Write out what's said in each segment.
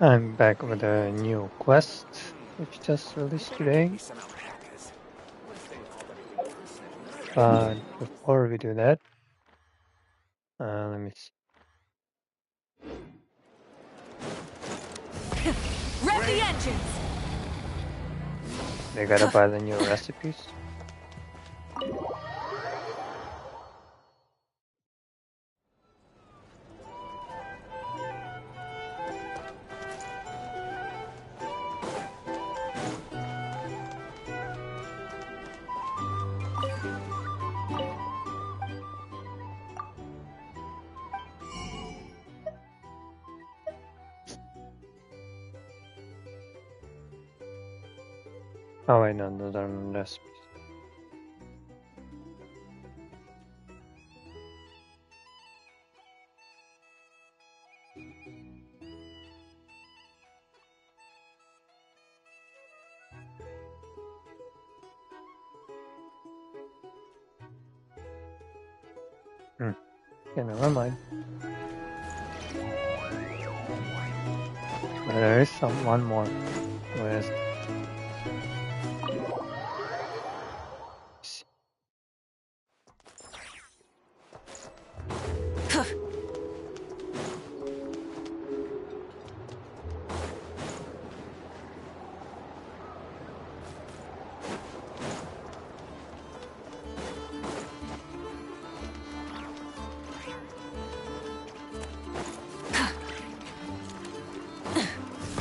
I'm back with a new quest, which just released today. But before we do that, let me see. Rev the engines! They gotta buy the new recipes. Oh wait, no, those are not recipes. Okay, never mind. But there is one more quest.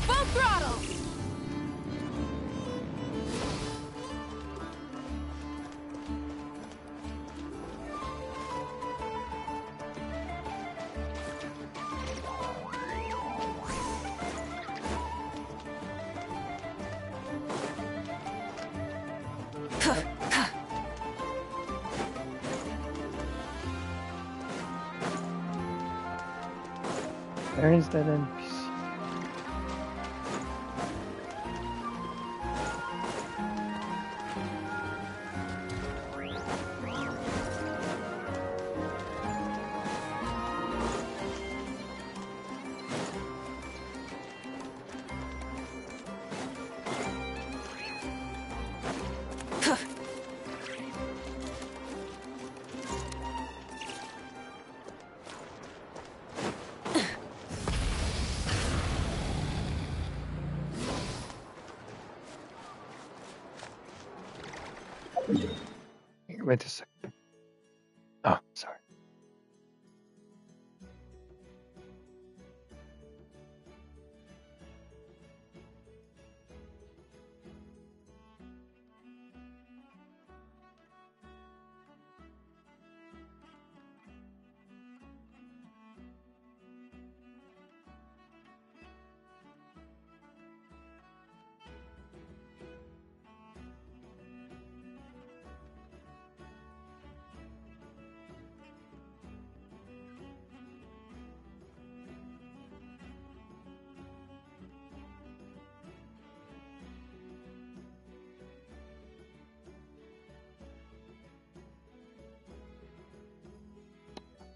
Full throttle! Where is that NPC? Wait a second. Oh, sorry.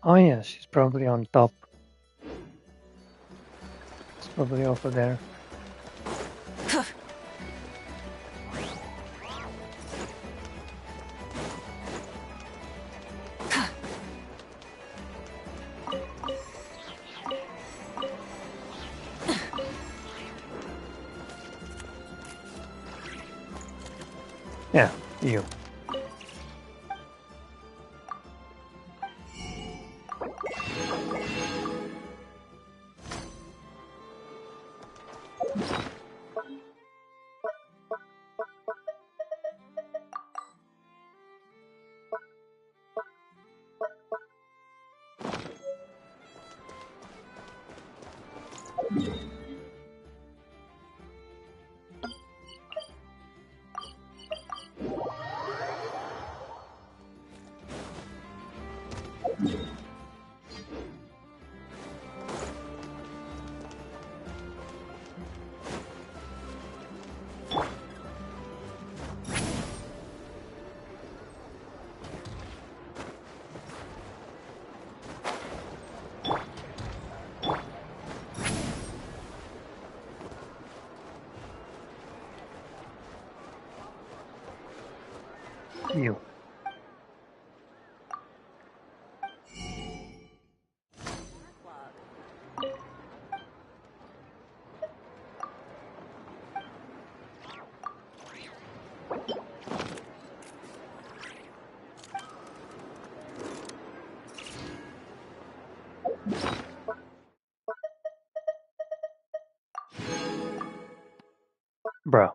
Oh yeah, she's probably on top. It's probably over there. Yeah, you. You. Bro.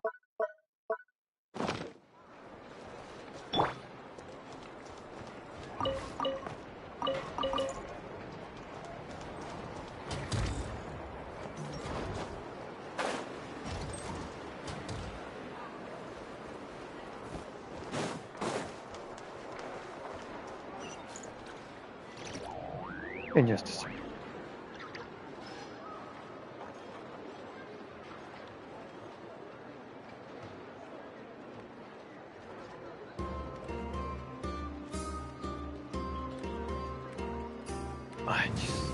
In just a second. Ah, jeez.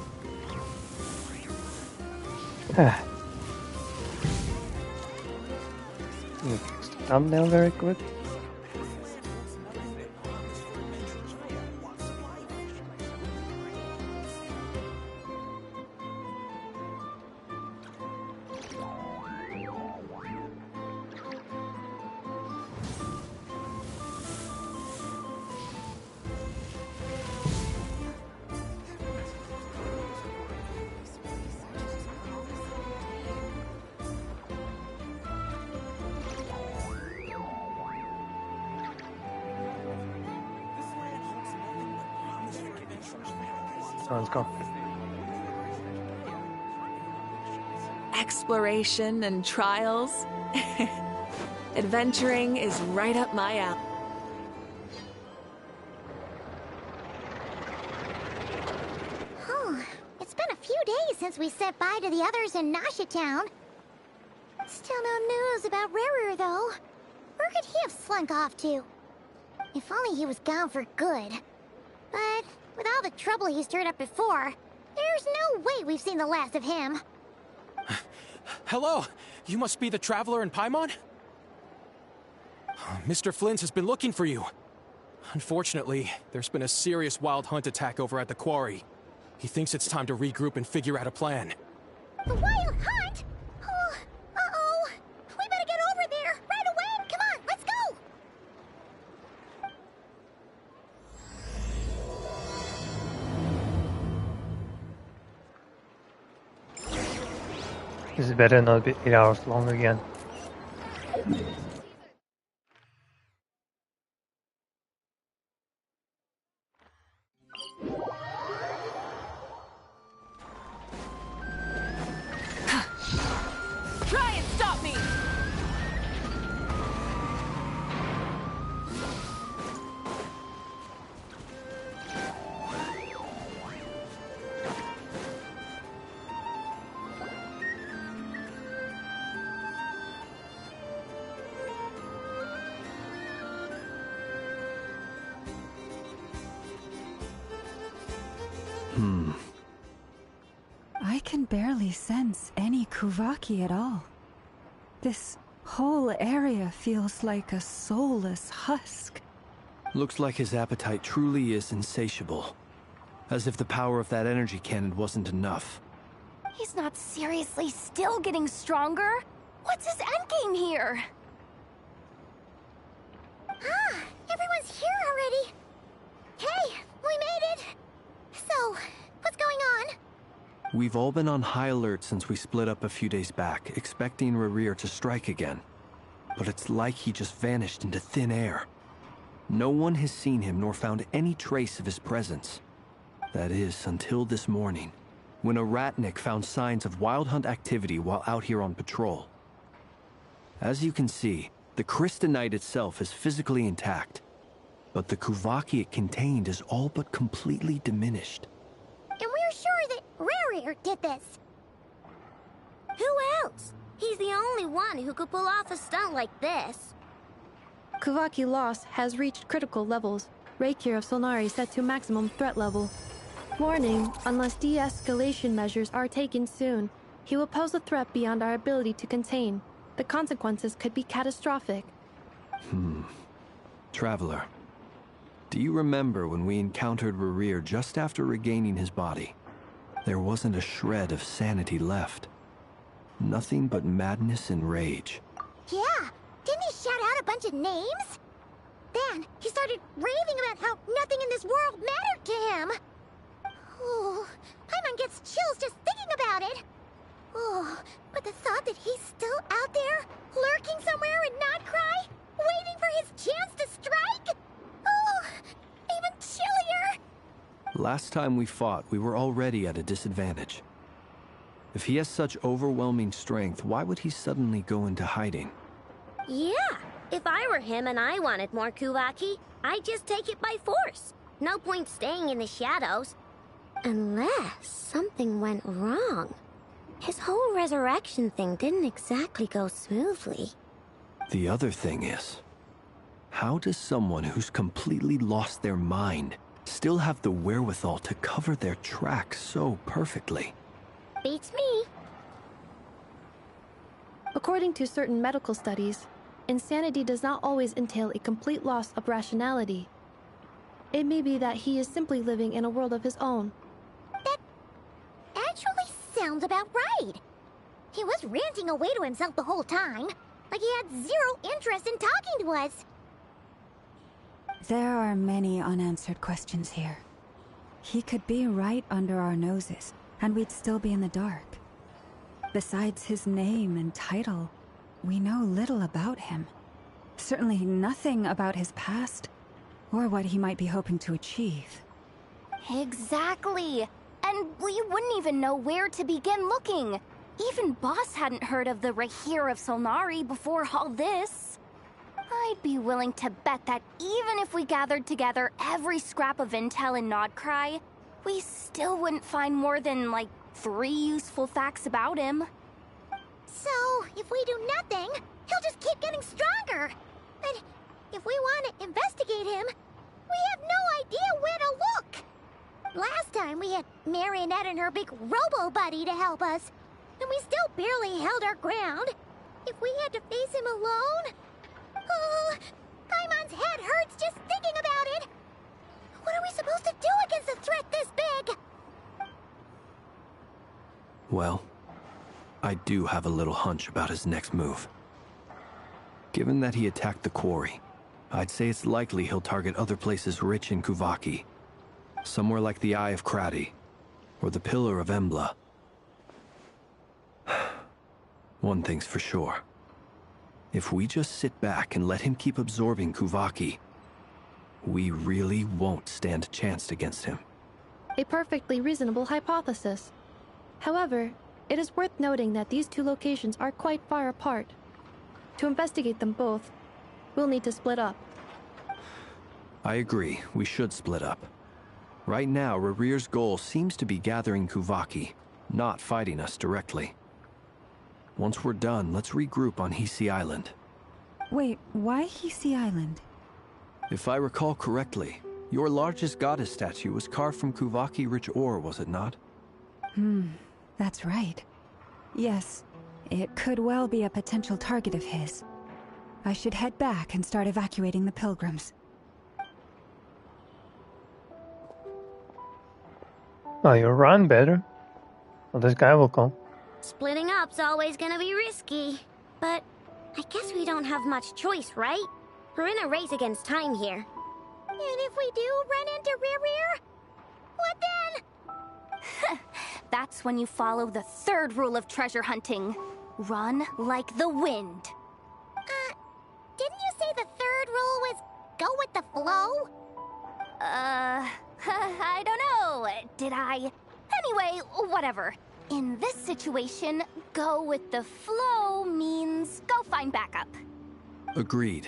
You fix the thumbnail very quick. So let's go. Exploration and trials. Adventuring is right up my alley. It's been a few days since we said bye to the others in Nasha Town. Still no news about Rarer, though. Where could he have slunk off to? If only he was gone for good. But with all the trouble he stirred up before, there's no way we've seen the last of him. Hello! You must be the traveler in Paimon? Mr. Flynn has been looking for you. Unfortunately, there's been a serious wild hunt attack over at the quarry. He thinks it's time to regroup and figure out a plan. The wild hunt? Oh, uh-oh. We better get over there right away. Come on, let's go. This is better not be 8 hours long again. Try and stop me! I can barely sense any Kuvaki at all. This whole area feels like a soulless husk. Looks like his appetite truly is insatiable. As if the power of that energy cannon wasn't enough. He's not seriously still getting stronger? What's his endgame here? Ah, everyone's here already. Hey, we made it. So, what's going on? We've all been on high alert since we split up a few days back, expecting Rarir to strike again. But it's like he just vanished into thin air. No one has seen him nor found any trace of his presence. That is, until this morning, when a ratnik found signs of wild hunt activity while out here on patrol. As you can see, the Crystonite itself is physically intact, but the Kuvaki it contained is all but completely diminished. And we're sure that Rarir did this. Who else? He's the only one who could pull off a stunt like this. Kuvaki loss has reached critical levels. Reikir of Solnari set to maximum threat level. Warning, unless de-escalation measures are taken soon, he will pose a threat beyond our ability to contain. The consequences could be catastrophic. Traveler, do you remember when we encountered Rerir just after regaining his body? There wasn't a shred of sanity left. Nothing but madness and rage. Yeah, didn't he shout out a bunch of names? Then he started raving about how nothing in this world mattered to him. Oh, Paimon gets chills just thinking about it. Oh, but the thought that he's still out there, lurking somewhere in Notcry, waiting for his chance to strike? Oh, even chillier. Last time we fought, we were already at a disadvantage. If he has such overwhelming strength, why would he suddenly go into hiding? Yeah, if I were him and I wanted more Kuvaki, I'd just take it by force. No point staying in the shadows. Unless something went wrong. His whole resurrection thing didn't exactly go smoothly. The other thing is, how does someone who's completely lost their mind still have the wherewithal to cover their tracks so perfectly? Beats me. According to certain medical studies, insanity does not always entail a complete loss of rationality. It may be that he is simply living in a world of his own. That actually sounds about right. He was ranting away to himself the whole time, like he had zero interest in talking to us. There are many unanswered questions here. He could be right under our noses, and we'd still be in the dark. Besides his name and title, we know little about him. Certainly nothing about his past, or what he might be hoping to achieve. Exactly. And we wouldn't even know where to begin looking. Even Boss hadn't heard of the Rahir of Solnari before all this. I'd be willing to bet that even if we gathered together every scrap of intel in Nodcry, we still wouldn't find more than, like, 3 useful facts about him. So, if we do nothing, he'll just keep getting stronger. But if we want to investigate him, we have no idea where to look. Last time we had Marionette and her big robo-buddy to help us, and we still barely held our ground. If we had to face him alone... Oh, Paimon's head hurts just thinking about it. What are we supposed to do against a threat this big? Well, I do have a little hunch about his next move. Given that he attacked the quarry, I'd say it's likely he'll target other places rich in Kuvaki. Somewhere like the Eye of Krati, or the Pillar of Embla. One thing's for sure. If we just sit back and let him keep absorbing Kuvaki, we really won't stand a chance against him. A perfectly reasonable hypothesis. However, it is worth noting that these two locations are quite far apart. To investigate them both, we'll need to split up. I agree, we should split up. Right now, Rerir's goal seems to be gathering Kuvaki, not fighting us directly. Once we're done, let's regroup on Hisi Island. Wait, why Hisi Island? If I recall correctly, your largest goddess statue was carved from Kuvaki-rich ore, was it not? That's right. Yes, it could well be a potential target of his. I should head back and start evacuating the pilgrims. Oh, you run better. Well, this guy will come. Splitting up's always gonna be risky. But I guess we don't have much choice, right? We're in a race against time here. And if we do run into Rerir, what then? That's when you follow the 3rd rule of treasure hunting. Run like the wind. Didn't you say the 3rd rule was go with the flow? I don't know. Did I? Anyway, whatever. In this situation, go with the flow means go find backup. Agreed.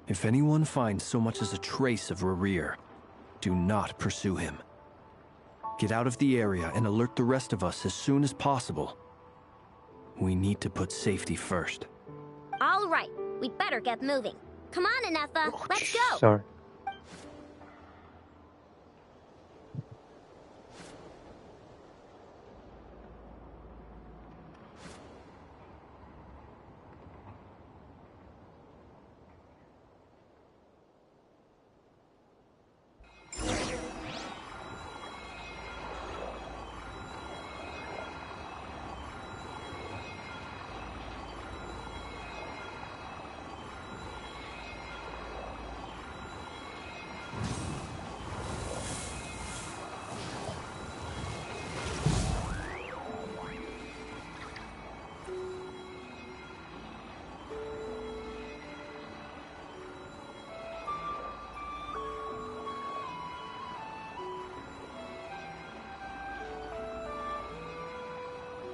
If anyone finds so much as a trace of Rerir, do not pursue him. Get out of the area and alert the rest of us as soon as possible. We need to put safety first. All right, we'd better get moving. Come on, Anefa, let's go. Sorry.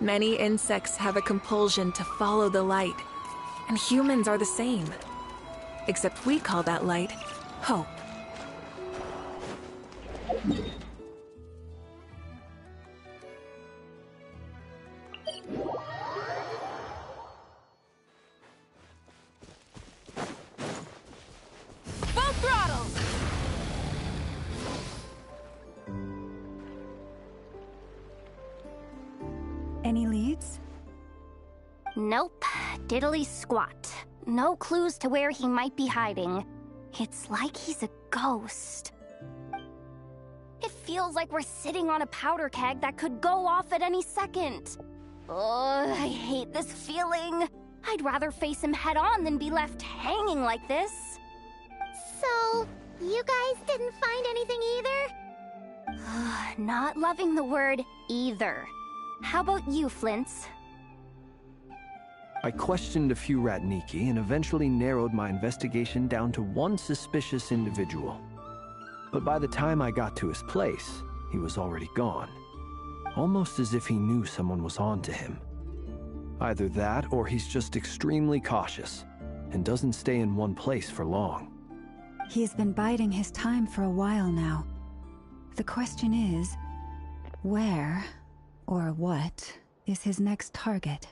Many insects have a compulsion to follow the light, and humans are the same. Except we call that light hope. Full throttle! Any leads? Nope. Diddly squat. No clues to where he might be hiding. It's like he's a ghost. It feels like we're sitting on a powder keg that could go off at any second. Ugh, I hate this feeling. I'd rather face him head on than be left hanging like this. So, you guys didn't find anything either? Not loving the word either. How about you, Flint's? I questioned a few Ratniki and eventually narrowed my investigation down to one suspicious individual. But by the time I got to his place, he was already gone. Almost as if he knew someone was on to him. Either that, or he's just extremely cautious and doesn't stay in one place for long. He's been biding his time for a while now. The question is, where, or what, is his next target?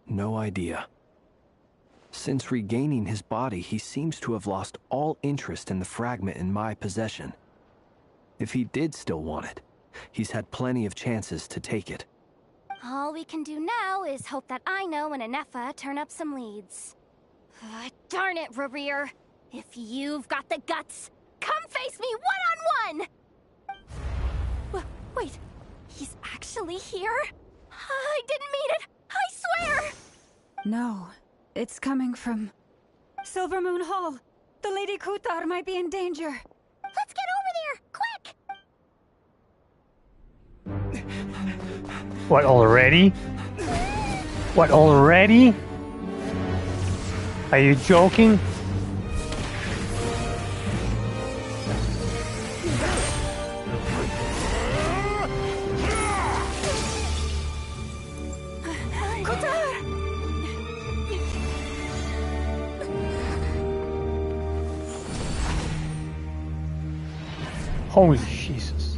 No idea. Since regaining his body, he seems to have lost all interest in the fragment in my possession. If he did still want it, he's had plenty of chances to take it. All we can do now is hope that Ino and Anefa turn up some leads. Darn it, Rarir. If you've got the guts, come face me one-on-one! Wait, he's actually here? I didn't mean it! I swear! No, it's coming from Silver Moon Hall. The Lady Kutar might be in danger. Let's get over there, quick! What, already? What, already? Are you joking? Holy Jesus.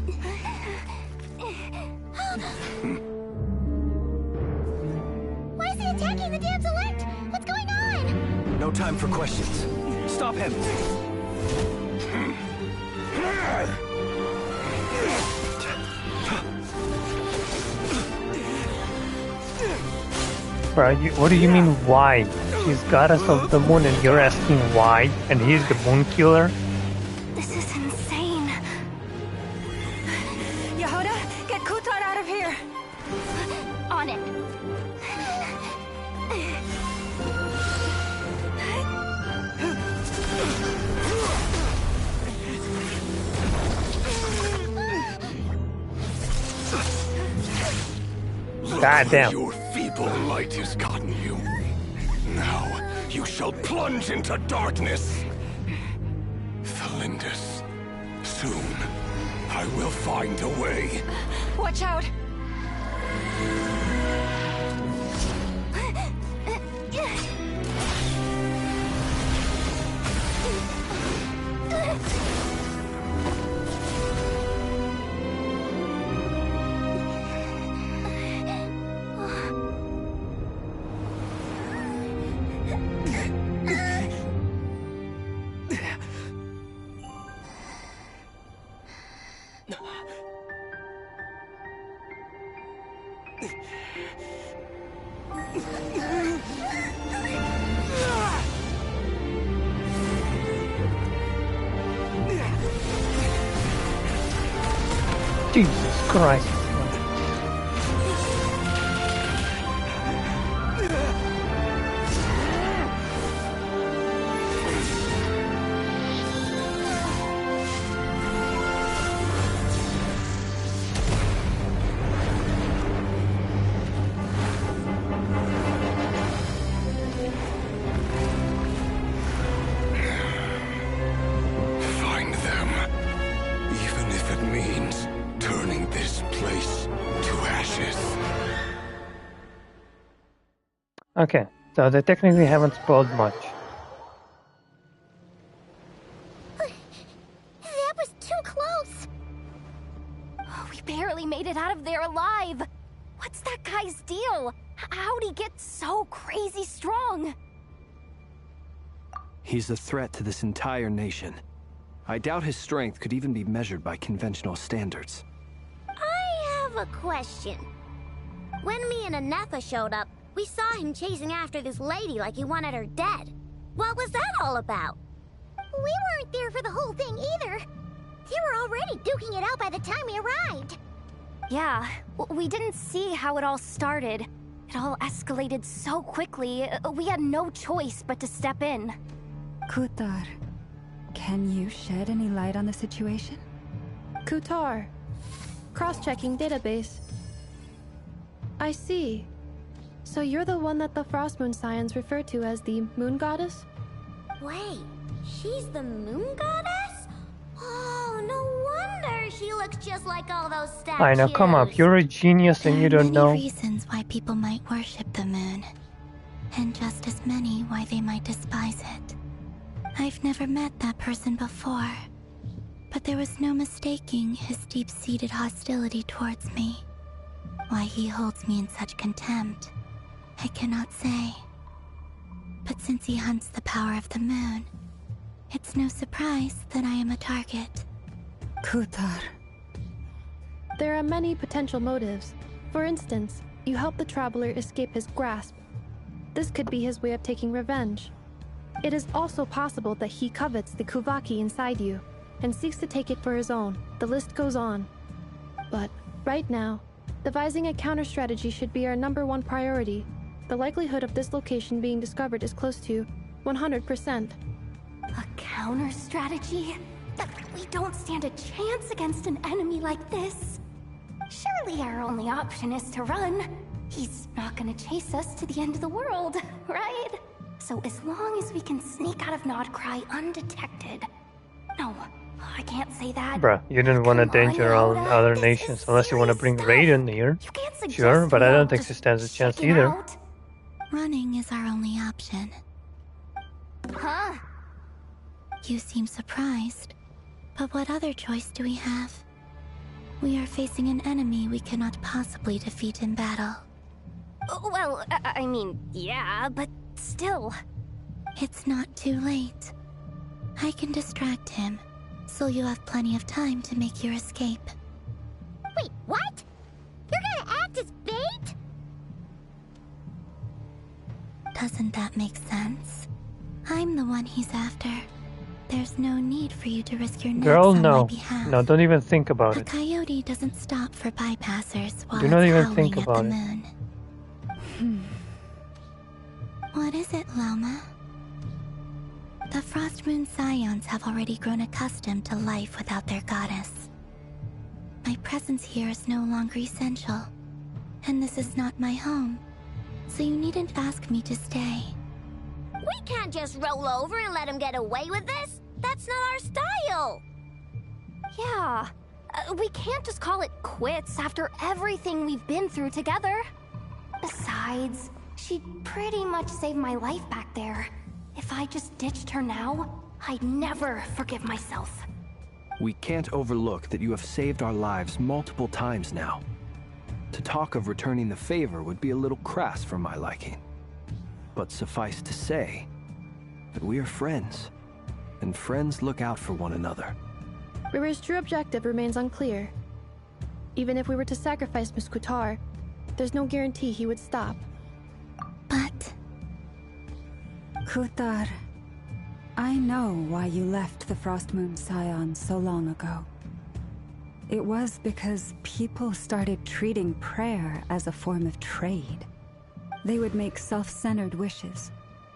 Why is he attacking the damsel elect? What's going on? No time for questions. Stop him! Bro, what do you mean why? She's goddess of the moon and you're asking why? And he's the moon killer? This is insane. Yehuda, get Kutar out of here! On it. Goddamn. Your feeble light has gotten you. Now, you shall plunge into darkness. Felindus, soon, I will find a way. Watch out! Jesus Christ. Find them. Even if it means turning this place Okay, so they technically haven't spoiled much. That was too close! Oh, we barely made it out of there alive! What's that guy's deal? How'd he get so crazy strong? He's a threat to this entire nation. I doubt his strength could even be measured by conventional standards. I have a question. When me and Anetha showed up, we saw him chasing after this lady like he wanted her dead. What was that all about? We weren't there for the whole thing either. They were already duking it out by the time we arrived. Yeah, we didn't see how it all started. It all escalated so quickly, we had no choice but to step in. Kutar, can you shed any light on the situation? Kutar. Cross-checking database. I see. So you're the one that the Frost Moon Scions refer to as the Moon Goddess? Wait, she's the Moon Goddess? Oh, no wonder she looks just like all those statues. I know, come up. You're a genius and you don't know. There are many reasons why people might worship the moon, and just as many why they might despise it. I've never met that person before, but there was no mistaking his deep-seated hostility towards me. Why he holds me in such contempt, I cannot say. But since he hunts the power of the moon, it's no surprise that I am a target. Kutar. There are many potential motives. For instance, you help the traveler escape his grasp. This could be his way of taking revenge. It is also possible that he covets the Kuvaki inside you, and seeks to take it for his own. The list goes on. But, right now, devising a counter-strategy should be our #1 priority. The likelihood of this location being discovered is close to 100%. A counter-strategy? We don't stand a chance against an enemy like this. Surely our only option is to run. He's not gonna chase us to the end of the world, right? So as long as we can sneak out of Nodcry undetected... No, I can't say that. Bruh, you didn't want to danger all other nations unless you want to bring Raiden here. Sure, but I don't think she stands a chance either. Running is our only option. Huh? You seem surprised. But what other choice do we have? We are facing an enemy we cannot possibly defeat in battle. Well, I mean, yeah, but still. It's not too late. I can distract him, so you have plenty of time to make your escape. Wait, what? You're gonna act as bait? Doesn't that make sense? I'm the one he's after. There's no need for you to risk your necks on my behalf. No, don't even think about it. A coyote doesn't stop for bypassers while Do not even howling think at about the it. moon. What is it, Loma? The Frost Moon Scions have already grown accustomed to life without their goddess. My presence here is no longer essential, and this is not my home, so you needn't ask me to stay. We can't just roll over and let him get away with this. That's not our style. Yeah, we can't just call it quits after everything we've been through together. Besides, she pretty much saved my life back there. If I just ditched her now, I'd never forgive myself. We can't overlook that you have saved our lives multiple times now. To talk of returning the favor would be a little crass for my liking. But suffice to say that we are friends, and friends look out for one another. Rira's true objective remains unclear. Even if we were to sacrifice Miss Kutar, there's no guarantee he would stop. But... Kutar, I know why you left the Frost Moon Scions so long ago. It was because people started treating prayer as a form of trade. They would make self-centered wishes,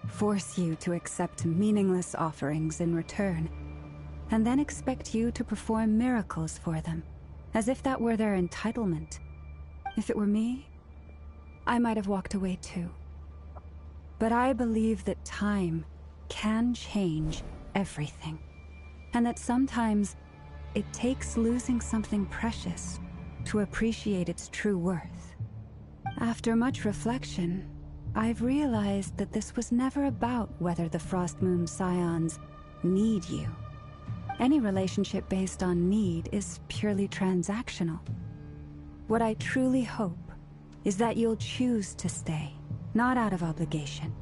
force you to accept meaningless offerings in return, and then expect you to perform miracles for them, as if that were their entitlement. If it were me, I might have walked away too. But I believe that time can change everything, and that sometimes it takes losing something precious to appreciate its true worth. After much reflection, I've realized that this was never about whether the Frost Moon Scions need you. Any relationship based on need is purely transactional. What I truly hope is that you'll choose to stay, not out of obligation,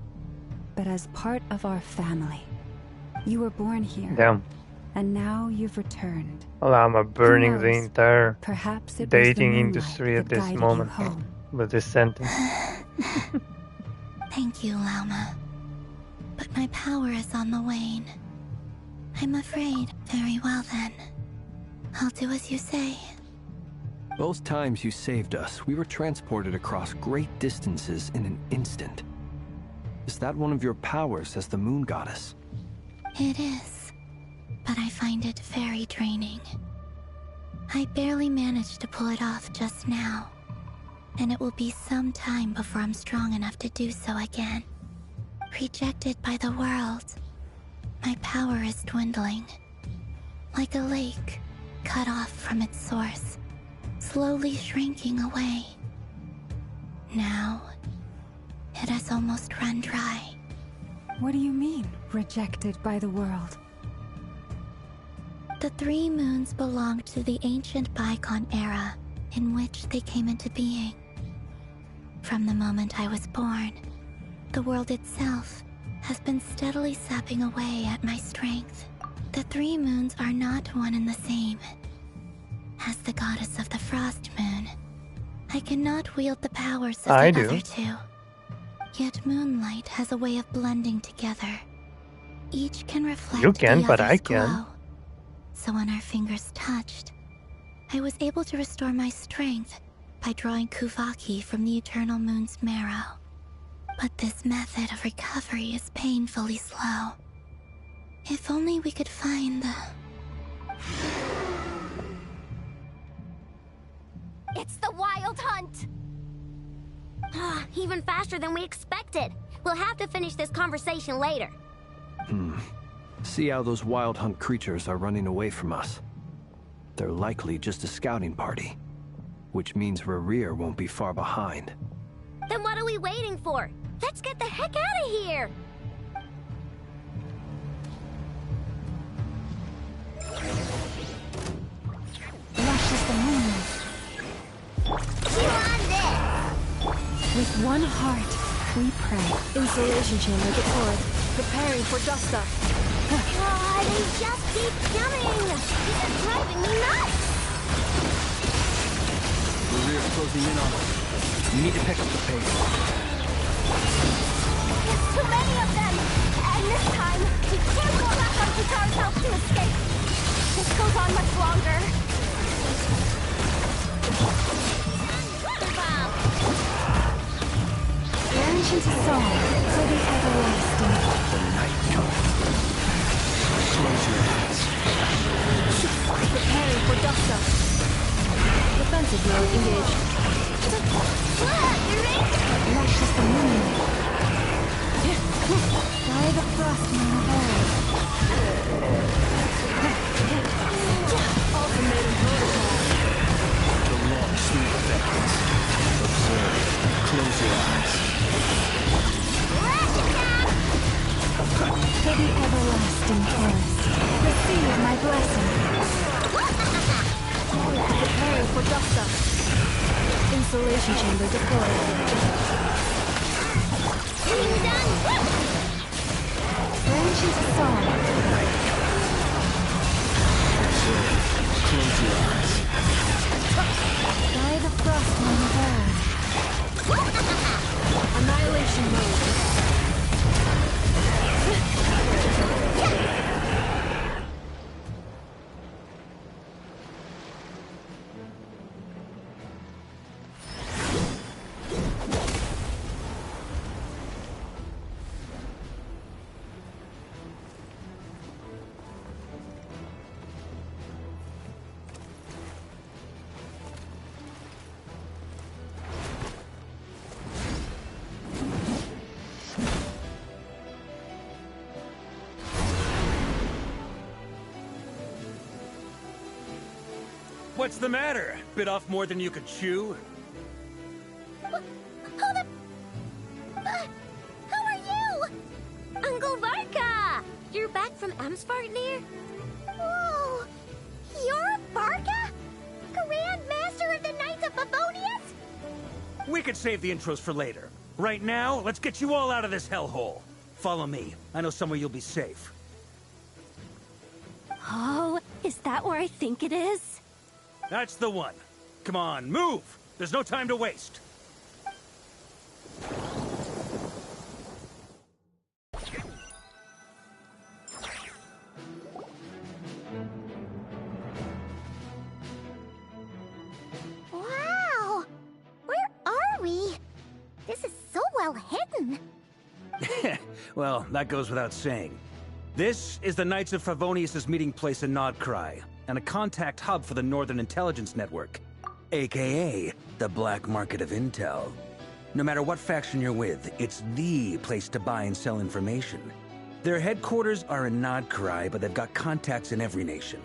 but as part of our family. You were born here. Damn. And now you've returned. Well, I'm burning the entire Perhaps it was dating the industry at that this guided moment you home. with this sentence. Thank you, Lauma. But my power is on the wane. I'm afraid. Very well then. I'll do as you say. Both times you saved us, we were transported across great distances in an instant. Is that one of your powers as the Moon Goddess? It is, but I find it very draining. I barely managed to pull it off just now, and it will be some time before I'm strong enough to do so again. Rejected by the world, my power is dwindling. Like a lake, cut off from its source, slowly shrinking away. Now, it has almost run dry. What do you mean, rejected by the world? The 3 moons belonged to the ancient bygone era in which they came into being. From the moment I was born, the world itself has been steadily sapping away at my strength. The 3 moons are not one and the same. As the goddess of the Frost Moon, I cannot wield the powers of the other 2. Yet moonlight has a way of blending together. Each can reflect You can, the but other's I can. glow. So when our fingers touched, I was able to restore my strength by drawing Kuvaki from the eternal moon's marrow. But this method of recovery is painfully slow. If only we could find the... It's the Wild Hunt! Even faster than we expected. We'll have to finish this conversation later. See how those Wild Hunt creatures are running away from us. They're likely just a scouting party, which means Rerir won't be far behind. Then what are we waiting for? Let's get the heck out of here! Rush is the moon. You on this! With one heart, we pray. Installation chamber deployed. Preparing for dust up. God, they just keep coming! This is driving me nuts! Rerir's closing in on us. We need to pick up the pace. There's too many of them! And this time, we can't go back on Kitar's help to escape. This goes on much longer. Launch into song for the everlasting. The night comes. Close your eyes. Preparing for dust up. Defensive mode engaged. Rush is the moon. By the frost moon of old. Ultimatum protocol. The long sleep effect. Observe. Close your eyes. For the everlasting forest. Receive my blessing. Preparing for dust up. Installation chamber deployed. Branch into song. Close your eyes. By the frost moon of old. Annihilation mode. What's the matter? Bit off more than you could chew? Who the... Who are you? Uncle Varka! You're back from Amsvartnir? Whoa! You're Varka? Grand Master of the Knights of Favonius? We could save the intros for later. Right now, let's get you all out of this hellhole. Follow me. I know somewhere you'll be safe. Oh, is that where I think it is? That's the one. Come on, move! There's no time to waste. Wow! Where are we? This is so well hidden. Well, that goes without saying. This is the Knights of Favonius' meeting place in Nodcry, and a contact hub for the Northern Intelligence Network, aka the Black Market of Intel. No matter what faction you're with, it's the place to buy and sell information. Their headquarters are in Nodcry, but they've got contacts in every nation.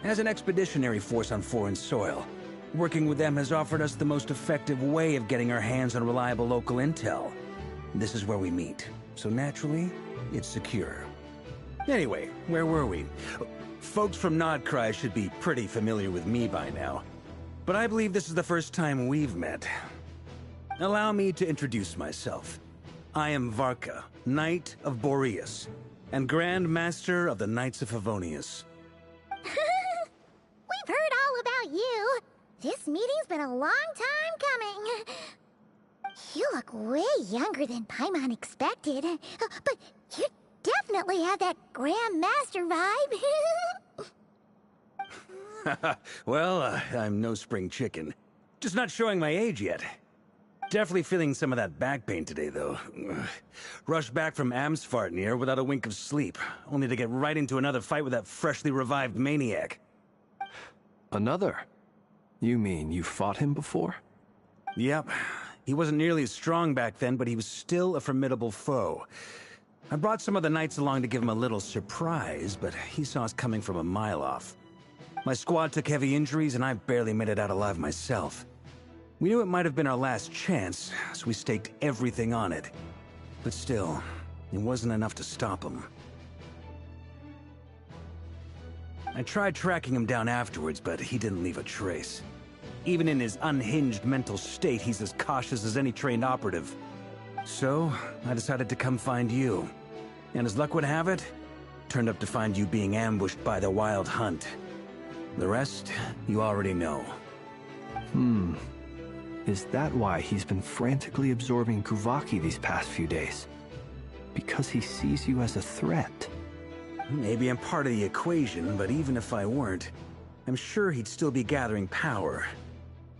As an expeditionary force on foreign soil, working with them has offered us the most effective way of getting our hands on reliable local intel. This is where we meet, so naturally, it's secure. Anyway, where were we? Folks from Nodcry should be pretty familiar with me by now, but I believe this is the first time we've met. Allow me to introduce myself. I am Varka, Knight of Boreas, and Grand Master of the Knights of Favonius. We've heard all about you. This meeting's been a long time coming. You look way younger than Paimon expected, but you definitely have that Grand Master vibe. Well, I'm no spring chicken. Just not showing my age yet. Definitely feeling some of that back pain today, though. Rushed back from Amsvartnir without a wink of sleep, only to get right into another fight with that freshly revived maniac. Another? You mean you fought him before? Yep. He wasn't nearly as strong back then, but he was still a formidable foe. I brought some of the knights along to give him a little surprise, but he saw us coming from a mile off. My squad took heavy injuries, and I barely made it out alive myself. We knew it might have been our last chance, so we staked everything on it. But still, it wasn't enough to stop him. I tried tracking him down afterwards, but he didn't leave a trace. Even in his unhinged mental state, he's as cautious as any trained operative. So, I decided to come find you. And as luck would have it, turned up to find you being ambushed by the Wild Hunt. The rest, you already know. Is that why he's been frantically absorbing Kuvaki these past few days? Because he sees you as a threat? Maybe I'm part of the equation, but even if I weren't, I'm sure he'd still be gathering power.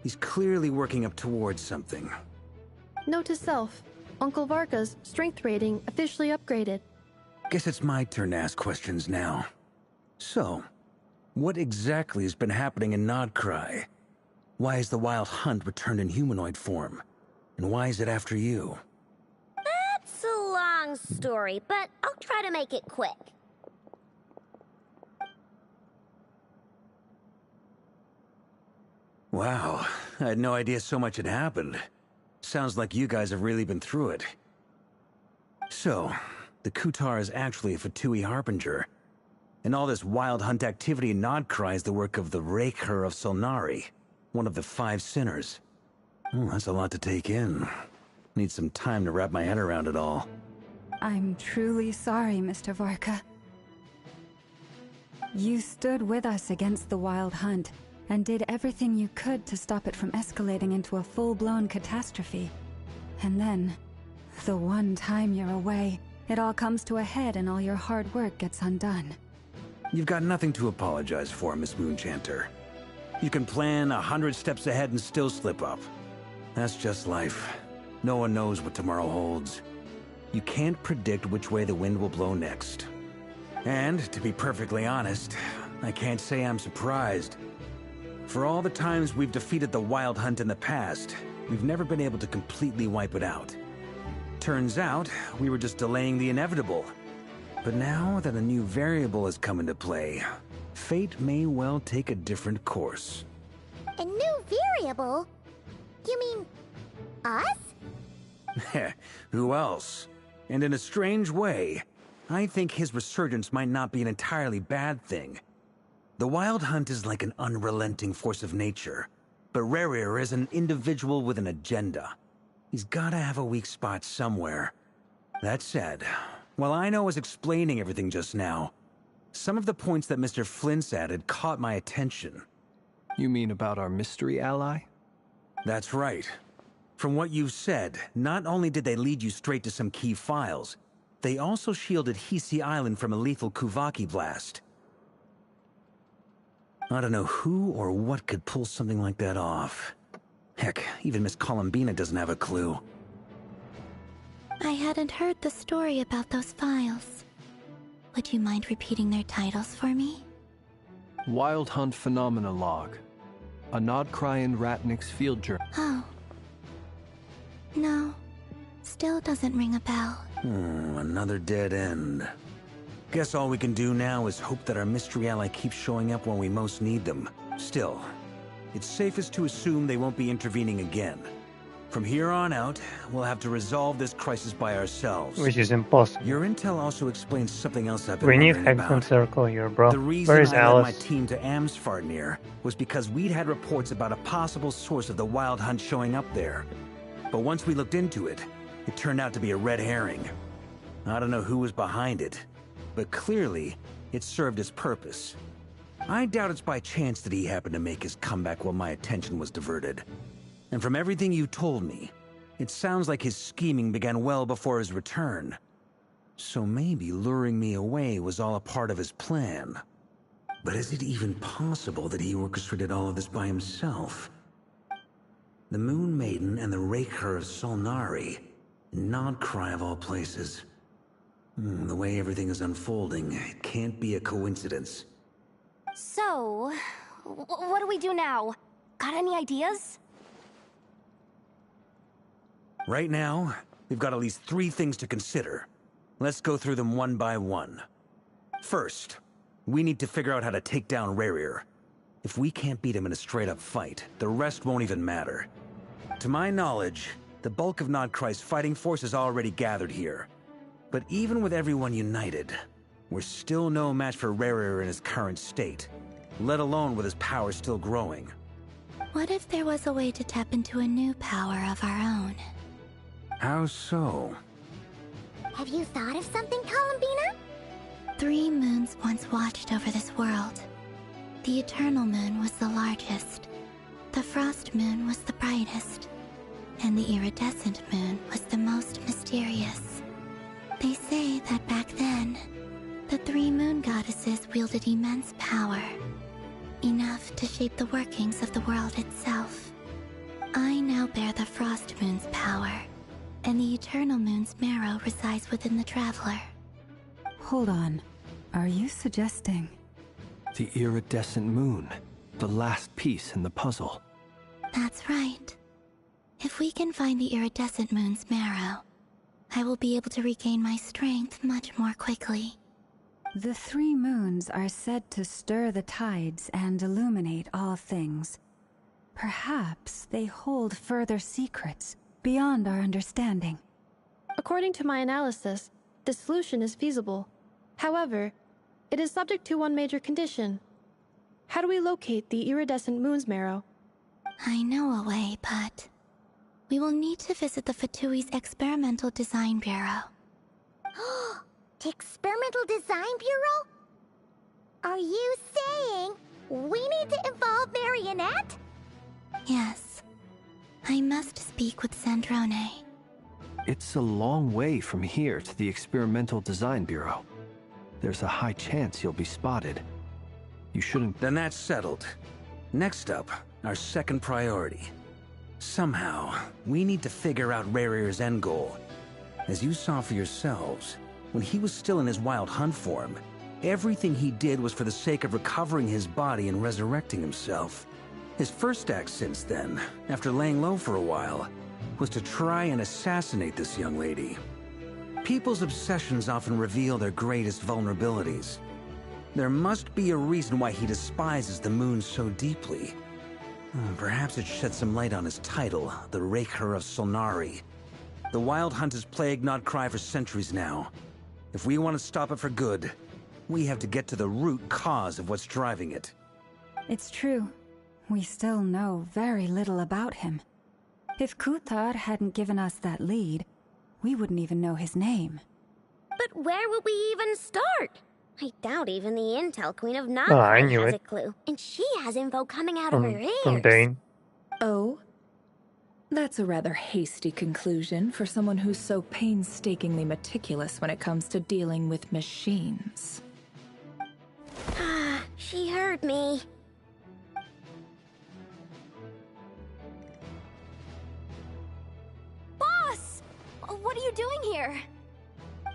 He's clearly working up towards something. Note to self, Uncle Varka's strength rating officially upgraded. Guess it's my turn to ask questions now. So, what exactly has been happening in Nodcry? Why is the Wild Hunt returned in humanoid form? And why is it after you? That's a long story, but I'll try to make it quick. Wow, I had no idea so much had happened. Sounds like you guys have really been through it. So, the Kutar is actually a Fatui Harbinger. And all this Wild Hunt activity in Nodcry is the work of the Raker of Solnari, one of the 5 sinners. Oh, that's a lot to take in. Need some time to wrap my head around it all. I'm truly sorry, Mr. Varka. You stood with us against the Wild Hunt, and did everything you could to stop it from escalating into a full-blown catastrophe. And then, the one time you're away, it all comes to a head and all your hard work gets undone. You've got nothing to apologize for, Miss Moonchanter. You can plan 100 steps ahead and still slip up. That's just life. No one knows what tomorrow holds. You can't predict which way the wind will blow next. And, to be perfectly honest, I can't say I'm surprised. For all the times we've defeated the Wild Hunt in the past, we've never been able to completely wipe it out. Turns out, we were just delaying the inevitable. But now that a new variable has come into play, fate may well take a different course. A new variable? You mean us? Who else? And in a strange way, I think his resurgence might not be an entirely bad thing. The Wild Hunt is like an unrelenting force of nature, but Rerir is an individual with an agenda. He's gotta have a weak spot somewhere. That said, while Aino was explaining everything just now, some of the points that Mr. Flint's added caught my attention. You mean about our mystery ally? That's right. From what you've said, not only did they lead you straight to some key files, they also shielded Hisi Island from a lethal Kuvaki blast. I don't know who or what could pull something like that off. Heck, even Miss Columbina doesn't have a clue. I hadn't heard the story about those files. Would you mind repeating their titles for me? Wild Hunt Phenomena Log. A Nodcrian Ratnik's Field Journal. Oh. No. Still doesn't ring a bell. Another dead end. Guess all we can do now is hope that our mystery ally keeps showing up when we most need them. Still, it's safest to assume they won't be intervening again. From here on out, we'll have to resolve this crisis by ourselves. Which is impossible. Your intel also explains something else I've been We need wondering Hexagon about. Circle here, bro. The reason Where is I led my Alice? team to Amsfarnir was because we'd had reports about a possible source of the Wild Hunt showing up there. But once we looked into it, it turned out to be a red herring. I don't know who was behind it, but clearly, it served its purpose. I doubt it's by chance that he happened to make his comeback while my attention was diverted. And from everything you told me, it sounds like his scheming began well before his return. So maybe luring me away was all a part of his plan. But is it even possible that he orchestrated all of this by himself? The Moon Maiden and the Raker of Solnari, Nodcry of all places. The way everything is unfolding, it can't be a coincidence. So, what do we do now? Got any ideas? Right now, we've got at least 3 things to consider. Let's go through them one by one. First, we need to figure out how to take down Rerir. If we can't beat him in a straight-up fight, the rest won't even matter. To my knowledge, the bulk of Nodcry's fighting force is already gathered here. But even with everyone united, we're still no match for Rerir in his current state, let alone with his power still growing. What if there was a way to tap into a new power of our own? How so? Have you thought of something, Columbina? 3 moons once watched over this world. The Eternal Moon was the largest. The Frost Moon was the brightest. And the Iridescent Moon was the most mysterious. They say that back then, the 3 moon goddesses wielded immense power. Enough to shape the workings of the world itself. I now bear the Frost Moon's power. And the Eternal Moon's marrow resides within the Traveler. Hold on. Are you suggesting? The Iridescent Moon. The last piece in the puzzle. That's right. If we can find the Iridescent Moon's marrow, I will be able to regain my strength much more quickly. The 3 moons are said to stir the tides and illuminate all things. Perhaps they hold further secrets beyond our understanding. According to my analysis, the solution is feasible. However, it is subject to one major condition. How do we locate the Iridescent Moon's marrow? I know a way, but we will need to visit the Fatui's Experimental Design Bureau. The Experimental Design Bureau? Are you saying we need to involve Marionette? Yes. I must speak with Sandrone. It's a long way from here to the Experimental Design Bureau. There's a high chance you'll be spotted. You shouldn't... Then that's settled. Next up, our second priority. Somehow, we need to figure out Rerir's end goal. As you saw for yourselves, when he was still in his Wild Hunt form, everything he did was for the sake of recovering his body and resurrecting himself. His first act since then, after laying low for a while, was to try and assassinate this young lady. People's obsessions often reveal their greatest vulnerabilities. There must be a reason why he despises the moon so deeply. Perhaps it sheds some light on his title, the Raker of Solnari. The Wild Hunt has plagued Notcry for centuries now. If we want to stop it for good, we have to get to the root cause of what's driving it. It's true. We still know very little about him. If Kuthar hadn't given us that lead, we wouldn't even know his name. But where would we even start? I doubt even the Intel Queen of I Notcry knew has it. a clue. And she has info coming out of her From ears. Dane. Oh? That's a rather hasty conclusion for someone who's so painstakingly meticulous when it comes to dealing with machines. She heard me. Boss! What are you doing here?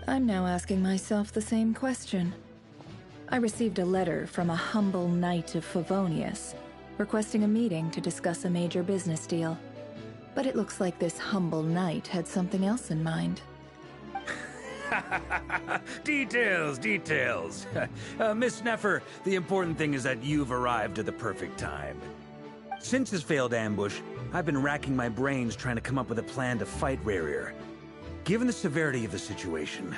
I'm now asking myself the same question. I received a letter from a humble knight of Favonius, requesting a meeting to discuss a major business deal. But it looks like this humble knight had something else in mind. Details, details. Miss Neffer, the important thing is that you've arrived at the perfect time. Since his failed ambush, I've been racking my brains trying to come up with a plan to fight Rerir. Given the severity of the situation,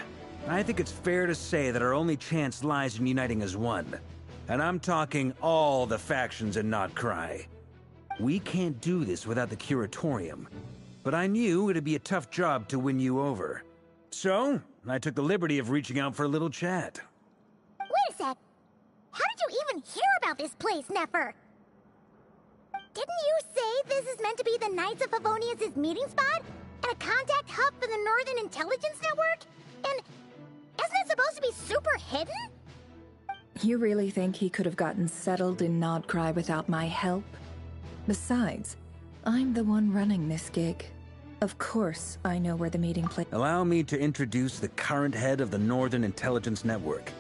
I think it's fair to say that our only chance lies in uniting as one. And I'm talking all the factions in Notcry. We can't do this without the Curatorium, but I knew it'd be a tough job to win you over. So, I took the liberty of reaching out for a little chat. Wait a sec. How did you even hear about this place, Neffer? Didn't you say this is meant to be the Knights of Favonius' meeting spot? And a contact hub for the Northern Intelligence Network? And isn't it supposed to be super hidden? You really think he could have gotten settled in Notcry without my help? Besides, I'm the one running this gig. Of course, I know where the meeting place. Allow me to introduce the current head of the Northern Intelligence Network.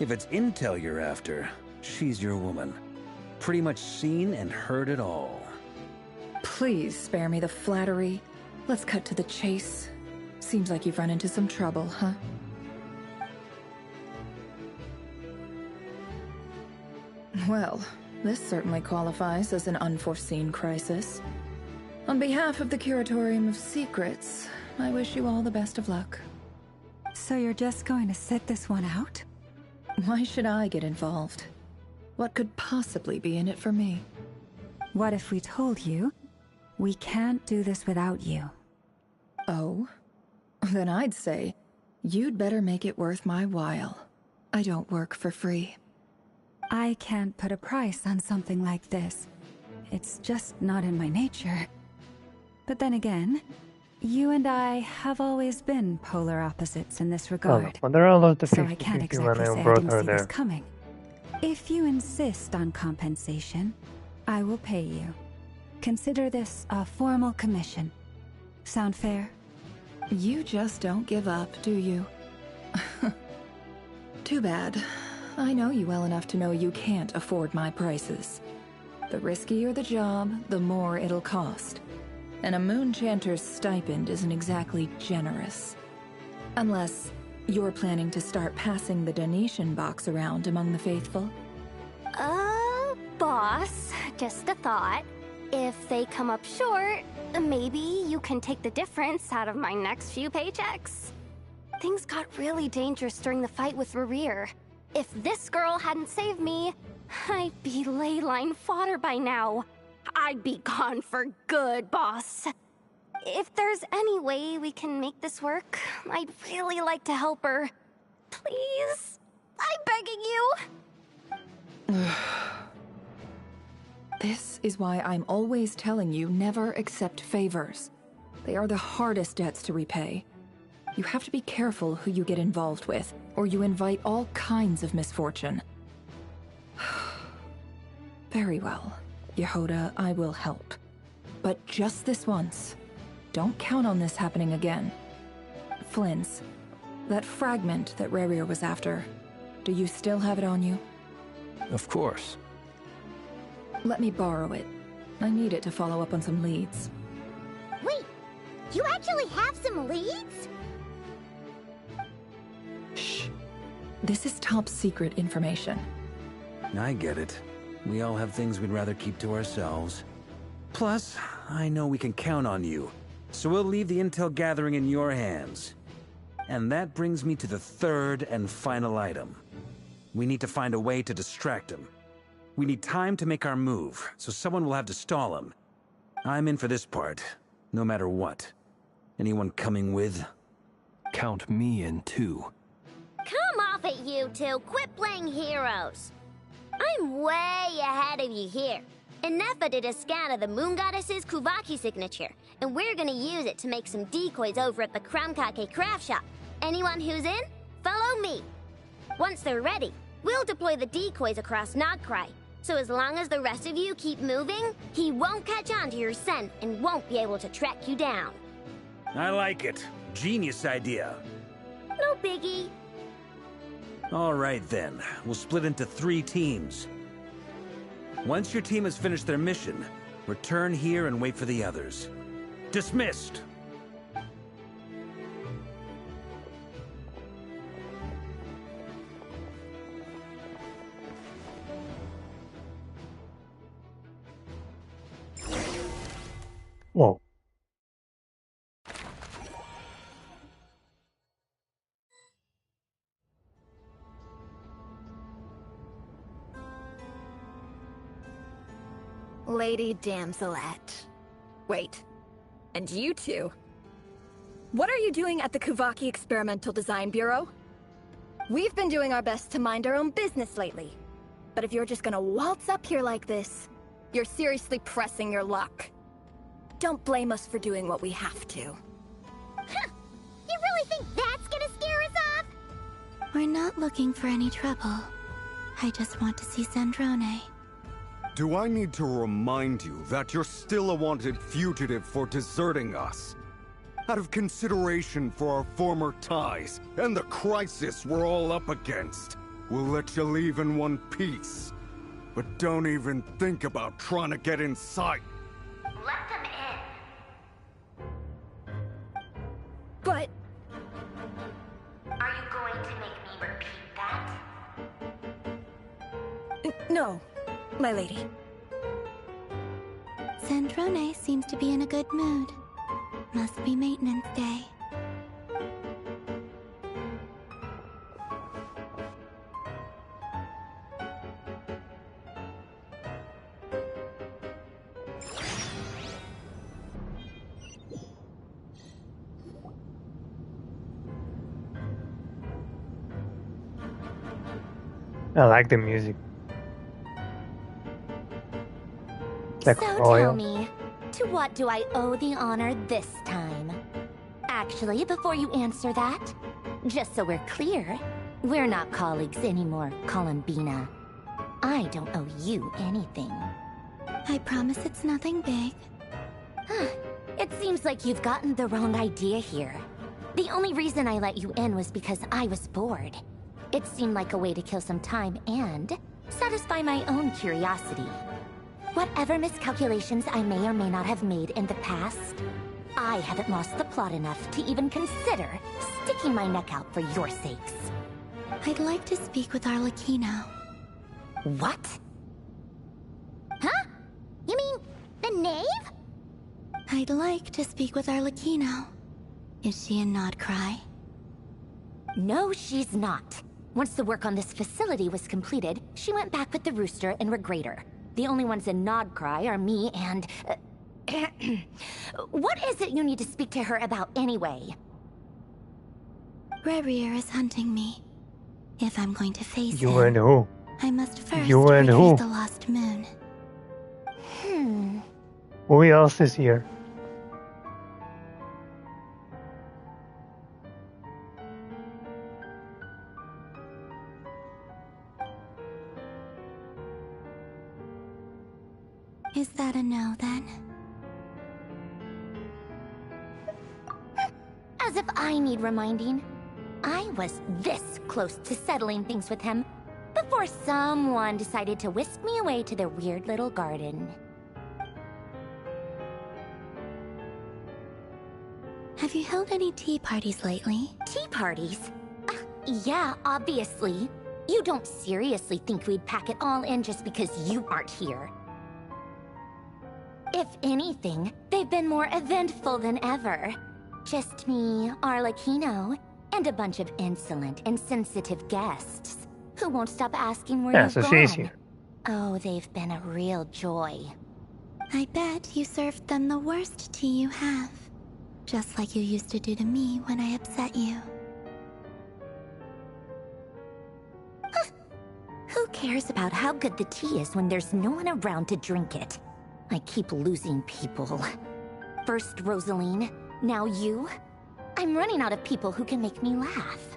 If it's intel you're after, she's your woman. Pretty much seen and heard it all. Please spare me the flattery. Let's cut to the chase. Seems like you've run into some trouble, huh? Well, this certainly qualifies as an unforeseen crisis. On behalf of the Curatorium of Secrets, I wish you all the best of luck. So you're just going to sit this one out? Why should I get involved? What could possibly be in it for me? What if we told you we can't do this without you? Oh? Then I'd say, you'd better make it worth my while. I don't work for free. I can't put a price on something like this. It's just not in my nature. But then again, you and I have always been polar opposites in this regard. Well, there are a lot of So I can't 50-50 exactly when say I brought didn't her see this there. coming. If you insist on compensation, I will pay you. Consider this a formal commission. Sound fair? You just don't give up, do you? Too bad. I know you well enough to know you can't afford my prices. The riskier the job, the more it'll cost. And a Moonchanter's stipend isn't exactly generous. Unless you're planning to start passing the donation box around among the faithful. Boss, just a thought. If they come up short, maybe you can take the difference out of my next few paychecks. Things got really dangerous during the fight with Rerir. If this girl hadn't saved me, I'd be ley line fodder by now. I'd be gone for good, boss. If there's any way we can make this work, I'd really like to help her. Please? I'm begging you. This is why I'm always telling you never accept favors. They are the hardest debts to repay. You have to be careful who you get involved with, or you invite all kinds of misfortune. Very well, Yehoda, I will help. But just this once. Don't count on this happening again. Flynn's, that fragment that Rerir was after, do you still have it on you? Of course. Let me borrow it. I need it to follow up on some leads. Wait, you actually have some leads? Shh. This is top secret information. I get it. We all have things we'd rather keep to ourselves. Plus, I know we can count on you. So we'll leave the intel gathering in your hands. And that brings me to the third and final item. We need to find a way to distract him. We need time to make our move, so someone will have to stall him. I'm in for this part, no matter what. Anyone coming with? Count me in too. Come off it, you two. Quit playing heroes. I'm way ahead of you here. Nefa did a scan of the Moon Goddess's Kuvaki signature, and we're gonna use it to make some decoys over at the Kramkake craft shop. Anyone who's in, follow me. Once they're ready, we'll deploy the decoys across Nogcry. So as long as the rest of you keep moving, he won't catch on to your scent and won't be able to track you down. I like it. Genius idea. No biggie. All right then, we'll split into 3 teams. Once your team has finished their mission, return here and wait for the others. Dismissed! Whoa. Lady Damselette. Wait. And you two? What are you doing at the Kuvaki Experimental Design Bureau? We've been doing our best to mind our own business lately. But if you're just gonna waltz up here like this, you're seriously pressing your luck. Don't blame us for doing what we have to. Huh. You really think that's gonna scare us off? We're not looking for any trouble. I just want to see Sandrone. Do I need to remind you that you're still a wanted fugitive for deserting us? Out of consideration for our former ties and the crisis we're all up against, we'll let you leave in one piece. But don't even think about trying to get inside. Let them in. But... Are you going to make me repeat that? No, my lady. Sandrone seems to be in a good mood. Must be maintenance day. I like the music. Like So royal. tell me, to what do I owe the honor this time? Actually, before you answer that, just so we're clear, we're not colleagues anymore, Columbina. I don't owe you anything. I promise it's nothing big. It seems like you've gotten the wrong idea here. The only reason I let you in was because I was bored. It seemed like a way to kill some time and satisfy my own curiosity. Whatever miscalculations I may or may not have made in the past, I haven't lost the plot enough to even consider sticking my neck out for your sakes. I'd like to speak with Arlecchino. What? Huh? You mean the knave? I'd like to speak with Arlecchino. Is she in Nodcry? No, she's not. Once the work on this facility was completed, she went back with the Rooster and Regrator. The only ones in Nodcry are me and... What is it you need to speak to her about anyway? Rerir is hunting me. If I'm going to face You him, and who? I must first You and retrieve who? the lost moon. Who else is here? Is that a no, then? As if I need reminding. I was this close to settling things with him before someone decided to whisk me away to their weird little garden. Have you held any tea parties lately? Tea parties? Yeah, obviously. You don't seriously think we'd pack it all in just because you aren't here. If anything, they They've been more eventful than ever. Just me, Arlecchino, and a bunch of insolent, insensitive guests who won't stop asking where you've so gone. she's here. Oh, they've been a real joy. I bet you served them the worst tea you have. Just like you used to do to me when I upset you. Who cares about how good the tea is when there's no one around to drink it? I keep losing people. First Rosaline, now you. I'm running out of people who can make me laugh.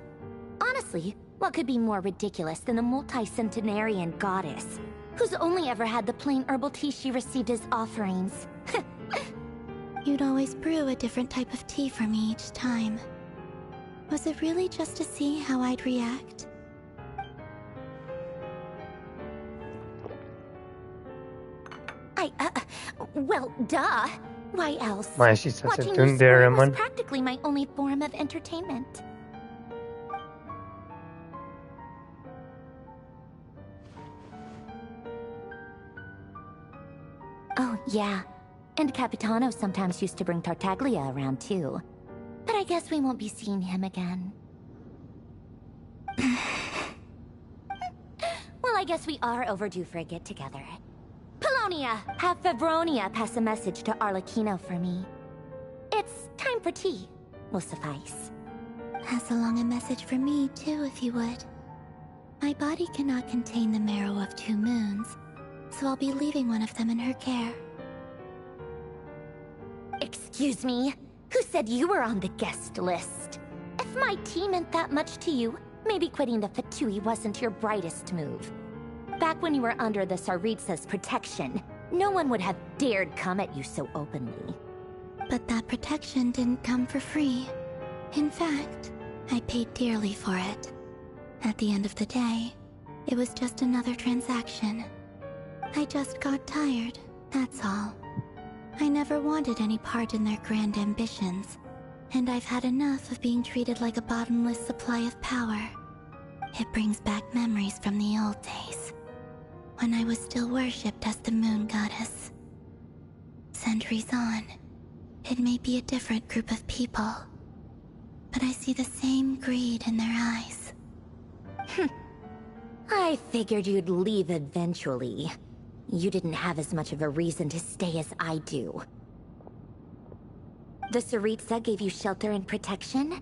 Honestly, what could be more ridiculous than a multi-centenarian goddess who's only ever had the plain herbal tea she received as offerings? You'd always brew a different type of tea for me each time. Was it really just to see how I'd react? Well, duh. Why else? Why she's such a Watching you tsundere, squirm was man. practically my only form of entertainment. Oh, yeah. And Capitano sometimes used to bring Tartaglia around, too. But I guess we won't be seeing him again. Well, I guess we are overdue for a get-together. Polonia, have Favronia pass a message to Arlecchino for me. It's time for tea. Will suffice. Pass along a message for me, too, if you would. My body cannot contain the marrow of 2 moons, so I'll be leaving one of them in her care. Excuse me? Who said you were on the guest list? If my tea meant that much to you, maybe quitting the Fatui wasn't your brightest move. Back when you were under the Tsaritsa's protection, no one would have dared come at you so openly. But that protection didn't come for free. In fact, I paid dearly for it. At the end of the day, it was just another transaction. I just got tired, that's all. I never wanted any part in their grand ambitions, and I've had enough of being treated like a bottomless supply of power. It brings back memories from the old days, when I was still worshipped as the moon goddess. Centuries on, it may be a different group of people, but I see the same greed in their eyes. I figured you'd leave eventually. You didn't have as much of a reason to stay as I do. The Tsaritsa gave you shelter and protection,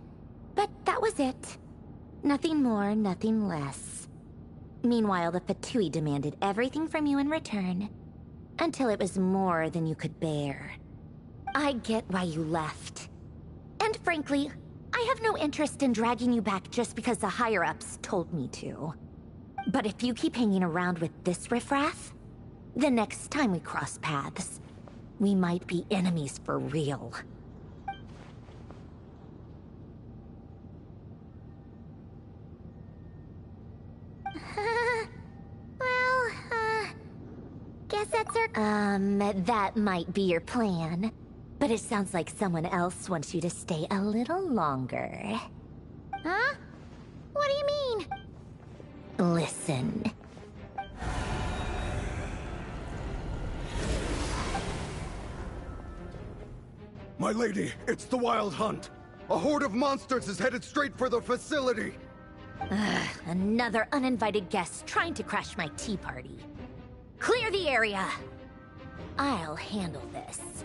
but that was it. Nothing more, nothing less. Meanwhile, the Fatui demanded everything from you in return, until it was more than you could bear. I get why you left. And frankly, I have no interest in dragging you back just because the higher-ups told me to. But if you keep hanging around with this riffraff, the next time we cross paths, we might be enemies for real. Guess that's our... That might be your plan. But it sounds like someone else wants you to stay a little longer. Huh? What do you mean? Listen. My lady, it's the Wild Hunt. A horde of monsters is headed straight for the facility. Another uninvited guest trying to crash my tea party. Clear the area. I'll handle this.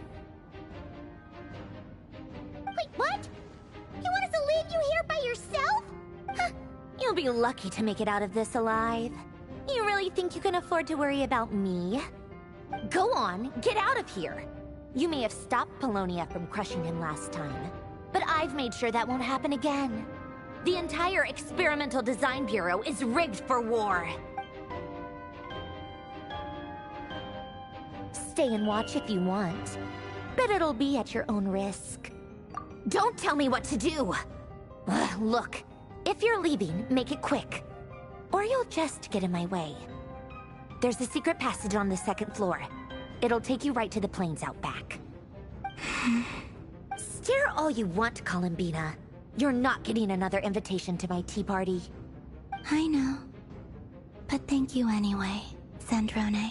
Wait, what? You want us to leave you here by yourself? Huh. You'll be lucky to make it out of this alive. You really think you can afford to worry about me? Go on, get out of here. You may have stopped Polonia from crushing him last time, but I've made sure that won't happen again. The entire Experimental Design Bureau is rigged for war. Stay and watch if you want, but it'll be at your own risk. Don't tell me what to do! Look, if you're leaving, make it quick, or you'll just get in my way. There's a secret passage on the 2nd floor. It'll take you right to the plains out back. Stare all you want, Columbina. You're not getting another invitation to my tea party. I know. But thank you anyway, Sandrone.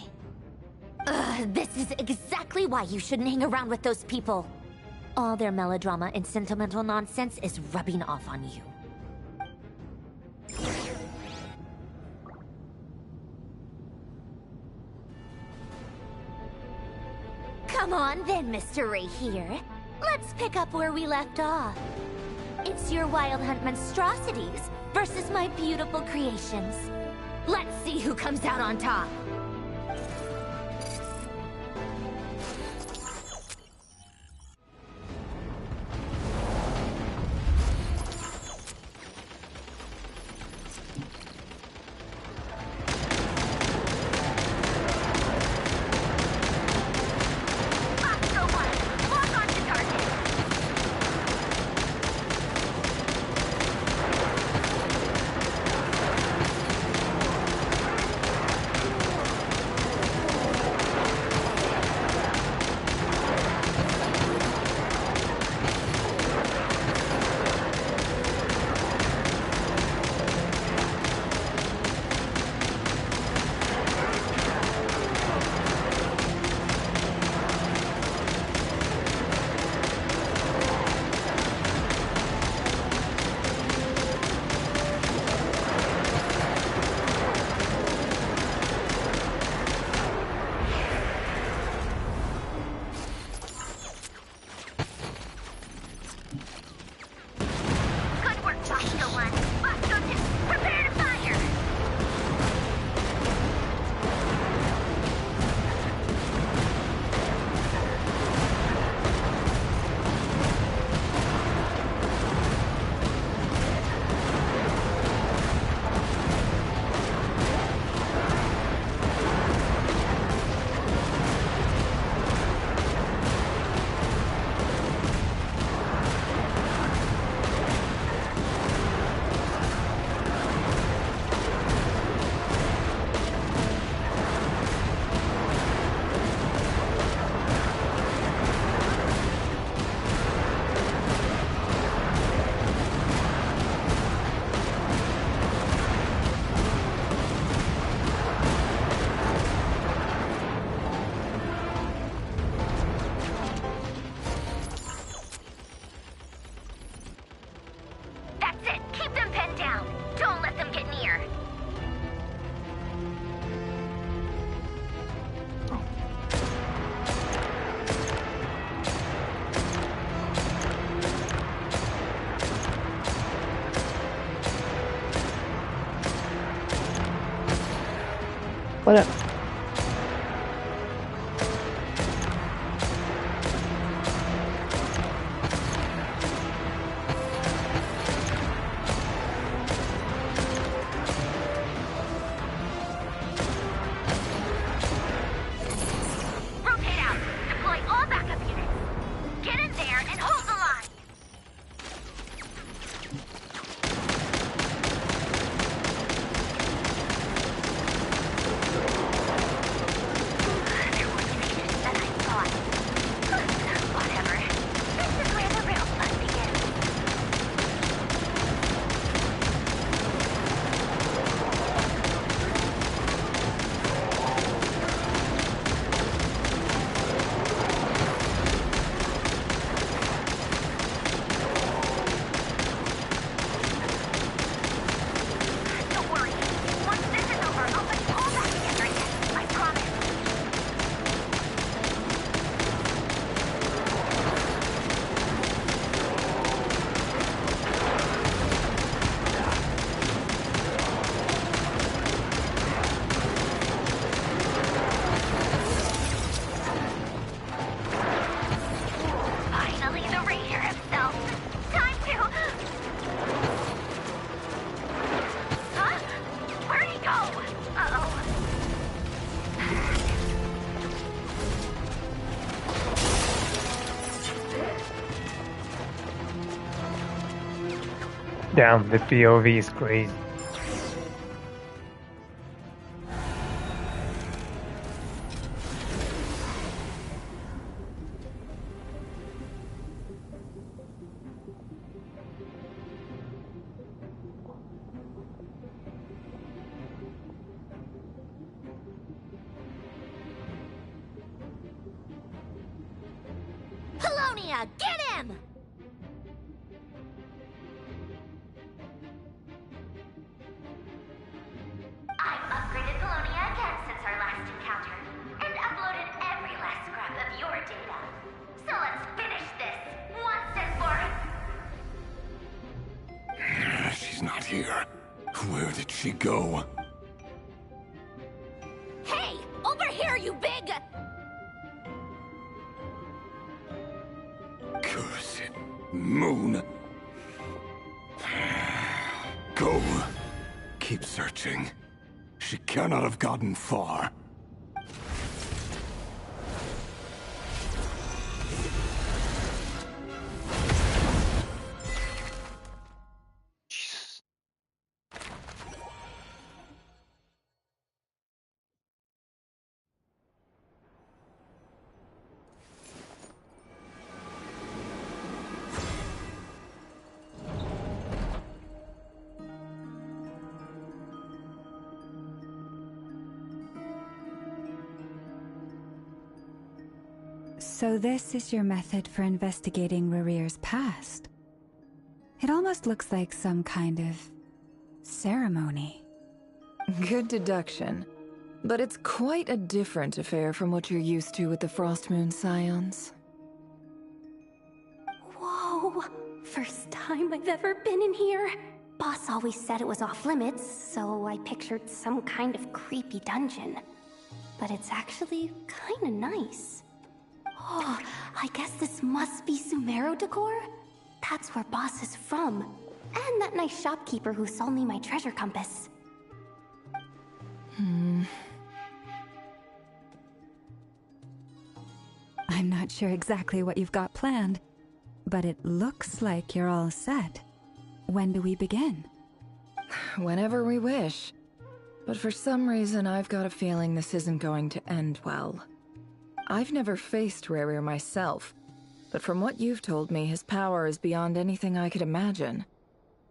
This is exactly why you shouldn't hang around with those people. All their melodrama and sentimental nonsense is rubbing off on you. Come on then, Mr. Ray here. Let's pick up where we left off. It's your Wild Hunt monstrosities versus my beautiful creations. Let's see who comes out on top. What up? Rotate out. Deploy all backup units. Get in there and hold the line. Damn, the POV is crazy. Yeah, get him! I've upgraded Colonia again since our last encounter, and uploaded every last scrap of your data. So let's finish this, once and for... She's not here. Where did she go? Hey! Over here, you big... Curse it. Moon. Go. Keep searching. She cannot have gotten far. So this is your method for investigating Rarir's past? It almost looks like some kind of ceremony. Good deduction. But it's quite a different affair from what you're used to with the Frostmoon Scions. Whoa! First time I've ever been in here. Boss always said it was off limits, so I pictured some kind of creepy dungeon. But it's actually kinda nice. Oh, I guess this must be Sumero decor? That's where Boss is from. And that nice shopkeeper who sold me my treasure compass. I'm not sure exactly what you've got planned, but it looks like you're all set. When do we begin? Whenever we wish. But for some reason, I've got a feeling this isn't going to end well. I've never faced Rarir myself, but from what you've told me, his power is beyond anything I could imagine.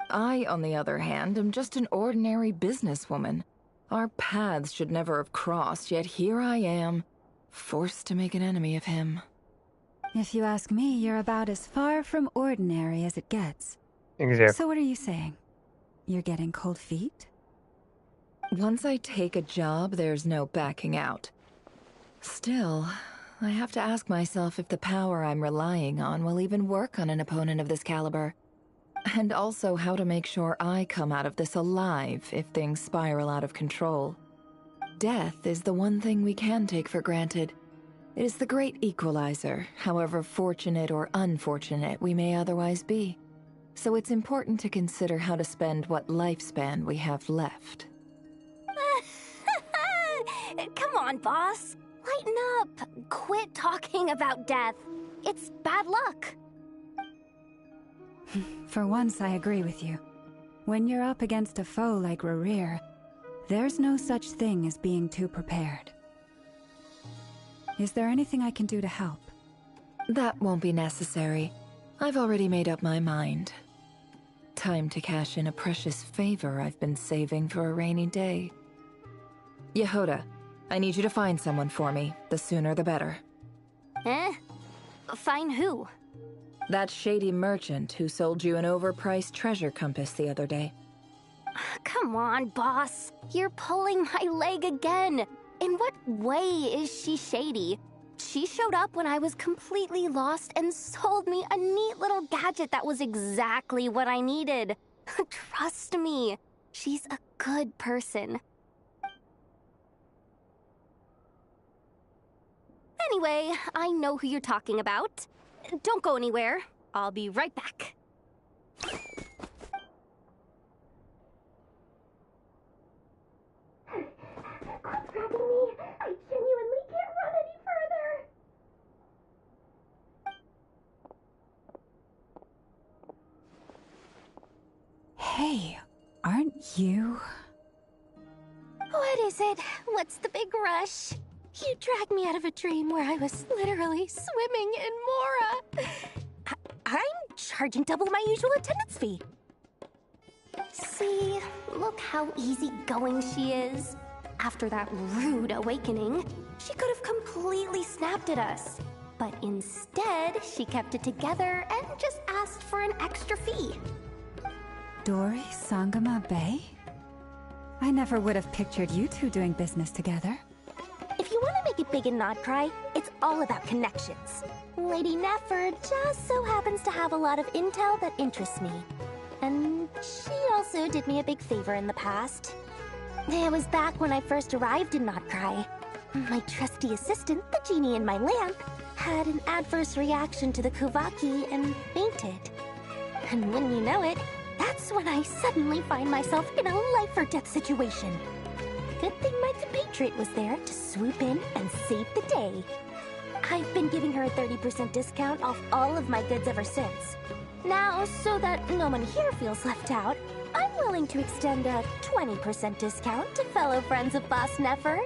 I, on the other hand, am just an ordinary businesswoman. Our paths should never have crossed, yet here I am, forced to make an enemy of him. If you ask me, you're about as far from ordinary as it gets. Exactly. So what are you saying? You're getting cold feet? Once I take a job, there's no backing out. Still, I have to ask myself if the power I'm relying on will even work on an opponent of this caliber. And also how to make sure I come out of this alive if things spiral out of control. Death is the one thing we can take for granted. It is the great equalizer, however fortunate or unfortunate we may otherwise be. So it's important to consider how to spend what lifespan we have left. Come on, boss. Lighten up. Quit talking about death. It's bad luck. For once, I agree with you. When you're up against a foe like Rarir, there's no such thing as being too prepared. Is there anything I can do to help? That won't be necessary. I've already made up my mind. Time to cash in a precious favor I've been saving for a rainy day. Yehoda, I need you to find someone for me. The sooner the better. Eh? Find who? That shady merchant who sold you an overpriced treasure compass the other day. Come on, boss. You're pulling my leg again. In what way is she shady? She showed up when I was completely lost and sold me a neat little gadget that was exactly what I needed. Trust me, she's a good person. Anyway, I know who you're talking about. Don't go anywhere. I'll be right back. Quit dragging me. I genuinely can't run any further. Hey, aren't you? What is it? What's the big rush? You dragged me out of a dream where I was literally swimming in Mora. I'm charging double my usual attendance fee. See, look how easygoing she is. After that rude awakening, she could have completely snapped at us. But instead, she kept it together and just asked for an extra fee. Dori Sangama Bay? I never would have pictured you two doing business together. If you want to make it big in Nodcry, it's all about connections. Lady Nefer just so happens to have a lot of intel that interests me. And she also did me a big favor in the past. It was back when I first arrived in Nodcry. My trusty assistant, the genie in my lamp, had an adverse reaction to the Kuvaki and fainted. And wouldn't you know it, that's when I suddenly find myself in a life-or-death situation. Good thing my compatriot was there to swoop in and save the day. I've been giving her a 30% discount off all of my goods ever since. Now, so that no one here feels left out, I'm willing to extend a 20% discount to fellow friends of Boss Nefer.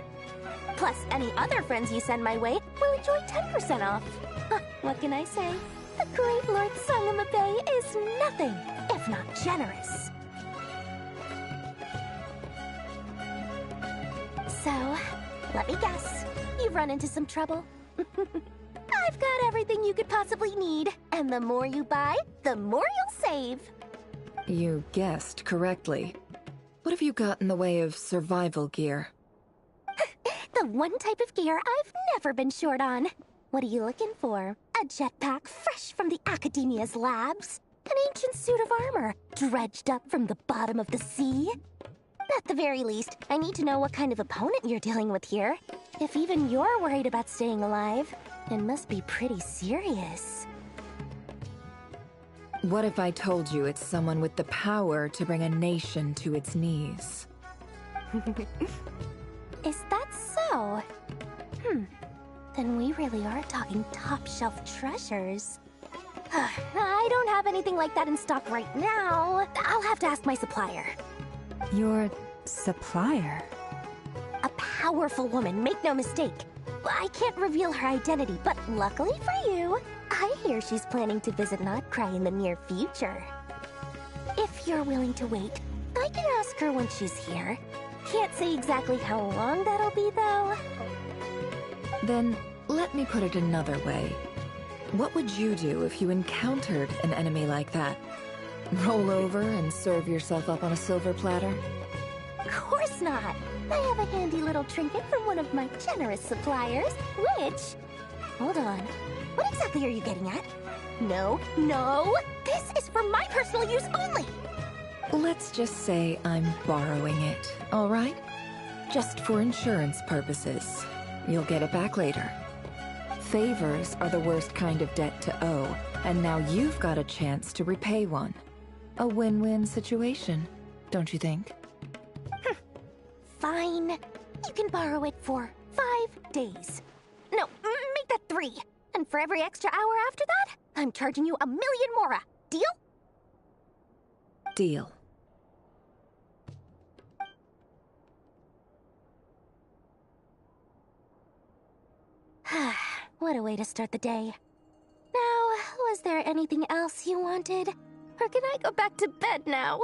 Plus, any other friends you send my way will enjoy 10% off. What can I say? The great Lord Sangama Bay is nothing if not generous. So, let me guess. You've run into some trouble? I've got everything you could possibly need. And the more you buy, the more you'll save. You guessed correctly. What have you got in the way of survival gear? The one type of gear I've never been short on. What are you looking for? A jetpack fresh from the Academia's labs? An ancient suit of armor dredged up from the bottom of the sea? At the very least, I need to know what kind of opponent you're dealing with here. If even you're worried about staying alive, it must be pretty serious. What if I told you it's someone with the power to bring a nation to its knees? Is that so? Then we really are talking top-shelf treasures. I don't have anything like that in stock right now. I'll have to ask my supplier. Your supplier? A powerful woman, make no mistake. I can't reveal her identity, but luckily for you, I hear she's planning to visit Nodcry in the near future. If you're willing to wait, I can ask her when she's here. Can't say exactly how long that'll be, though. Then, let me put it another way. What would you do if you encountered an enemy like that? Roll over and serve yourself up on a silver platter? Of course not! I have a handy little trinket from one of my generous suppliers, which... Hold on. What exactly are you getting at? No, no! This is for my personal use only! Let's just say I'm borrowing it, all right? Just for insurance purposes. You'll get it back later. Favors are the worst kind of debt to owe, and now you've got a chance to repay one. A win-win situation, don't you think? Fine. You can borrow it for 5 days. No, make that 3. And for every extra hour after that, I'm charging you 1,000,000 mora. Deal? Deal. What a way to start the day. Now, was there anything else you wanted? Or can I go back to bed now?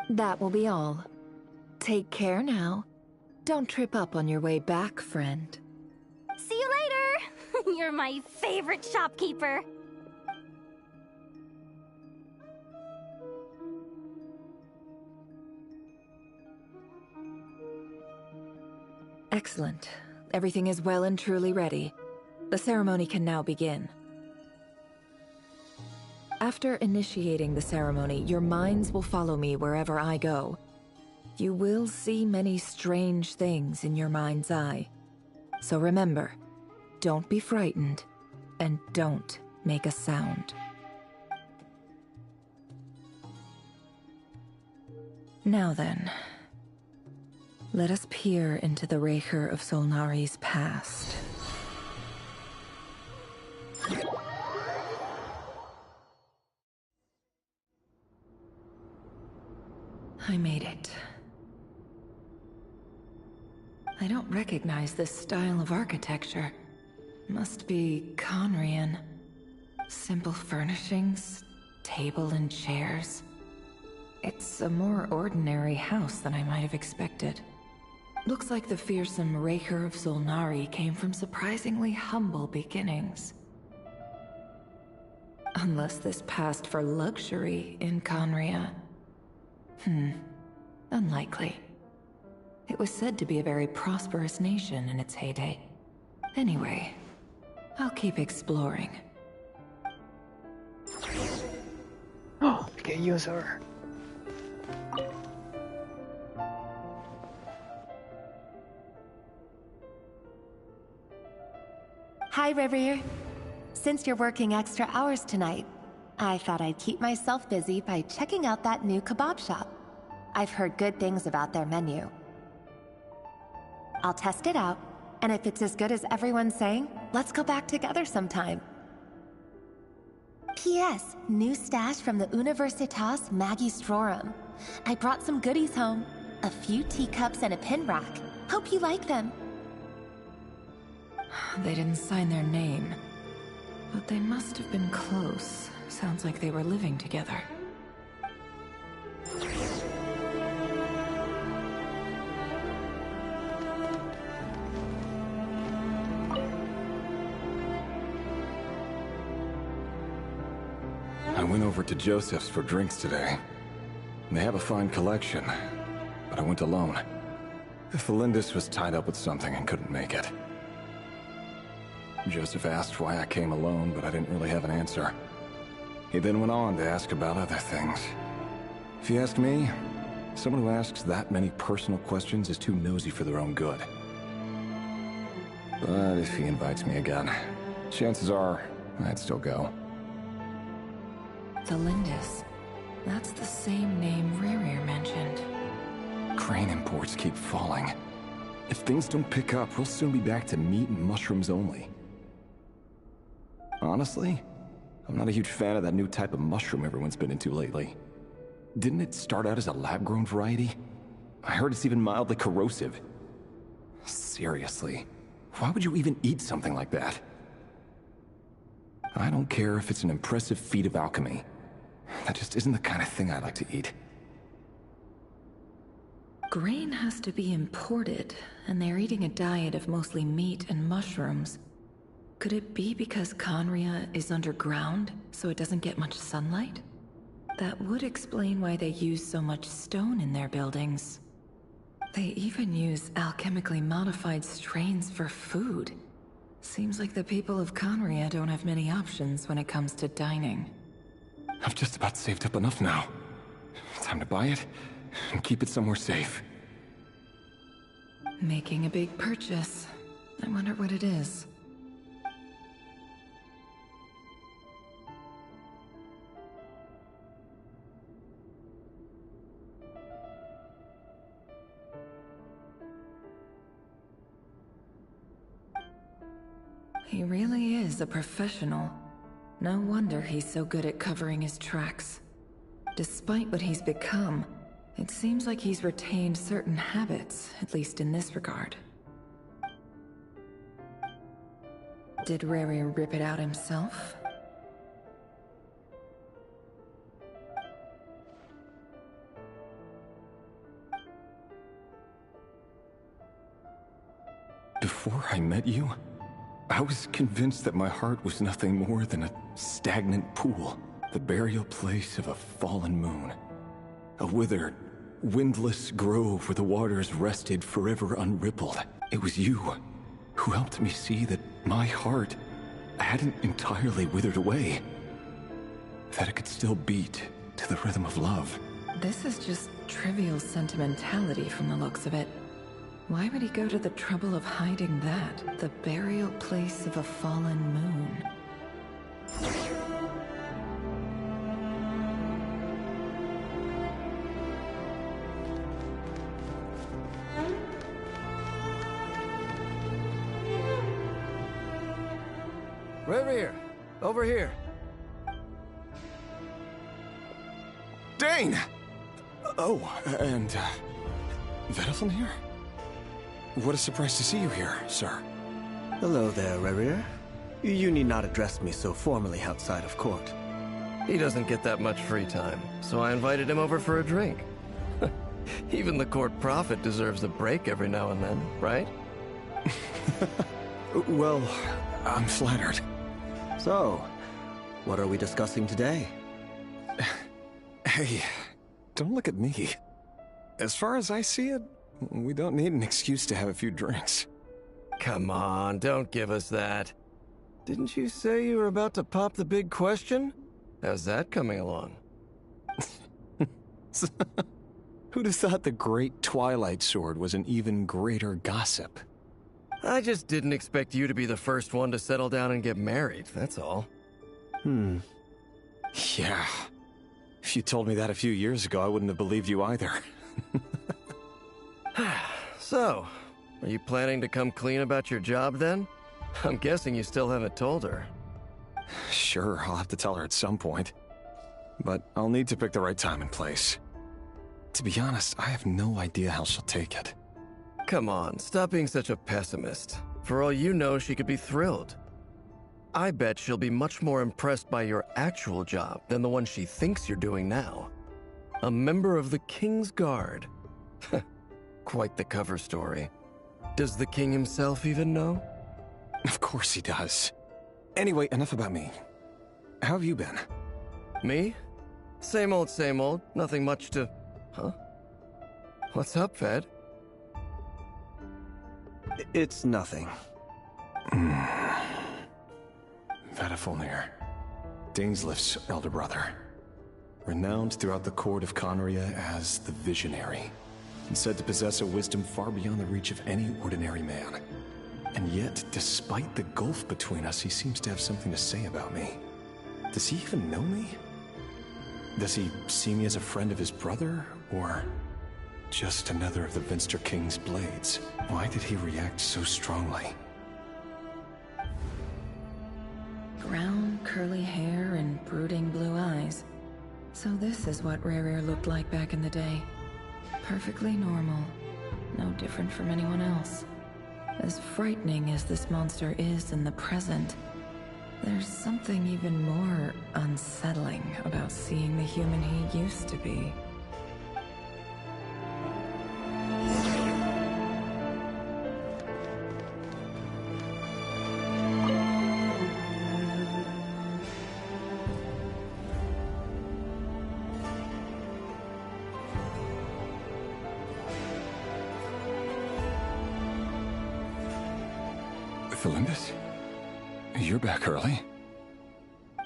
That will be all. Take care now. Don't trip up on your way back, friend. See you later! You're my favorite shopkeeper. Excellent. Everything is well and truly ready. The ceremony can now begin. After initiating the ceremony, your minds will follow me wherever I go. You will see many strange things in your mind's eye. So remember, don't be frightened, and don't make a sound. Now then, let us peer into the Raker of Solnari's past. I made it. I don't recognize this style of architecture. Must be Conrian. Simple furnishings, table and chairs. It's a more ordinary house than I might have expected. Looks like the fearsome Raker of Solnari came from surprisingly humble beginnings. Unless this passed for luxury in Conria. Unlikely. It was said to be a very prosperous nation in its heyday. Anyway, I'll keep exploring. Oh, we can use her. Hi, River. Since you're working extra hours tonight, I thought I'd keep myself busy by checking out that new kebab shop. I've heard good things about their menu. I'll test it out, and if it's as good as everyone's saying, let's go back together sometime. P.S. New stash from the Universitas Magistrorum. I brought some goodies home. A few teacups and a pin rack. Hope you like them. They didn't sign their name, but they must have been close. Sounds like they were living together. I went over to Joseph's for drinks today. They have a fine collection, but I went alone. Felindis was tied up with something and couldn't make it. Joseph asked why I came alone, but I didn't really have an answer. He then went on to ask about other things. If you ask me, someone who asks that many personal questions is too nosy for their own good. But if he invites me again, chances are I'd still go. Felindis. That's the same name Rerir mentioned. Crane imports keep falling. If things don't pick up, we'll soon be back to meat and mushrooms only. Honestly, I'm not a huge fan of that new type of mushroom everyone's been into lately. Didn't it start out as a lab-grown variety? I heard it's even mildly corrosive. Seriously, why would you even eat something like that? I don't care if it's an impressive feat of alchemy. That just isn't the kind of thing I like to eat. Grain has to be imported, and they're eating a diet of mostly meat and mushrooms. Could it be because Conria is underground, so it doesn't get much sunlight? That would explain why they use so much stone in their buildings. They even use alchemically modified strains for food. Seems like the people of Conria don't have many options when it comes to dining. I've just about saved up enough now. Time to buy it and keep it somewhere safe. Making a big purchase. I wonder what it is. He really is a professional. No wonder he's so good at covering his tracks. Despite what he's become, it seems like he's retained certain habits, at least in this regard. Did Rerir rip it out himself? Before I met you, I was convinced that my heart was nothing more than a stagnant pool, the burial place of a fallen moon. A withered, windless grove where the waters rested forever unrippled. It was you who helped me see that my heart hadn't entirely withered away. That it could still beat to the rhythm of love. This is just trivial sentimentality from the looks of it. Why would he go to the trouble of hiding that? The burial place of a fallen moon. Rerir, over here. Dane! Oh, and, Vedalfin here? What a surprise to see you here, sir. Hello there, Rerir. You need not address me so formally outside of court. He doesn't get that much free time, so I invited him over for a drink. Even the court prophet deserves a break every now and then, right? Well, I'm flattered. So, what are we discussing today? Hey, don't look at me. As far as I see it, we don't need an excuse to have a few drinks. Come on, don't give us that. Didn't you say you were about to pop the big question? How's that coming along? Who'd have thought the great Twilight Sword was an even greater gossip? I just didn't expect you to be the first one to settle down and get married, that's all. Yeah. If you told me that a few years ago, I wouldn't have believed you either. So, are you planning to come clean about your job then? I'm guessing you still haven't told her. Sure, I'll have to tell her at some point. But I'll need to pick the right time and place. To be honest, I have no idea how she'll take it. Come on, stop being such a pessimist. For all you know, she could be thrilled. I bet she'll be much more impressed by your actual job than the one she thinks you're doing now. A member of the King's Guard. Quite the cover story. Does the king himself even know? Of course he does. Anyway, enough about me. How have you been? Me? Same old, same old. Nothing much to... Huh? What's up, Ved? It's nothing. Vedifulnir, Daneslif's elder brother. Renowned throughout the court of Conria as the Visionary, and said to possess a wisdom far beyond the reach of any ordinary man. And yet, despite the gulf between us, he seems to have something to say about me. Does he even know me? Does he see me as a friend of his brother, or just another of the Vinster King's blades? Why did he react so strongly? Brown, curly hair and brooding blue eyes. So this is what Rerir looked like back in the day. Perfectly normal. No different from anyone else. As frightening as this monster is in the present, there's something even more unsettling about seeing the human he used to be. Felindus? You're back early?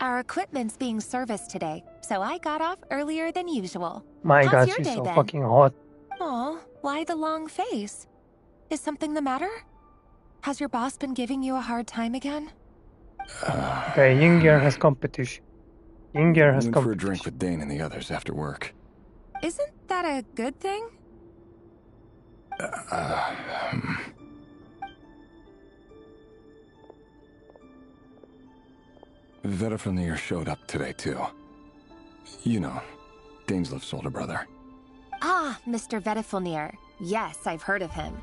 Our equipment's being serviced today, so I got off earlier than usual. My How's God, your she's day so been? fucking hot. Aw, why the long face? Is something the matter? Has your boss been giving you a hard time again? Okay, Yingir has competition. Yingir has Went for a competition. drink with Dane and the others after work. Isn't that a good thing? Vedifulnir showed up today, too. You know, Daneslif's older brother. Ah, Mr. Vedifulnir. Yes, I've heard of him.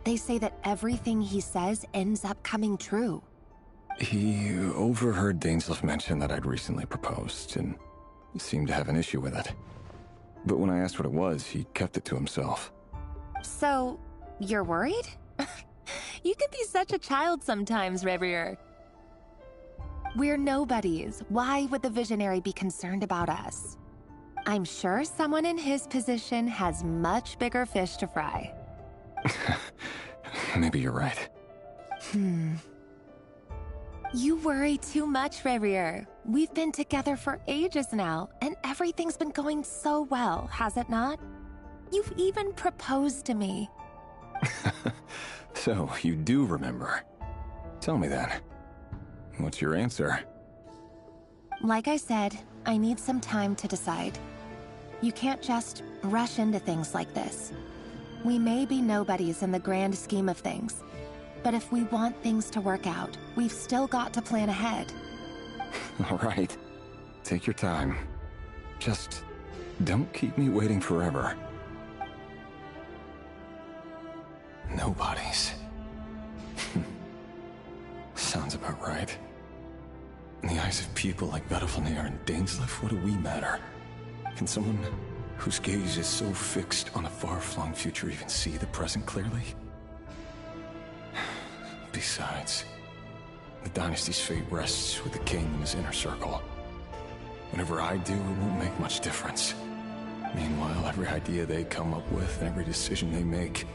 They say that everything he says ends up coming true. He overheard Daneslif mention that I'd recently proposed, and seemed to have an issue with it. But when I asked what it was, he kept it to himself. So, you're worried? You can be such a child sometimes, Revier. We're nobodies. Why would the Visionary be concerned about us? I'm sure someone in his position has much bigger fish to fry. Maybe you're right. You worry too much, Revier. We've been together for ages now, and everything's been going so well, has it not? You've even proposed to me. So, you do remember. Tell me then. What's your answer? Like I said, I need some time to decide. You can't just rush into things like this. We may be nobodies in the grand scheme of things, but if we want things to work out, we've still got to plan ahead. All right. Take your time. Just don't keep me waiting forever. Nobodies. Sounds about right. In the eyes of people like Vedifulnir and Daneslif, what do we matter? Can someone whose gaze is so fixed on a far-flung future even see the present clearly? Besides, the dynasty's fate rests with the king and his inner circle. Whatever I do, it won't make much difference. Meanwhile, every idea they come up with and every decision they make,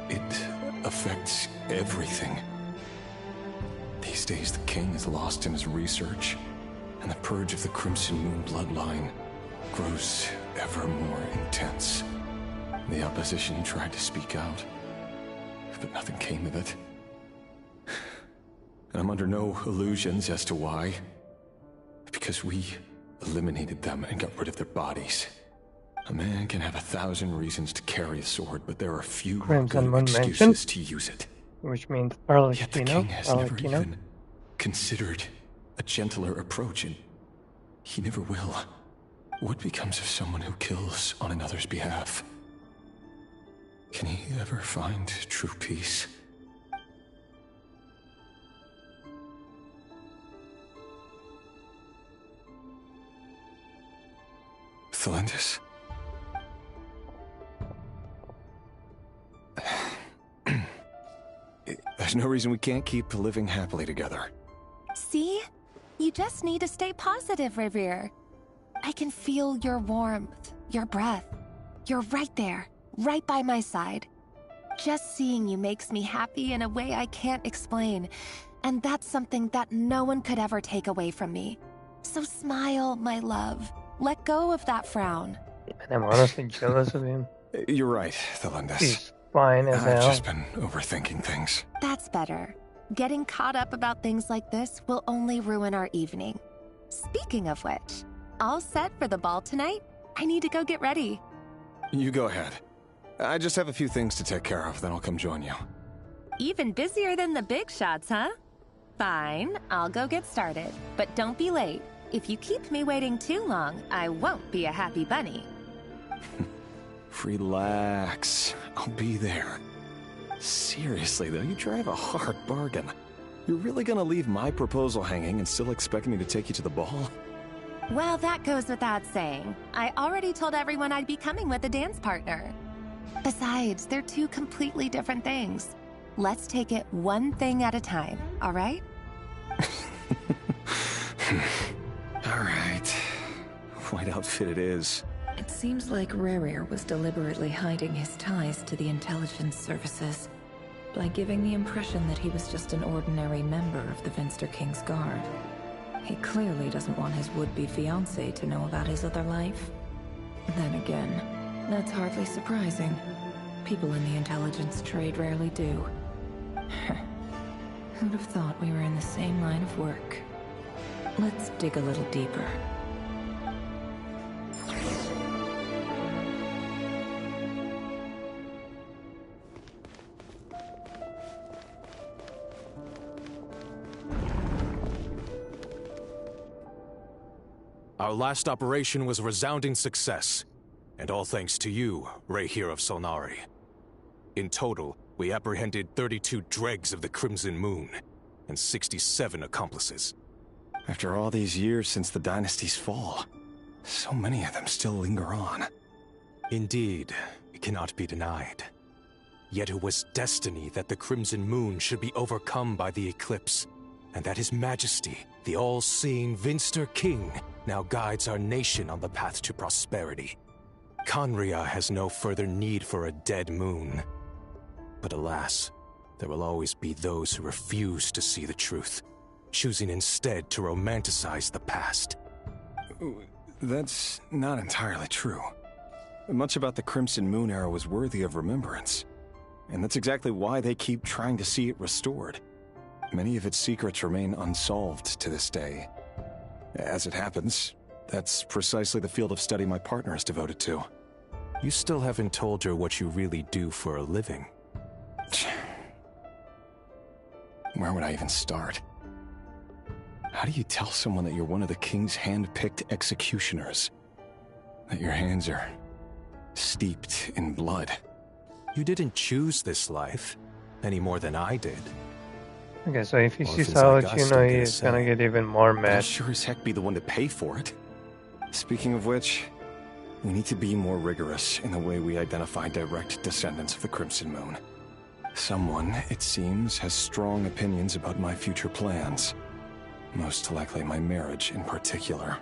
it affects everything. These days, the king is lost in his research, and the purge of the Crimson Moon bloodline grows ever more intense. The opposition tried to speak out, but nothing came of it. And I'm under no illusions as to why. Because we eliminated them and got rid of their bodies. A man can have 1,000 reasons to carry a sword, but there are few Crimson good Moon excuses mentioned, to use it. which means Yet the king has never Arlecchino. even considered a gentler approach, and he never will. What becomes of someone who kills on another's behalf? Can he ever find true peace? Thelindis? There's no reason we can't keep living happily together. See? You just need to stay positive, Revere. I can feel your warmth, your breath. You're right there, right by my side. Just seeing you makes me happy in a way I can't explain. And that's something that no one could ever take away from me. So smile, my love. Let go of that frown. And I'm honestly jealous of him. You're right, Thelindis. He's fine as I've hell. just been overthinking things. That's better. Getting caught up about things like this will only ruin our evening. Speaking of which, all set for the ball tonight? I need to go get ready. You go ahead. I just have a few things to take care of, then I'll come join you. Even busier than the big shots, huh? Fine, I'll go get started. But don't be late. If you keep me waiting too long, I won't be a happy bunny. Relax. I'll be there. Seriously, though, you drive a hard bargain. You're really gonna leave my proposal hanging and still expect me to take you to the ball? Well, that goes without saying. I already told everyone I'd be coming with a dance partner. Besides, they're two completely different things. Let's take it one thing at a time, all right? All right. White outfit it is. It seems like Rerir was deliberately hiding his ties to the intelligence services by giving the impression that he was just an ordinary member of the Vinster King's Guard. He clearly doesn't want his would-be fiancée to know about his other life. Then again, that's hardly surprising. People in the intelligence trade rarely do. Who'd have thought we were in the same line of work? Let's dig a little deeper. Our last operation was a resounding success, and all thanks to you, Rehir of Solnari. In total, we apprehended 32 dregs of the Crimson Moon, and 67 accomplices. After all these years since the dynasty's fall, so many of them still linger on. Indeed, it cannot be denied. Yet it was destiny that the Crimson Moon should be overcome by the eclipse, and that His Majesty, the all-seeing Vinster King, now guides our nation on the path to prosperity. Conria has no further need for a dead moon. But alas, there will always be those who refuse to see the truth, choosing instead to romanticize the past. That's not entirely true. Much about the Crimson Moon era was worthy of remembrance. And that's exactly why they keep trying to see it restored. Many of its secrets remain unsolved to this day. As it happens, that's precisely the field of study my partner is devoted to. You still haven't told her what you really do for a living. Where would I even start? How do you tell someone that you're one of the king's hand-picked executioners? That your hands are steeped in blood? You didn't choose this life, any more than I did. Okay, so if he Well, if sees it's like out, us, you know don't get a he's gonna say. get even more I'll mad. sure as heck be the one to pay for it. Speaking of which, We need to be more rigorous in the way we identify direct descendants of the Crimson Moon. Someone, it seems, has strong opinions about my future plans. Most likely my marriage in particular.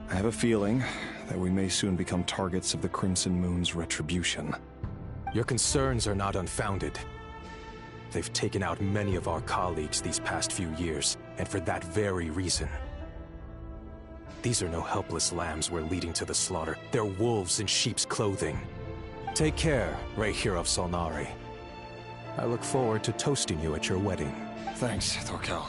I have a feeling that we may soon become targets of the Crimson Moon's retribution. Your concerns are not unfounded. They've taken out many of our colleagues these past few years, and for that very reason. These are no helpless lambs we're leading to the slaughter. They're wolves in sheep's clothing. Take care, Rahier of Solnari. I look forward to toasting you at your wedding. Thanks, Thorkel.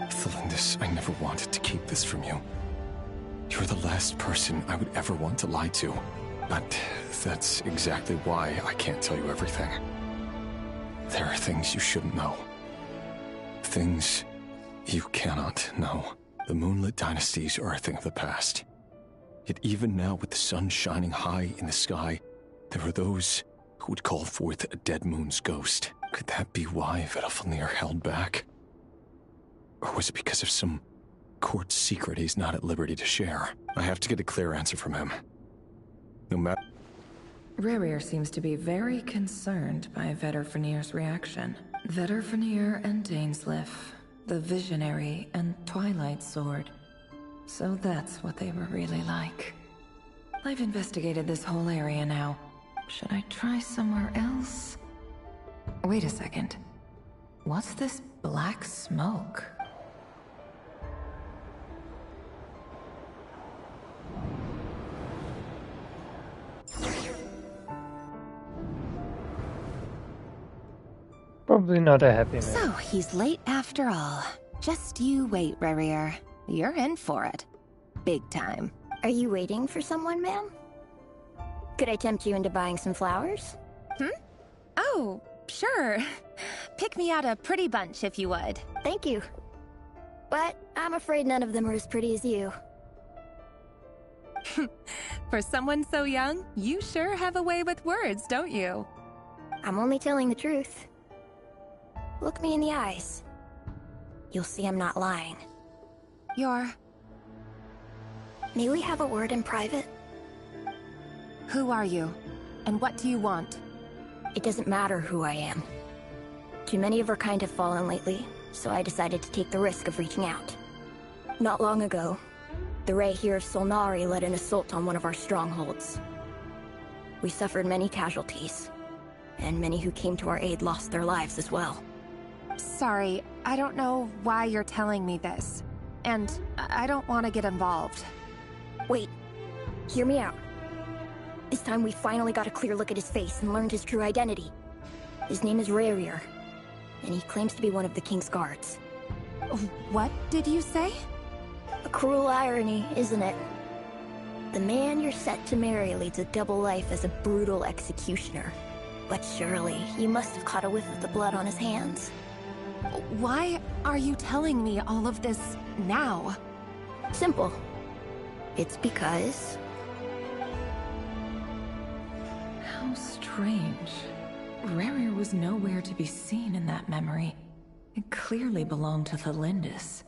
Thalindis, I never wanted to keep this from you. You're the last person I would ever want to lie to. But that's exactly why I can't tell you everything. There are things you shouldn't know. Things you cannot know. The Moonlit dynasties are a thing of the past. Yet even now, with the sun shining high in the sky, there are those who would call forth a dead moon's ghost. Could that be why Vedalfnir held back? Or was it because of some court secret he's not at liberty to share? I have to get a clear answer from him. No matter... Rerir seems to be very concerned by Vedalfnir's reaction. Vedalfnir and Dainsleif, the Visionary and Twilight Sword. So that's what they were really like. I've investigated this whole area now. Should I try somewhere else? Wait a second. What's this black smoke? Probably not a happy man. So, he's late after all. Just you wait, Rerir. You're in for it. Big time. Are you waiting for someone, ma'am? Could I tempt you into buying some flowers? Oh, sure. Pick me out a pretty bunch if you would. Thank you. But I'm afraid none of them are as pretty as you. For someone so young, you sure have a way with words, don't you? I'm only telling the truth. Look me in the eyes. You'll see I'm not lying. May we have a word in private? Who are you? And what do you want? It doesn't matter who I am. Too many of our kind have fallen lately, so I decided to take the risk of reaching out. Not long ago, the Rahier of Solnari led an assault on one of our strongholds. We suffered many casualties, and many who came to our aid lost their lives as well. Sorry, I don't know why you're telling me this. And I don't want to get involved. Wait, hear me out. This time we finally got a clear look at his face and learned his true identity. His name is Rerir, and he claims to be one of the King's guards. What did you say? A cruel irony, isn't it? The man you're set to marry leads a double life as a brutal executioner. But surely, you must have caught a whiff of the blood on his hands. Why are you telling me all of this now? Simple. It's because... How strange. Rerir was nowhere to be seen in that memory. It clearly belonged to Thalindis.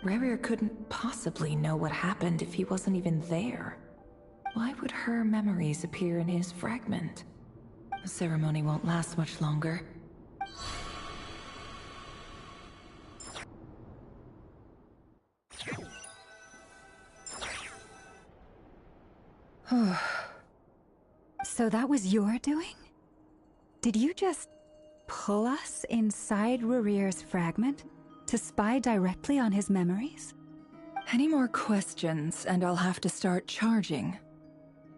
Rerir couldn't possibly know what happened if he wasn't even there. Why would her memories appear in his fragment? The ceremony won't last much longer. So that was your doing? Did you just pull us inside Rerir's fragment to spy directly on his memories? Any more questions, and I'll have to start charging.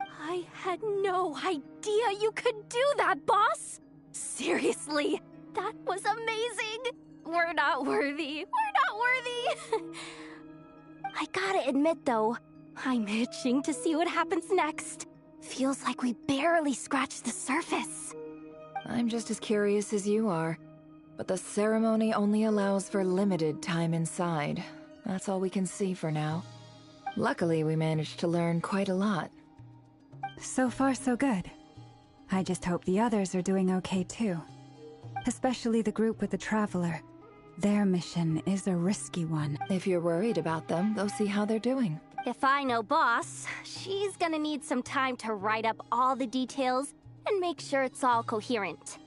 I had no idea you could do that, boss! Seriously, that was amazing! We're not worthy. We're not worthy! I gotta admit, though, I'm itching to see what happens next. Feels like we barely scratched the surface. I'm just as curious as you are, but the ceremony only allows for limited time inside. That's all we can see for now. Luckily, we managed to learn quite a lot. So far, so good. I just hope the others are doing okay too. Especially the group with the Traveler. Their mission is a risky one. If you're worried about them, go see how they're doing. If I know Boss, she's gonna need some time to write up all the details and make sure it's all coherent.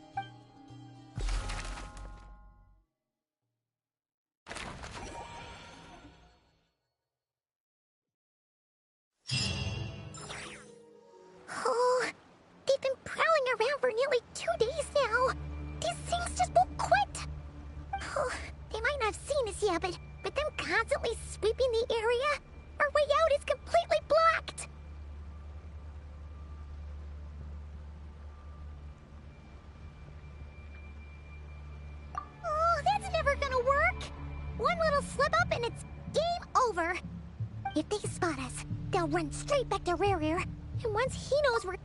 Oh, they've been prowling around for nearly 2 days now. These things just won't quit. Oh, they might not have seen us yet, but them constantly sweeping the area, our way out is completely blocked. Oh, that's never gonna work. One little slip up and it's game over. If they spot us, they'll run straight back to Rear. And once he knows we're...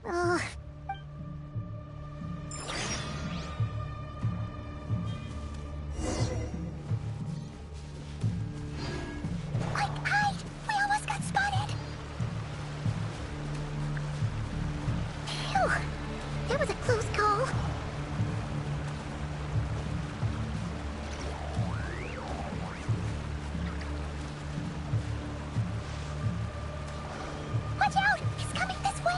Quick, hide! We almost got spotted! Phew! That was a close call. Watch out! He's coming this way!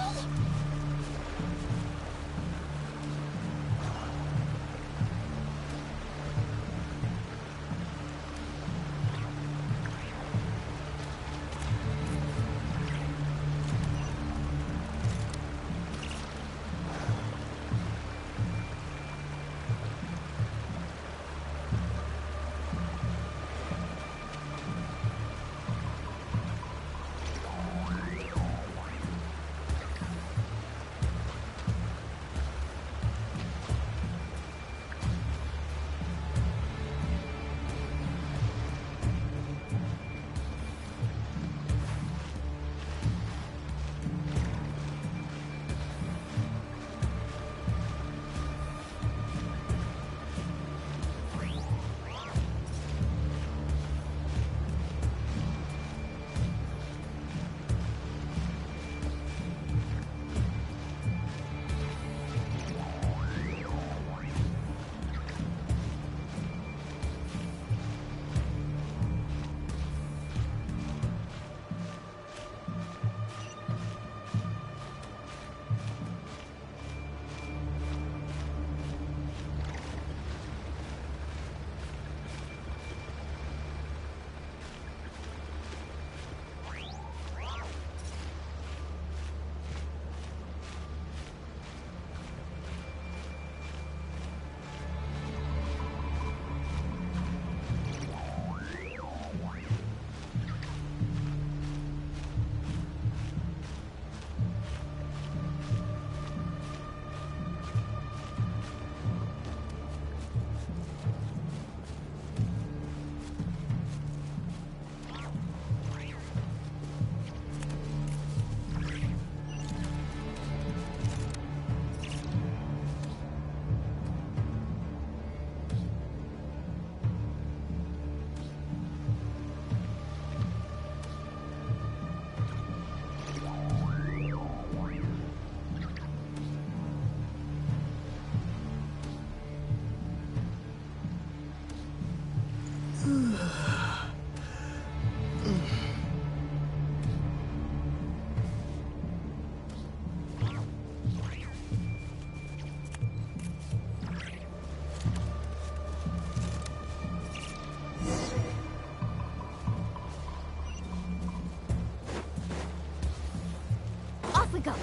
Off we go!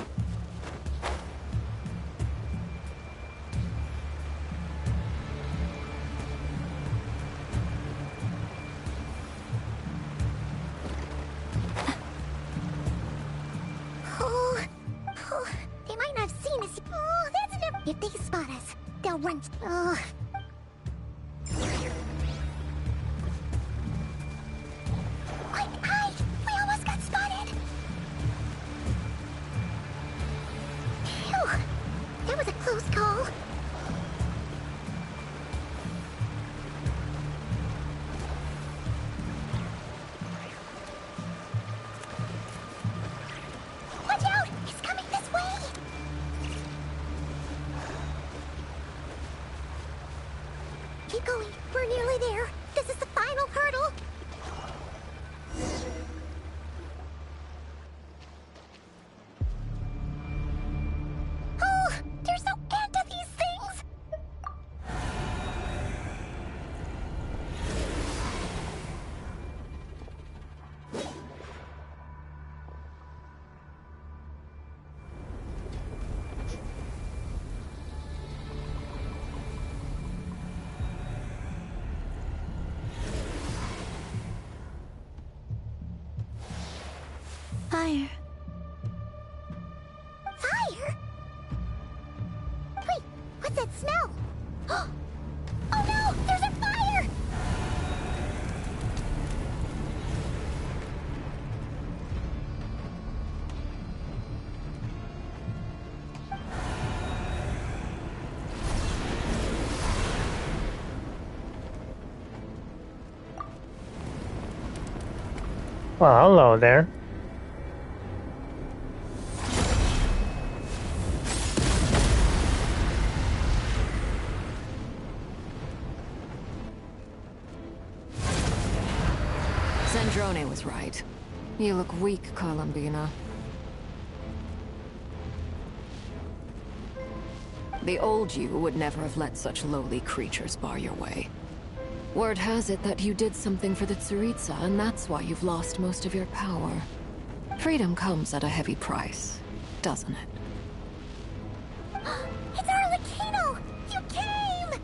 Oh, they might not have seen us. Oh, that's never... If they spot us, they'll run... Oh. Quick, hide! We almost got spotted! Phew! That was a close call. Watch out! He's coming this way! Keep going. We're nearly there. What's that smell? Oh no! There's a fire! Well, hello there. Sandrone was right. You look weak, Columbina. The old you would never have let such lowly creatures bar your way. Word has it that you did something for the Tsaritsa, and that's why you've lost most of your power. Freedom comes at a heavy price, doesn't it? It's Arlecchino! You came!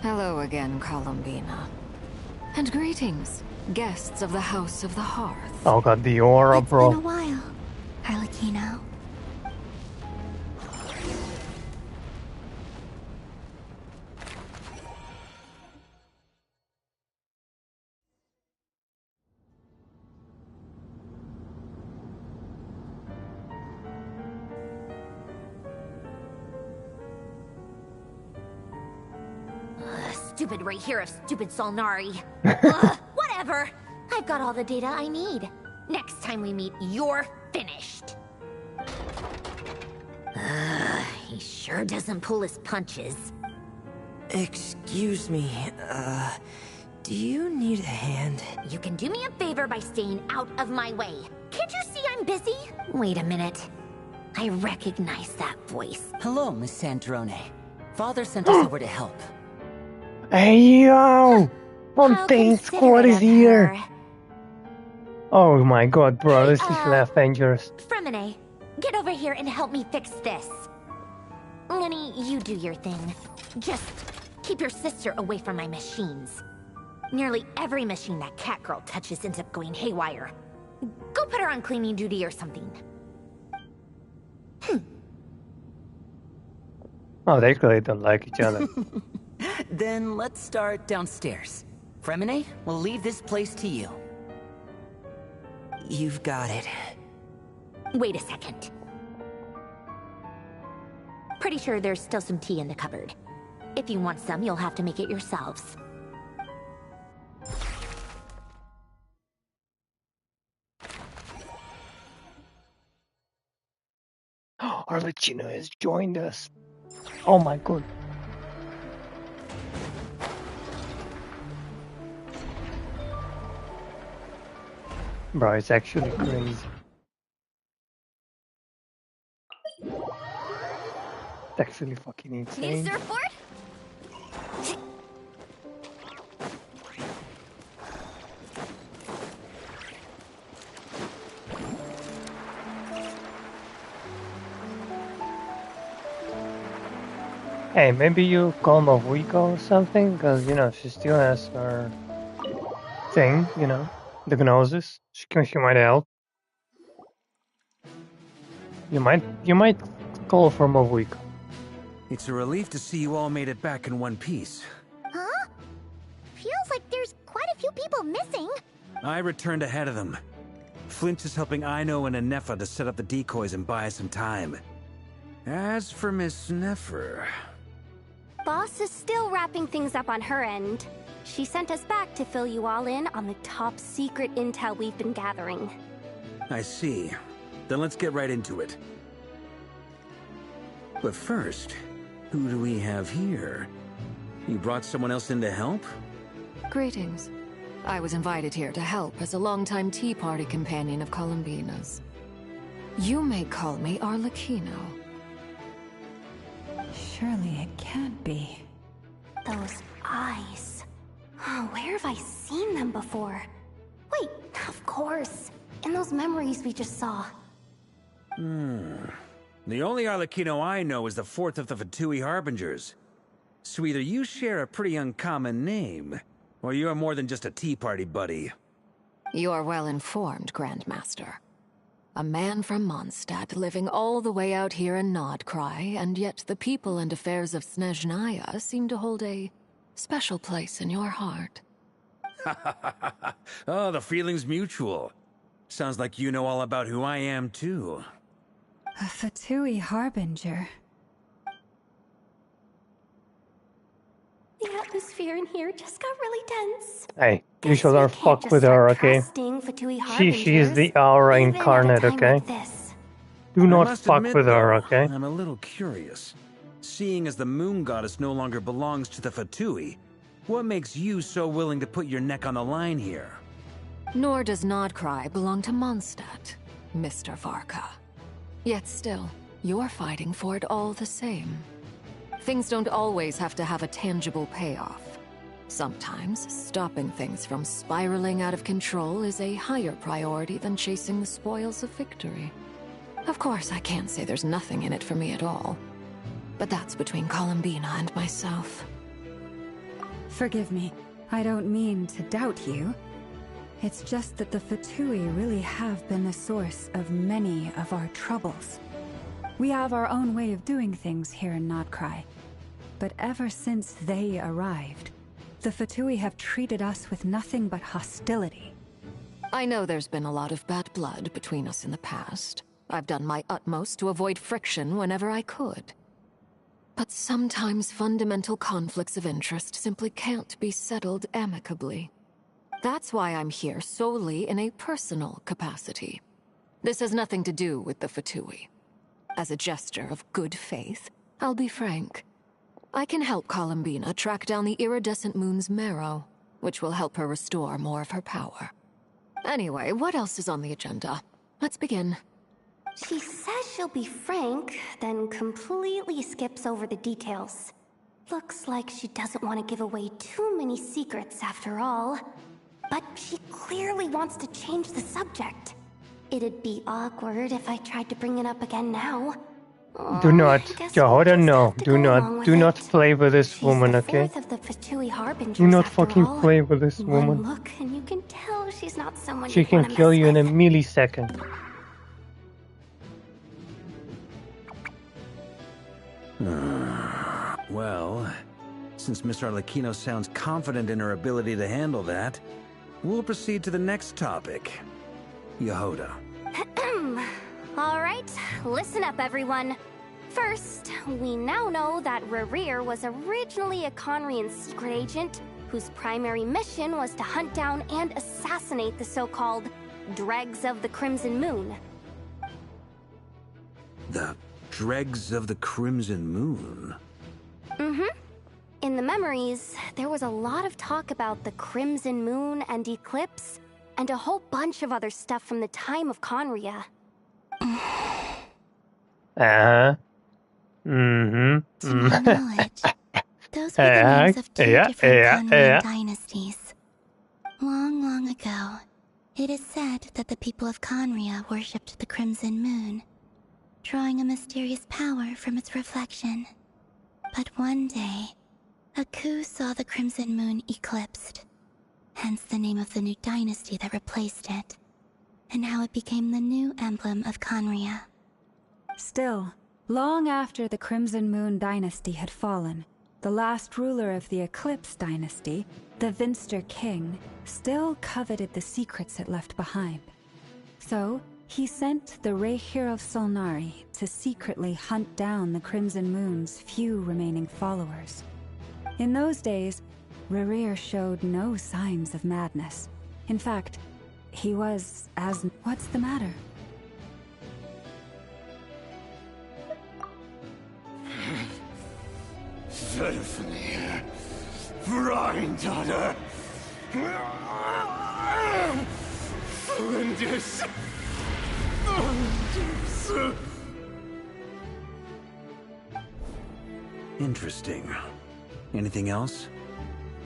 Hello again, Columbina. And greetings, guests of the House of the Hearth. Oh god, the aura, bro. It's been a while, Arlecchino. Stupid right here of stupid Solnari. Ugh, whatever. I've got all the data I need. Next time we meet, you're finished. He sure doesn't pull his punches. Excuse me, do you need a hand? You can do me a favor by staying out of my way. Can't you see I'm busy? Wait a minute. I recognize that voice. Hello, Miss Sandrone. Father sent us over to help. Hey yo! Fontaine Squad is here! Oh my god, bro, this is left dangerous. Fremine, get over here and help me fix this. Lenny, you do your thing. Just keep your sister away from my machines. Nearly every machine that cat girl touches ends up going haywire. Go put her on cleaning duty or something. Oh, they clearly don't like each other. Then let's start downstairs. Fremine, we'll leave this place to you. You've got it. Wait a second. Pretty sure there's still some tea in the cupboard. If you want some, you'll have to make it yourselves. Arlecchino has joined us. Oh my god. Bro, it's actually crazy. It's actually fucking insane. Need a surfboard? Hey, maybe you call Mavuiko or something? Because, you know, she still has her thing, you know, the gnosis. She might help. You might call for Mavuiko. It's a relief to see you all made it back in one piece. Huh? Feels like there's quite a few people missing. I returned ahead of them. Flint is helping Aino and Anefa to set up the decoys and buy us some time. As for Miss Nefer... Boss is still wrapping things up on her end. She sent us back to fill you all in on the top secret intel we've been gathering. I see. Then let's get right into it. But first, who do we have here? You brought someone else in to help? Greetings. I was invited here to help as a longtime Tea Party companion of Columbina's. You may call me Arlecchino. Surely it can't be. Those eyes. Oh, where have I seen them before? Wait, of course. In those memories we just saw. The only Arlecchino I know is the fourth of the Fatui Harbingers. So either you share a pretty uncommon name, or you're more than just a Tea Party buddy. You are well informed, Grandmaster. A man from Mondstadt living all the way out here in Nodcry, and yet the people and affairs of Snezhnaya seem to hold a special place in your heart. Oh, the feeling's mutual. Sounds like you know all about who I am, too. A Fatui harbinger. The atmosphere in here just got really tense. Hey, you shall not fuck with her, okay? She is the aura incarnate, okay? Do I not must fuck admit, with her, though, okay? I'm a little curious. Seeing as the moon goddess no longer belongs to the Fatui, what makes you so willing to put your neck on the line here? Nor does Nodcry belong to Mondstadt, Mr. Varka. Yet still, you're fighting for it all the same. Things don't always have to have a tangible payoff. Sometimes, stopping things from spiraling out of control is a higher priority than chasing the spoils of victory. Of course, I can't say there's nothing in it for me at all. But that's between Columbina and myself. Forgive me, I don't mean to doubt you. It's just that the Fatui really have been the source of many of our troubles. We have our own way of doing things here in Nodcry. But ever since they arrived, the Fatui have treated us with nothing but hostility. I know there's been a lot of bad blood between us in the past. I've done my utmost to avoid friction whenever I could. But sometimes fundamental conflicts of interest simply can't be settled amicably. That's why I'm here solely in a personal capacity. This has nothing to do with the Fatui. As a gesture of good faith, I'll be frank. I can help Columbina track down the iridescent moon's marrow, which will help her restore more of her power. Anyway, what else is on the agenda? Let's begin. She says she'll be frank, then completely skips over the details. Looks like she doesn't want to give away too many secrets after all. But she clearly wants to change the subject. It'd be awkward if I tried to bring it up again now. Do not, Jehoda, no. Do not play with this woman, okay? Do not fucking play with this woman. Look, and you can tell she's not someone She can kill you in a millisecond. Well, since Miss Arlecchino sounds confident in her ability to handle that, we'll proceed to the next topic. Yehoda. Alright, listen up everyone. First, we now know that Rerir was originally a Conrian secret agent whose primary mission was to hunt down and assassinate the so-called Dregs of the Crimson Moon. The Dregs of the Crimson Moon? Mm-hmm. In the memories, there was a lot of talk about the Crimson Moon and Eclipse, and a whole bunch of other stuff from the time of Conria. To my knowledge, those were the names of two different Conrian dynasties. Long, long ago, it is said that the people of Conria worshipped the Crimson Moon, drawing a mysterious power from its reflection. But one day, a coup saw the Crimson Moon eclipsed, hence the name of the new dynasty that replaced it, and how it became the new emblem of Conria. Still, long after the Crimson Moon dynasty had fallen, the last ruler of the Eclipse dynasty, the Vinster King, still coveted the secrets it left behind. So, he sent the Rehir of Solnari to secretly hunt down the Crimson Moon's few remaining followers. In those days, Rerir showed no signs of madness. In fact, he was as... What's the matter? Stephanie, Granddaughter, Flinders. Interesting. Anything else?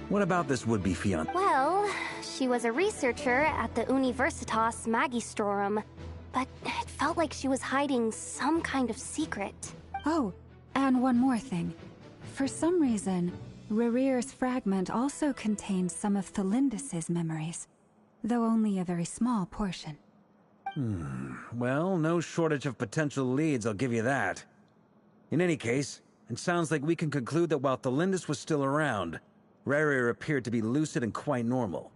What about this would-be fiancé? Well, she was a researcher at the Universitas Magistrorum, but it felt like she was hiding some kind of secret. Oh, and one more thing. For some reason, Rerir's fragment also contained some of Thelindis' memories, though only a very small portion. Well, no shortage of potential leads, I'll give you that. In any case, it sounds like we can conclude that while Thelindis was still around, Rerir appeared to be lucid and quite normal.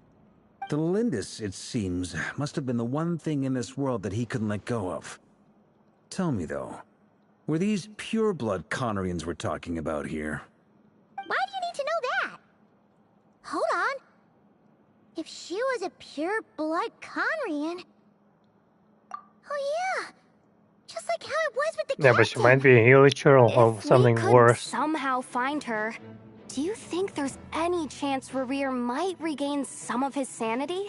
Thelindis, it seems, must have been the one thing in this world that he couldn't let go of. Tell me, though, were these pure-blood Conorians we're talking about here? Why do you need to know that? Hold on. If she was a pure-blood Conrian... Oh yeah, just like how it was with the Yeah, captain. but she might be a Hellicher or something If we could worse. somehow find her, do you think there's any chance Rerir might regain some of his sanity?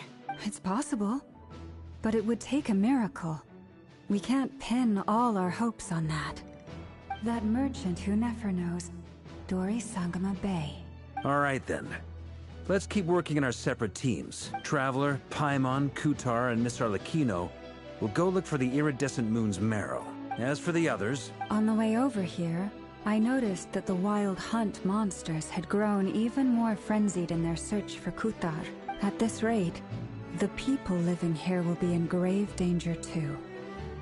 It's possible, but it would take a miracle. We can't pin all our hopes on that. That merchant who never knows, Dori Sangama Bay. All right, then. Let's keep working in our separate teams. Traveler, Paimon, Kutar, and Miss Arlecchino will go look for the iridescent moon's marrow. As for the others... On the way over here, I noticed that the Wild Hunt monsters had grown even more frenzied in their search for Kutar. At this rate, the people living here will be in grave danger too.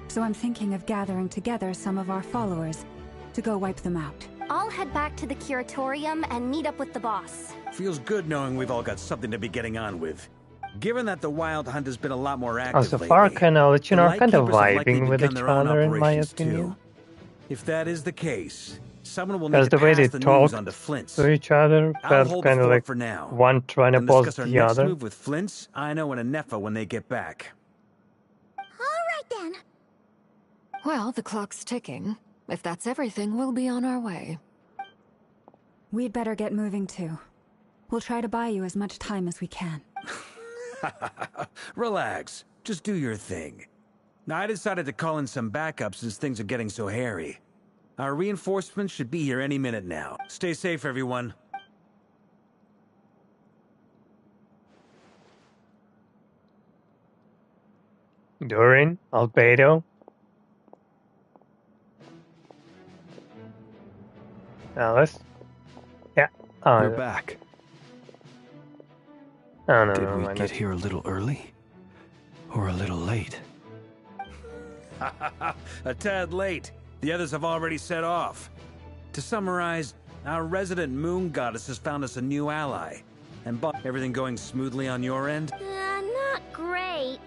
So I'm thinking of gathering together some of our followers to go wipe them out. I'll head back to the Curatorium and meet up with the boss. Feels good knowing we've all got something to be getting on with. Given that the Wild Hunt has been a lot more active So lately, far, kind of, are kind of Lightkeepers have likely vibing with begun each their own other, in my operations, opinion. too. If that is the case, someone will need Because to the way pass they the news talk on to Flint's. to each other I'll felt hold the kind of fort like for now. one trying to And boss discuss our the next other. move with Flint's, I know, and Anefa when they get back. Alright then. Well, the clock's ticking. If that's everything, we'll be on our way. We'd better get moving too. We'll try to buy you as much time as we can. Relax. Just do your thing. Now, I decided to call in some backup since things are getting so hairy. Our reinforcements should be here any minute now. Stay safe, everyone. Durin, Albedo. Alice. Yeah. Oh, You're back. Oh, no, Did no, we I get missed- here a little early? Or a little late? A tad late. The others have already set off. To summarize, our resident moon goddess has found us a new ally. And everything going smoothly on your end? Not great.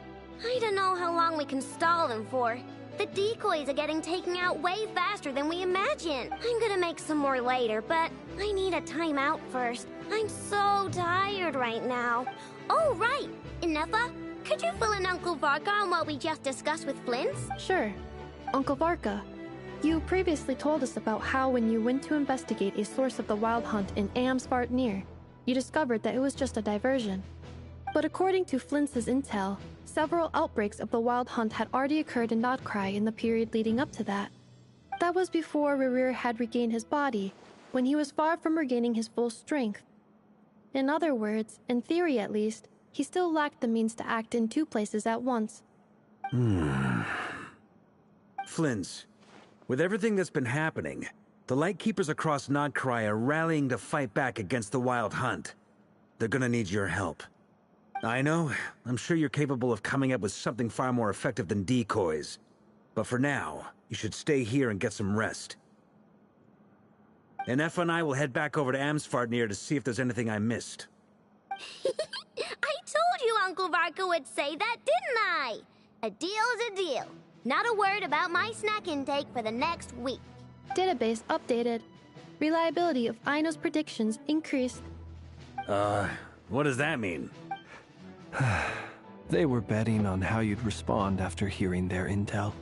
I don't know how long we can stall them for. The decoys are getting taken out way faster than we imagined. I'm gonna make some more later, but I need a timeout first. I'm so tired right now. Oh, right. Inefa, could you fill in Uncle Varka on what we just discussed with Flint's? Sure. Uncle Varka, you previously told us about how when you went to investigate a source of the Wild Hunt in Amsvartnir, you discovered that it was just a diversion. But according to Flint's intel, several outbreaks of the Wild Hunt had already occurred in Notcry in the period leading up to that. That was before Rerir had regained his body, when he was far from regaining his full strength. In other words, in theory at least, he still lacked the means to act in two places at once. Flint's, with everything that's been happening, the Lightkeepers across Notcry are rallying to fight back against the Wild Hunt. They're gonna need your help. I know, I'm sure you're capable of coming up with something far more effective than decoys. But for now, you should stay here and get some rest. Anefa and I will head back over to Amsvartnir to see if there's anything I missed. I told you Uncle Varka would say that, didn't I? A deal's a deal. Not a word about my snack intake for the next week. Database updated. Reliability of Aino's predictions increased. What does that mean? They were betting on how you'd respond after hearing their intel.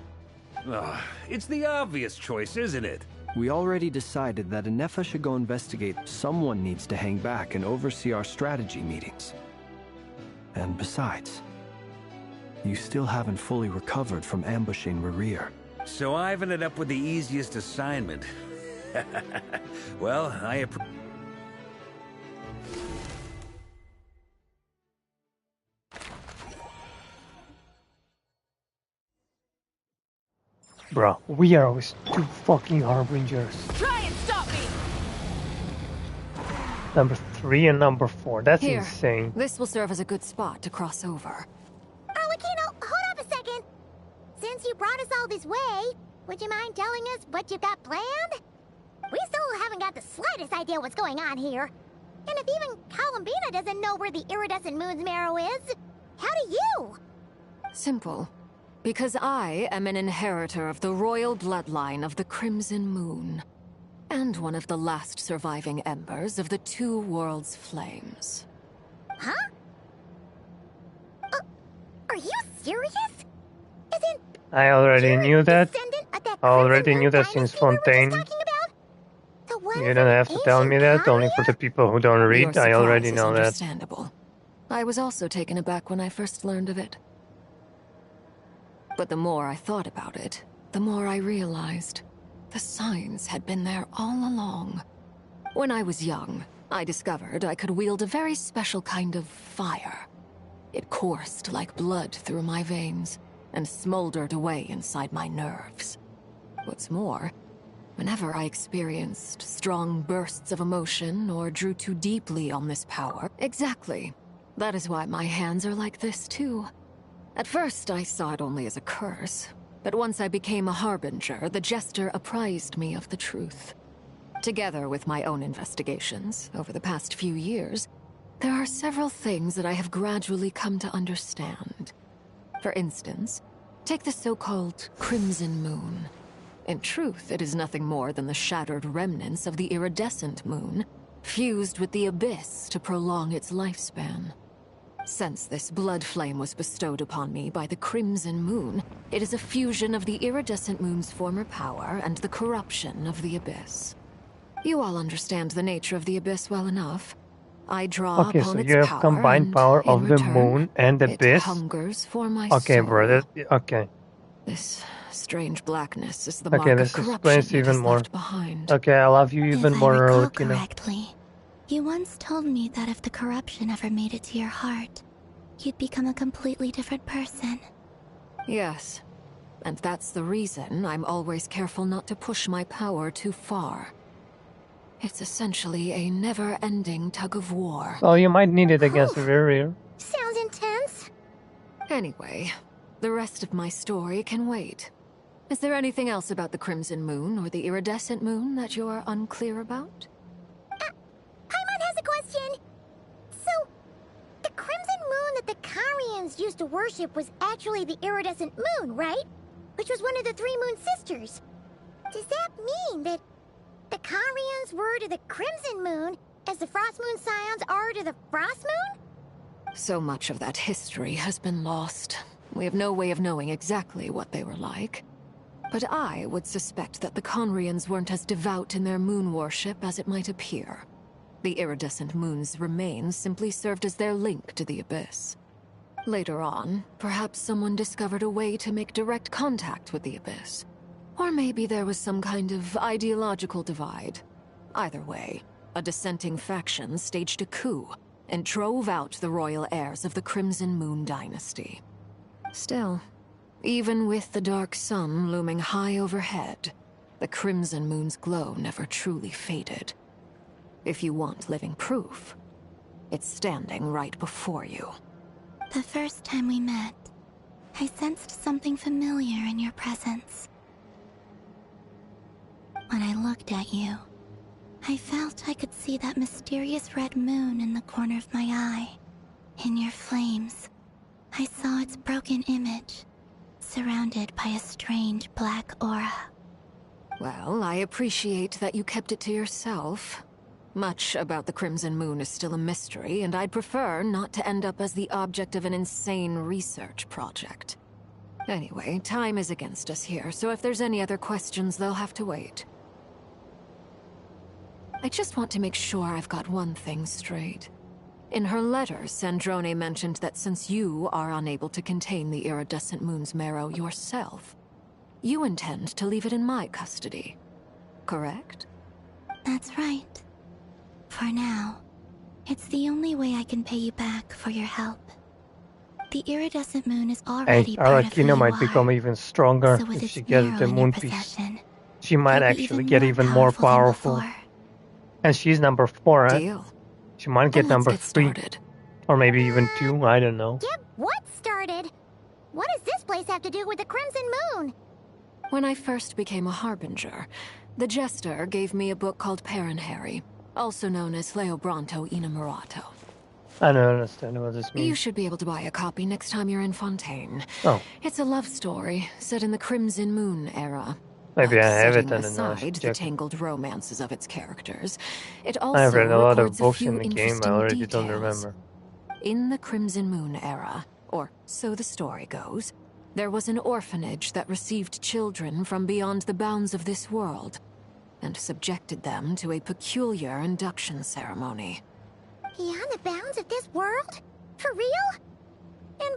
It's the obvious choice, isn't it? We already decided that Anefa should go investigate. Someone needs to hang back and oversee our strategy meetings. And besides, you still haven't fully recovered from ambushing Rerir. So I've ended up with the easiest assignment. Well, Bro, we are always two fucking harbingers. Try and stop me! Number 3 and number 4. That's Here. insane. This will serve as a good spot to cross over. Arlecchino, hold up a second. brought us all this way, would you mind telling us what you've got planned? We still haven't got the slightest idea what's going on here. And if even Columbina doesn't know where the iridescent moon's marrow is, how do you? Simple. Because I am an inheritor of the royal bloodline of the Crimson Moon, and one of the last surviving embers of the Two Worlds' flames. Huh? Are you serious? Isn't I already knew that. I already knew that since Fontaine. You don't have to tell me that, only for the people who don't read, Your I already surprise is know that. understandable. I was also taken aback when I first learned of it. But the more I thought about it, the more I realized the signs had been there all along. When I was young, I discovered I could wield a very special kind of fire. It coursed like blood through my veins and smoldered away inside my nerves. What's more, whenever I experienced strong bursts of emotion or drew too deeply on this power... Exactly. That is why my hands are like this, too. At first, I saw it only as a curse, but once I became a harbinger, the jester apprised me of the truth. Together with my own investigations, over the past few years, there are several things that I have gradually come to understand. For instance, take the so-called Crimson Moon. In truth, it is nothing more than the shattered remnants of the iridescent moon, fused with the abyss to prolong its lifespan. Since this blood flame was bestowed upon me by the Crimson Moon, it is a fusion of the iridescent moon's former power and the corruption of the abyss. You all understand the nature of the abyss well enough. I draw Okay, upon so its you have power, combined and power in of the return, moon and the it abyss. hungers for my Okay, soul. brother. Okay. This strange blackness is the Okay, mark of this corruption explains it even has more. left behind. Okay, I love you even If I more, recall Arlecchino. correctly, you once told me that if the corruption ever made it to your heart, you'd become a completely different person. Yes, and that's the reason I'm always careful not to push my power too far. It's essentially a never-ending tug-of-war. Well, you might need it against Rerir. Sounds intense. Anyway, the rest of my story can wait. Is there anything else about the Crimson Moon or the Iridescent Moon that you're unclear about? Paimon has a question. So, the Crimson Moon that the Carians used to worship was actually the Iridescent Moon, right? Which was one of the three Moon Sisters. Does that mean that the Carians were to the Crimson Moon as the Frost Moon Scions are to the Frost Moon? So much of that history has been lost. We have no way of knowing exactly what they were like. But I would suspect that the Conrians weren't as devout in their moon worship as it might appear. The iridescent moon's remains simply served as their link to the Abyss. Later on, perhaps someone discovered a way to make direct contact with the Abyss. Or maybe there was some kind of ideological divide. Either way, a dissenting faction staged a coup and drove out the royal heirs of the Crimson Moon dynasty. Still, even with the dark sun looming high overhead, the Crimson Moon's glow never truly faded. If you want living proof, it's standing right before you. The first time we met, I sensed something familiar in your presence. When I looked at you, I felt I could see that mysterious red moon in the corner of my eye. In your flames, I saw its broken image, surrounded by a strange black aura. Well, I appreciate that you kept it to yourself. Much about the Crimson Moon is still a mystery, and I'd prefer not to end up as the object of an insane research project. Anyway, time is against us here, so if there's any other questions, they'll have to wait. I just want to make sure I've got one thing straight. In her letter, Sandrone mentioned that since you are unable to contain the iridescent moon's marrow yourself, you intend to leave it in my custody. Correct? That's right. For now, it's the only way I can pay you back for your help. The iridescent moon is Hey, already part of who Arlecchino you might are. become even stronger So with if its she gets marrow the in your moon piece. possession, She might you'll be actually get even more powerful than powerful. before. And she's number 4, right? Deal. She might get Then let's number get 3. started. Or maybe even 2, I don't know. Get what started? What does this place have to do with the Crimson Moon? When I first became a Harbinger, the Jester gave me a book called Paranhari, also known as Leobranto Innamorato. I don't understand what this means. You should be able to buy a copy next time you're in Fontaine. Oh. It's a love story set in the Crimson Moon era. Maybe I have it Setting and then I aside should the check it. tangled romances of its characters, it I've also read a lot of records a books in few the game, I interesting already don't details. remember. In the Crimson Moon era, or so the story goes, there was an orphanage that received children from beyond the bounds of this world, and subjected them to a peculiar induction ceremony. Beyond the bounds of this world? For real? And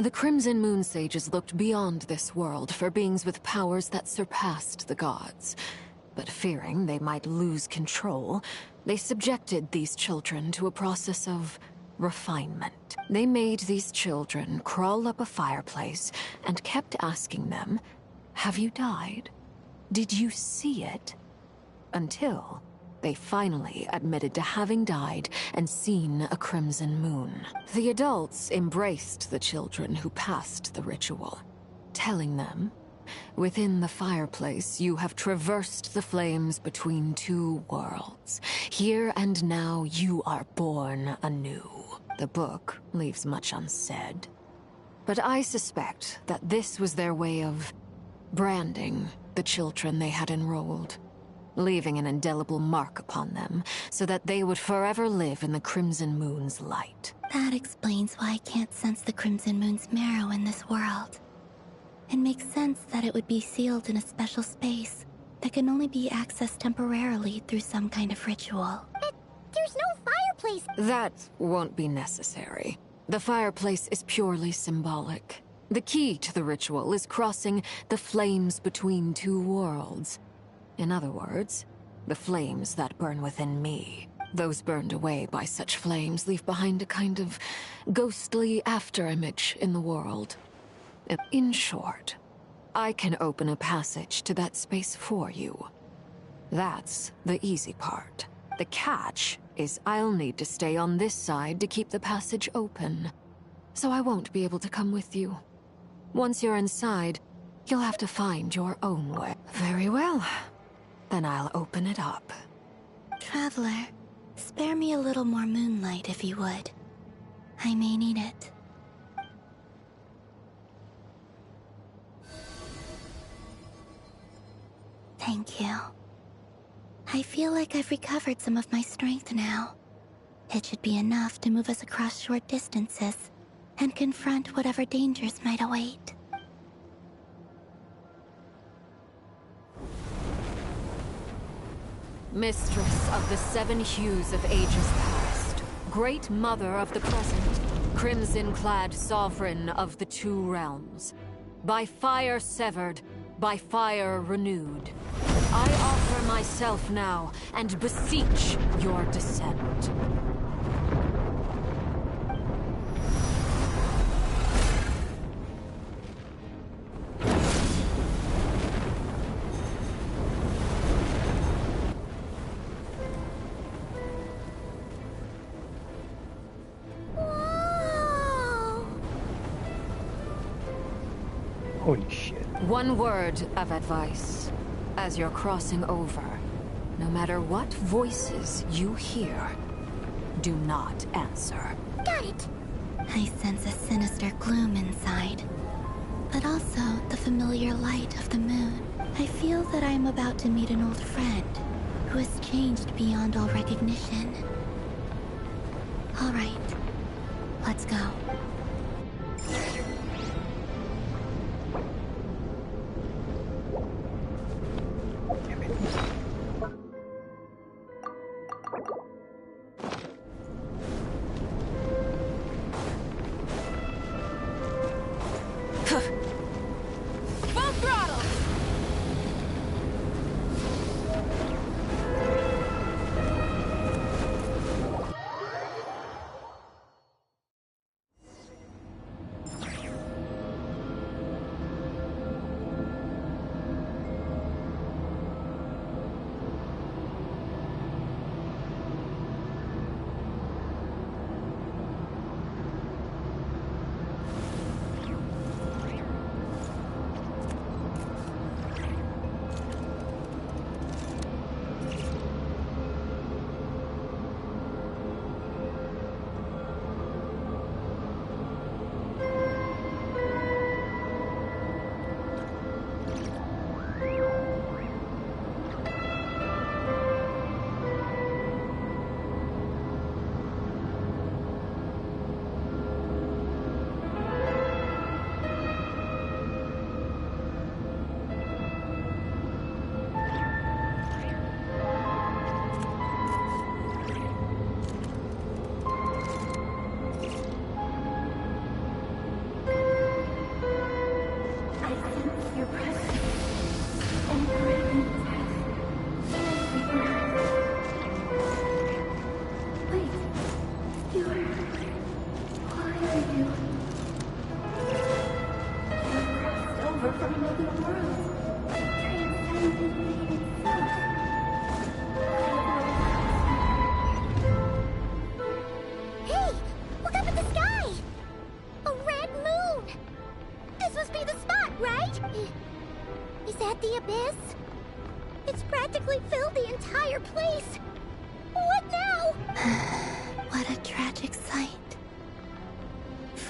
The Crimson Moon Sages looked beyond this world for beings with powers that surpassed the gods. But fearing they might lose control, they subjected these children to a process of refinement. They made these children crawl up a fireplace and kept asking them, "Have you died? Did you see it?" Until they finally admitted to having died and seen a crimson moon. The adults embraced the children who passed the ritual, telling them, "Within the fireplace, you have traversed the flames between two worlds. Here and now, you are born anew." The book leaves much unsaid, but I suspect that this was their way of branding the children they had enrolled, leaving an indelible mark upon them so that they would forever live in the Crimson Moon's light. That explains why I can't sense the Crimson Moon's marrow in this world. It makes sense that it would be sealed in a special space that can only be accessed temporarily through some kind of ritual. But there's no fireplace. That won't be necessary. The fireplace is purely symbolic. The key to the ritual is crossing the flames between two worlds. In other words, the flames that burn within me. Those burned away by such flames leave behind a kind of ghostly afterimage in the world. In short, I can open a passage to that space for you. That's the easy part. The catch is I'll need to stay on this side to keep the passage open, so I won't be able to come with you. Once you're inside, you'll have to find your own way. Very well. Then I'll open it up. Traveler, spare me a little more moonlight if you would. I may need it. Thank you. I feel like I've recovered some of my strength now. It should be enough to move us across short distances and confront whatever dangers might await. Mistress of the seven hues of ages past, great mother of the present, crimson-clad sovereign of the two realms, by fire severed, by fire renewed, I offer myself now and beseech your descent. Holy shit. One word of advice. As you're crossing over, no matter what voices you hear, do not answer. Got it. I sense a sinister gloom inside, but also the familiar light of the moon. I feel that I am about to meet an old friend who has changed beyond all recognition. All right, let's go. Full throttle!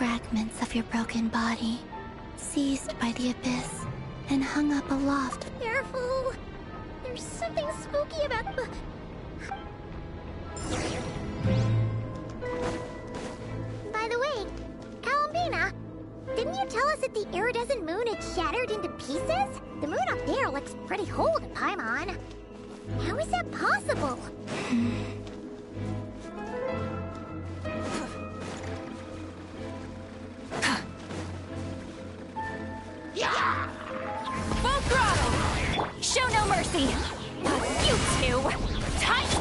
fragments of your broken body, seized by the abyss, and hung up aloft. Careful! There's something spooky about the... By the way, Alambina, didn't you tell us that the iridescent moon had shattered into pieces? The moon up there looks pretty whole to Paimon. How is that possible? Full throttle! Show no mercy! You two! Tight!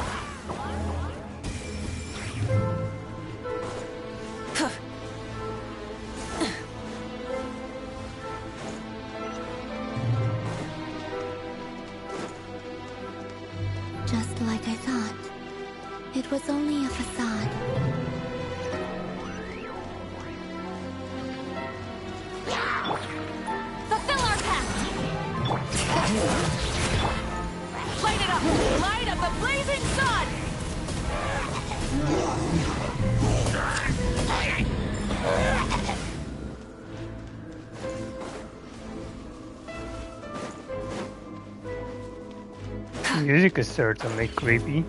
Just like I thought. It was only a facade. Fulfill our pact! Light it up! Light up the blazing sun! Music is certainly creepy.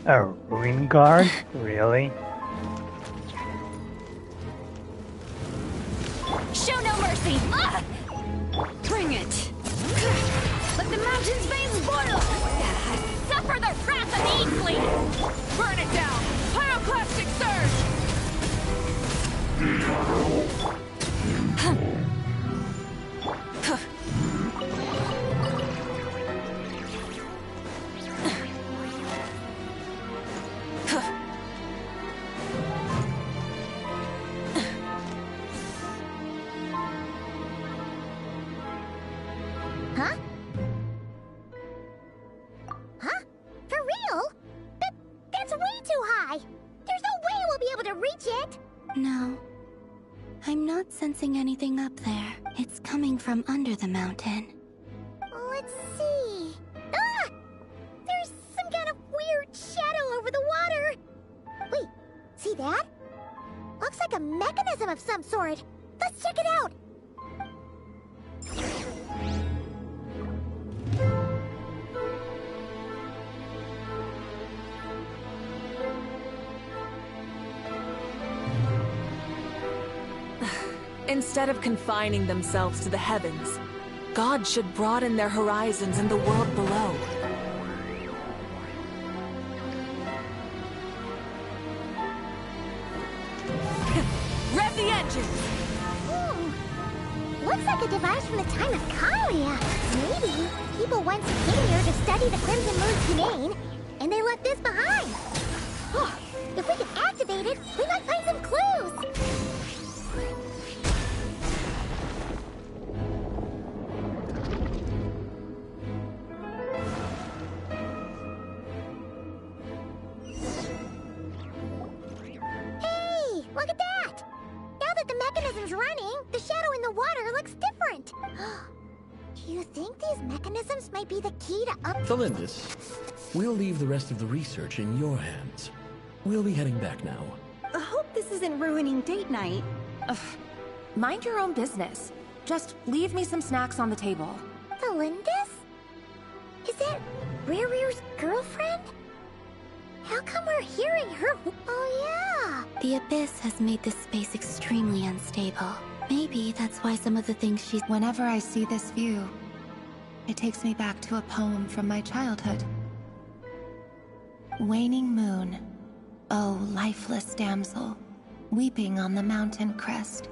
A ruin guard? Really? Show no mercy! Bring it! Let the mountain's veins boil! Suffer the wrath of the Eatfleet! Burn it down! Pyroclastic surge! Huh? Huh? For real? That's way too high! There's no way we'll be able to reach it! No. I'm not sensing anything up there. It's coming from under the mountain. Let's see... Ah! There's some kind of weird shadow over the water! Wait, see that? Looks like a mechanism of some sort. Let's check it out! Instead of confining themselves to the heavens, God should broaden their horizons in the world below. Rev the engines! Looks like a device from the time of Kalia. Maybe people once came here to study the Crimson Moon's domain, and they left this behind. Oh, if we can activate it, we might find some clues. Hey, look at that! Now that the mechanism's running, the shadow in the water looks different. Do you think these mechanisms might be the key to up... Felindis, we'll leave the rest of the research in your hands. We'll be heading back now. I hope this isn't ruining date night. Ugh. Mind your own business. Just leave me some snacks on the table. Felindis? Is that Rere's girlfriend? How come we're hearing her? Oh, yeah. The abyss has made this space extremely unstable. Maybe that's why some of the things she's... Whenever I see this view, it takes me back to a poem from my childhood. Waning moon, oh lifeless damsel, weeping on the mountain crest.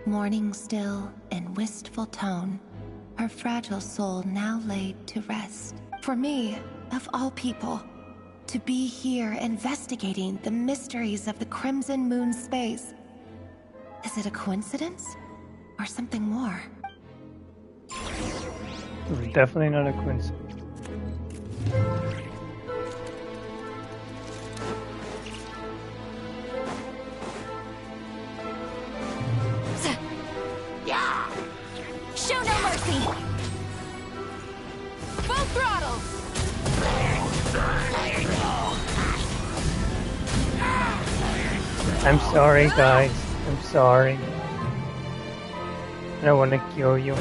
Mourning still in wistful tone, her fragile soul now laid to rest. For me, of all people, to be here investigating the mysteries of the Crimson Moon space. Is it a coincidence? Or something more? Definitely not a coincidence. Show no mercy! Full throttle! I'm sorry, guys. I'm sorry. I don't want to kill you.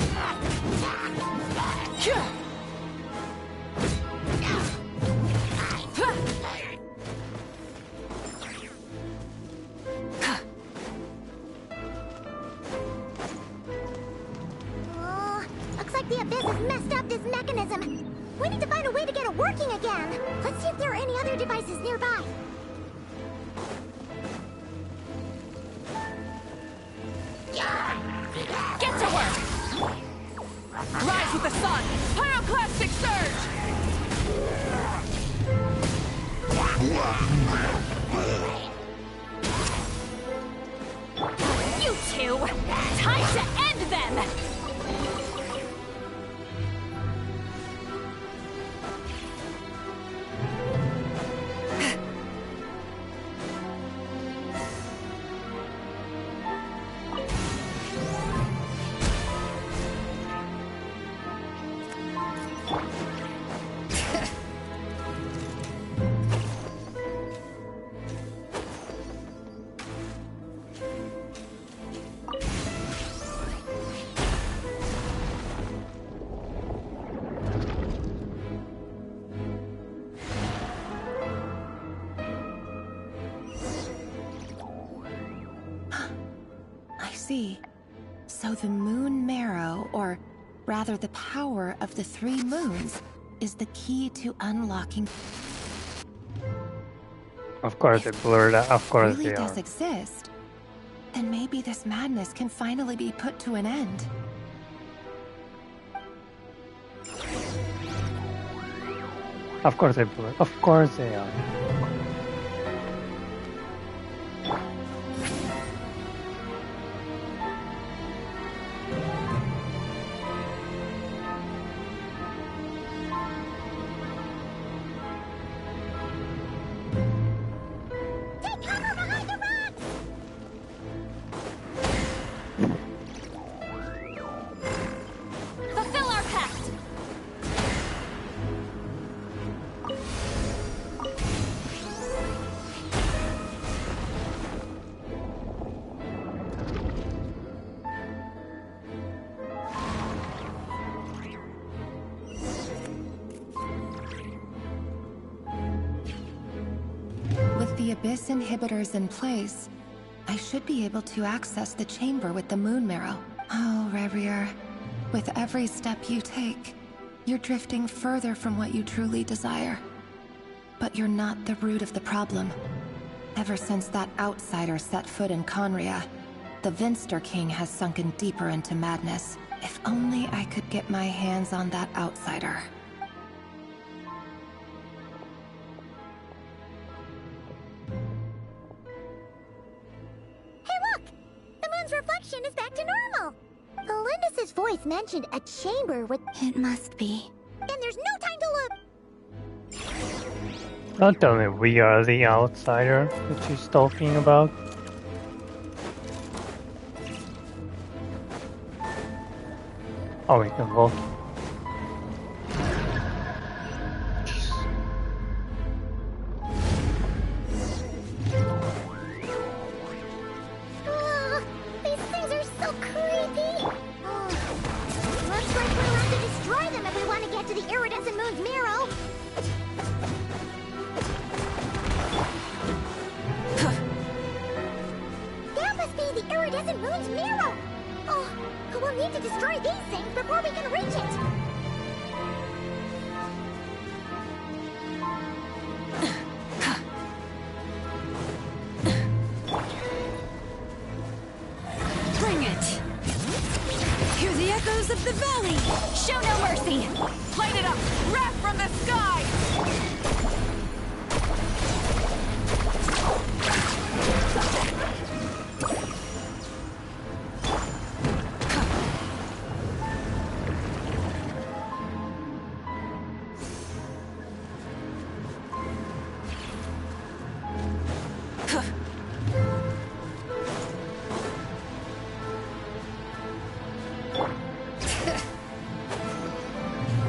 Looks like the Abyss has messed up this mechanism. We need to find a way to get it working again. Let's see if there are any other devices nearby. Get to work! Rise with the sun! Pyroclastic surge! You two! Time to end them! See. So the moon marrow, or rather the power of the 3 moons, is the key to unlocking. Of course they blurred out. Of course Really they does are. exist. Then maybe this madness can finally be put to an end. Of course they blurred. Of course they are. Fulfill our pact! With the Abyss inhibitors in place, I should be able to access the chamber with the moon marrow. Oh, Revier, with every step you take, you're drifting further from what you truly desire. But you're not the root of the problem. Ever since that outsider set foot in Conria, the Vinster King has sunken deeper into madness. If only I could get my hands on that outsider. Hey, look! The moon's reflection is back to normal. Elendis' voice mentioned a chamber with... It must be. And there's no time to look! Don't tell me we are the outsider that she's talking about. Oh, we can walk. Ugh, these things are so creepy! Looks like we'll have to destroy them if we want to get to the iridescent moon's marrow! That must be the iridescent moon's marrow! Oh, we'll need to destroy these things before we can reach it! Bring it! Hear the echoes of the valley! Show no mercy! Light it up! Wrath from the sky!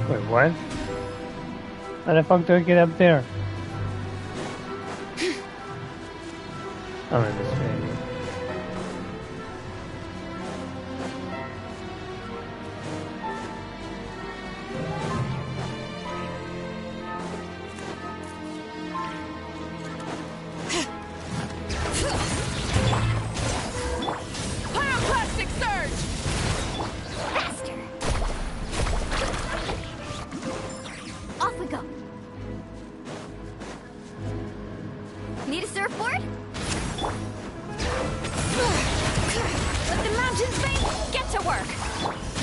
Wait, what? How the fuck do I get up there? I'm in this baby. Pyroclastic surge! Faster! Off we go. Need a surfboard? Let the mountains be! Get to work!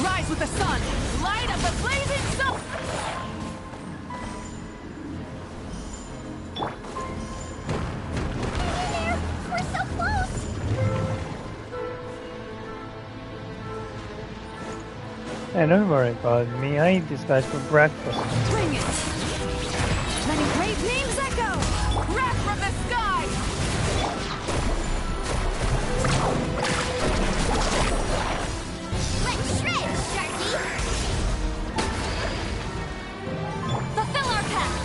Rise with the sun! Light up the blazing sun! We're so close! Hey, don't worry about me. I eat these guys for breakfast. Bring it! Letting great names echo! Wrath from the sky! Let's shred, Sharky! Fulfill our pact!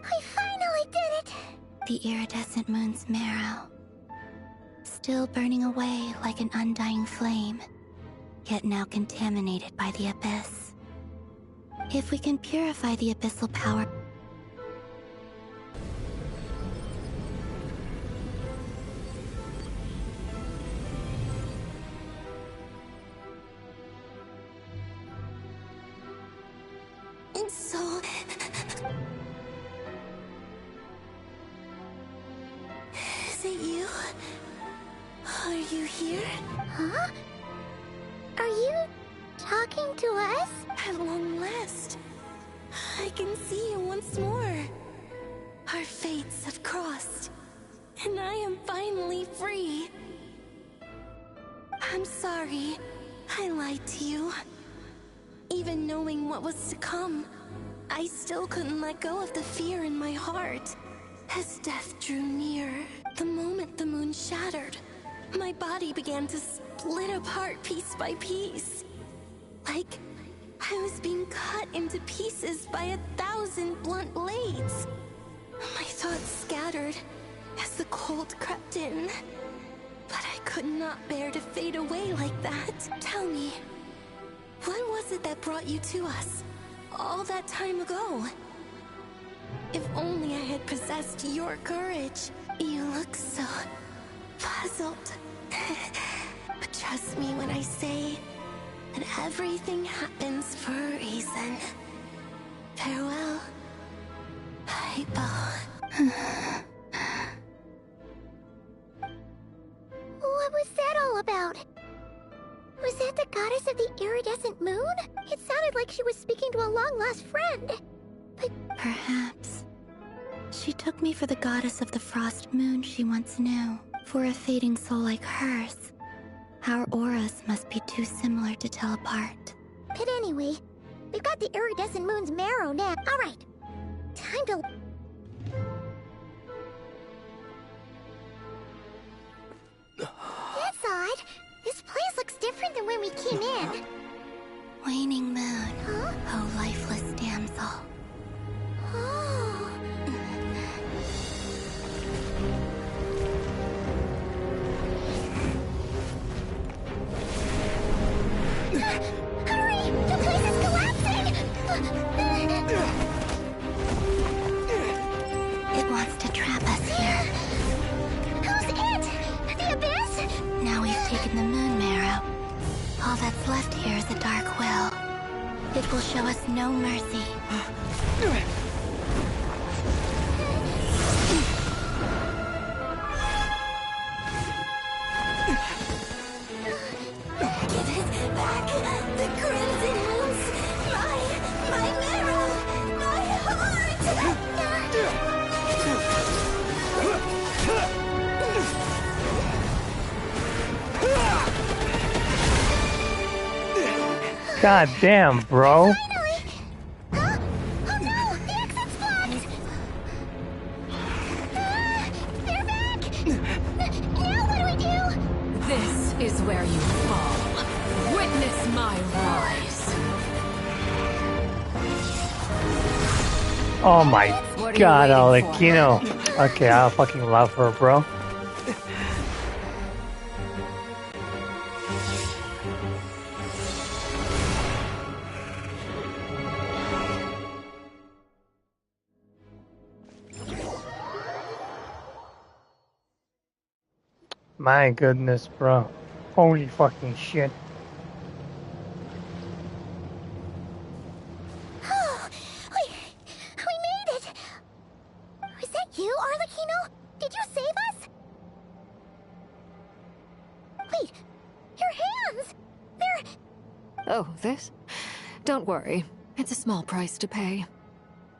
I finally did it! The iridescent moon's marrow, still burning away like an undying flame, yet now contaminated by the abyss. If we can purify the abyssal power... So... Is it you? Are you here? Huh? Are you talking to us? At long last, I can see you once more. Our fates have crossed, and I am finally free. I'm sorry, I lied to you. Even knowing what was to come, I still couldn't let go of the fear in my heart. As death drew near, the moment the moon shattered, my body began to split apart piece by piece. Like I was being cut into pieces by 1,000 blunt blades. My thoughts scattered as the cold crept in. But I could not bear to fade away like that. Tell me, what was it that brought you to us all that time ago? If only I had possessed your courage. You look so puzzled. But trust me when I say that everything happens for a reason. Farewell, Hypo. What was that all about? Was that the goddess of the iridescent moon? It sounded like she was speaking to a long-lost friend. But Perhaps. She took me for the goddess of the frost moon she once knew. For a fading soul like hers, our auras must be too similar to tell apart. But anyway, we've got the iridescent moon's marrow now. Alright, time to... That's odd. This place looks different than when we came in. Waning moon, Huh? oh lifeless damsel. Oh. Hurry! The place is collapsing! It wants to trap us here. Who's it? The abyss? Now we've taken the moon marrow. All that's left here is a dark will. It will show us no mercy. Give it back! The crimson moons! My marrow! My heart! God damn, bro. This is where you fall. Witness my rise. Oh my What are you god, waiting for? Alecchino. Okay, I fucking love her, bro. My goodness, bro. Holy fucking shit. We made it! Was that you, Arlecchino? Did you save us? Wait, your hands! They're... Oh, this? Don't worry. It's a small price to pay.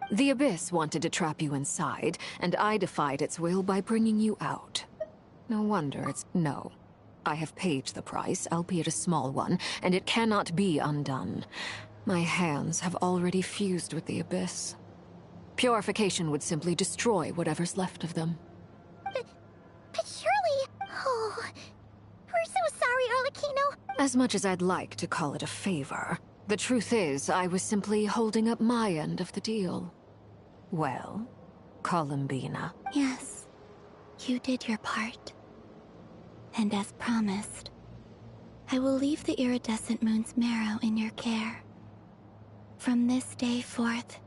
The Abyss wanted to trap you inside, and I defied its will by bringing you out. No wonder it's no. I have paid the price, albeit a small one, and it cannot be undone. My hands have already fused with the Abyss. Purification would simply destroy whatever's left of them. But surely... Oh... We're so sorry, Arlecchino. As much as I'd like to call it a favor, the truth is I was simply holding up my end of the deal. Well, Columbina. Yes, you did your part. And as promised, I will leave the iridescent moon's marrow in your care. From this day forth,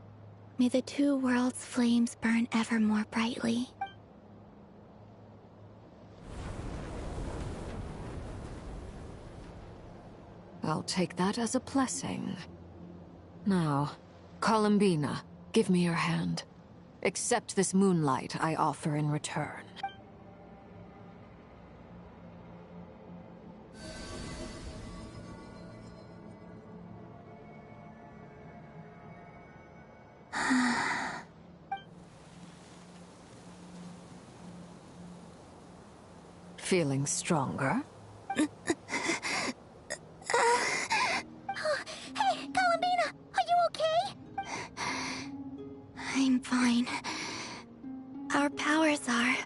may the two worlds' flames burn ever more brightly. I'll take that as a blessing. Now, Columbina, give me your hand. Accept this moonlight I offer in return. Feeling stronger? Hey, Columbina! Are you okay? I'm fine. Our powers are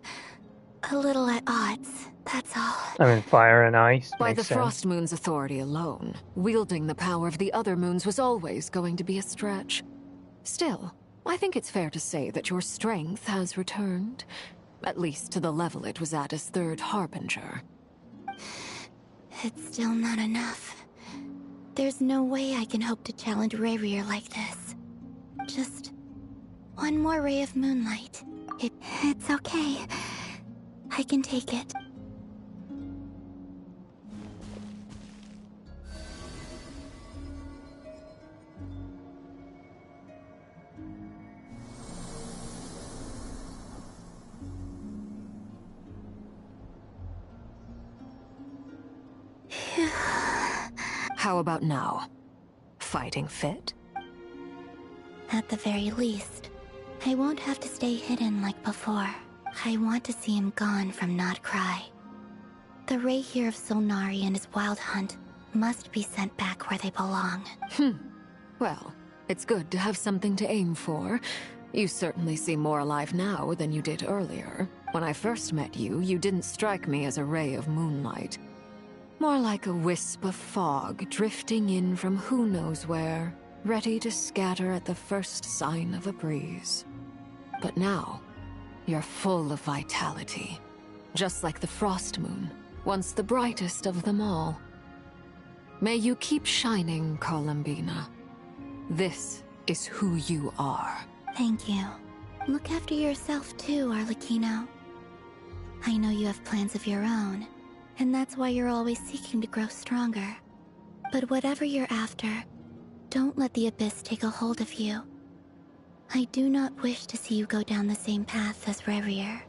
a little at odds, that's all. I mean, fire and ice. By the makes sense. Frost Moon's authority alone, wielding the power of the other moons was always going to be a stretch. Still, I think it's fair to say that your strength has returned. At least to the level it was at as Third Harbinger. It's still not enough. There's no way I can hope to challenge Rayrir like this. Just one more ray of moonlight. It's okay. I can take it. How about now? Fighting fit? At the very least, I won't have to stay hidden like before. I want to see him gone from Not Cry. The Rayhir of Solnari and his wild hunt must be sent back where they belong. Well, it's good to have something to aim for. You certainly seem more alive now than you did earlier. When I first met you, you didn't strike me as a ray of moonlight. More like a wisp of fog drifting in from who knows where, ready to scatter at the first sign of a breeze. But now, you're full of vitality. Just like the Frost Moon, once the brightest of them all. May you keep shining, Columbina. This is who you are. Thank you. Look after yourself too, Arlecchino. I know you have plans of your own, and that's why you're always seeking to grow stronger. But whatever you're after, don't let the Abyss take a hold of you. I do not wish to see you go down the same path as Rayrir.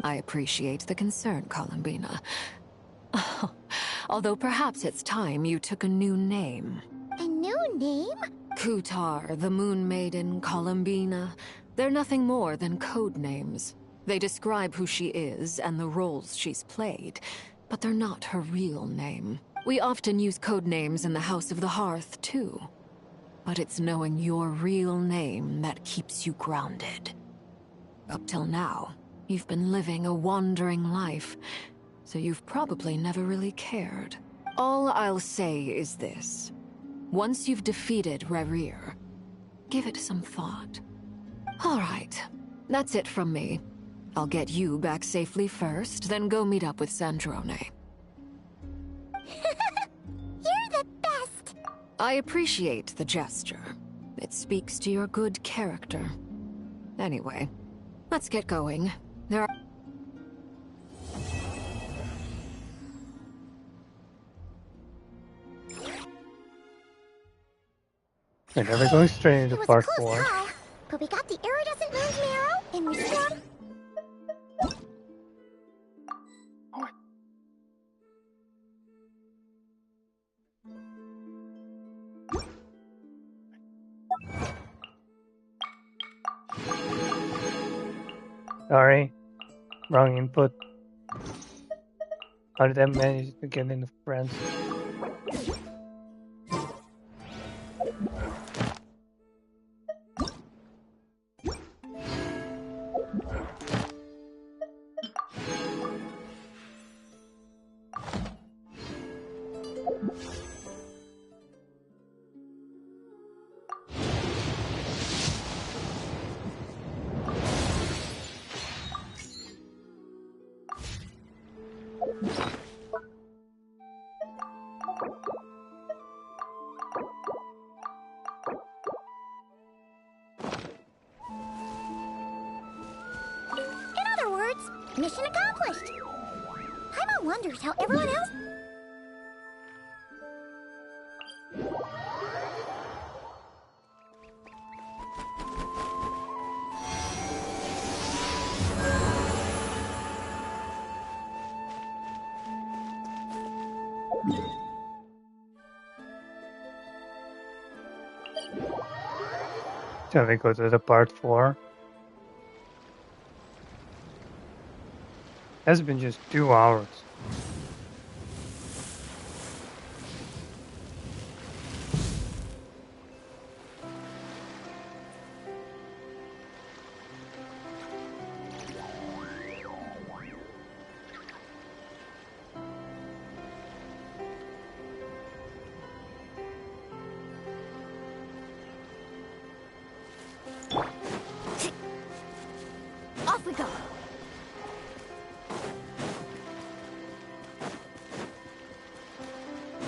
I appreciate the concern, Columbina. Although perhaps it's time you took a new name. A new name? Kutar, the Moon Maiden, Columbina. They're nothing more than code names. They describe who she is and the roles she's played, but they're not her real name, We often use code names in the House of the Hearth, too. But it's knowing your real name that keeps you grounded. Up till now, you've been living a wandering life, so you've probably never really cared. All I'll say is this. Once you've defeated Rerir, give it some thought. All right, that's it from me. I'll get you back safely first, then go meet up with Sandrone. You're the best! I appreciate the gesture. It speaks to your good character. Anyway, let's get going. There are... And now we're going straight into part 4. Call, but we got the iridescent moon's marrow, and we still... Sorry, wrong input. How did I manage to get into France? Mission accomplished! Paimon wonders how everyone else... Shall we go to the part 4? Has been just 2 hours. Off we go!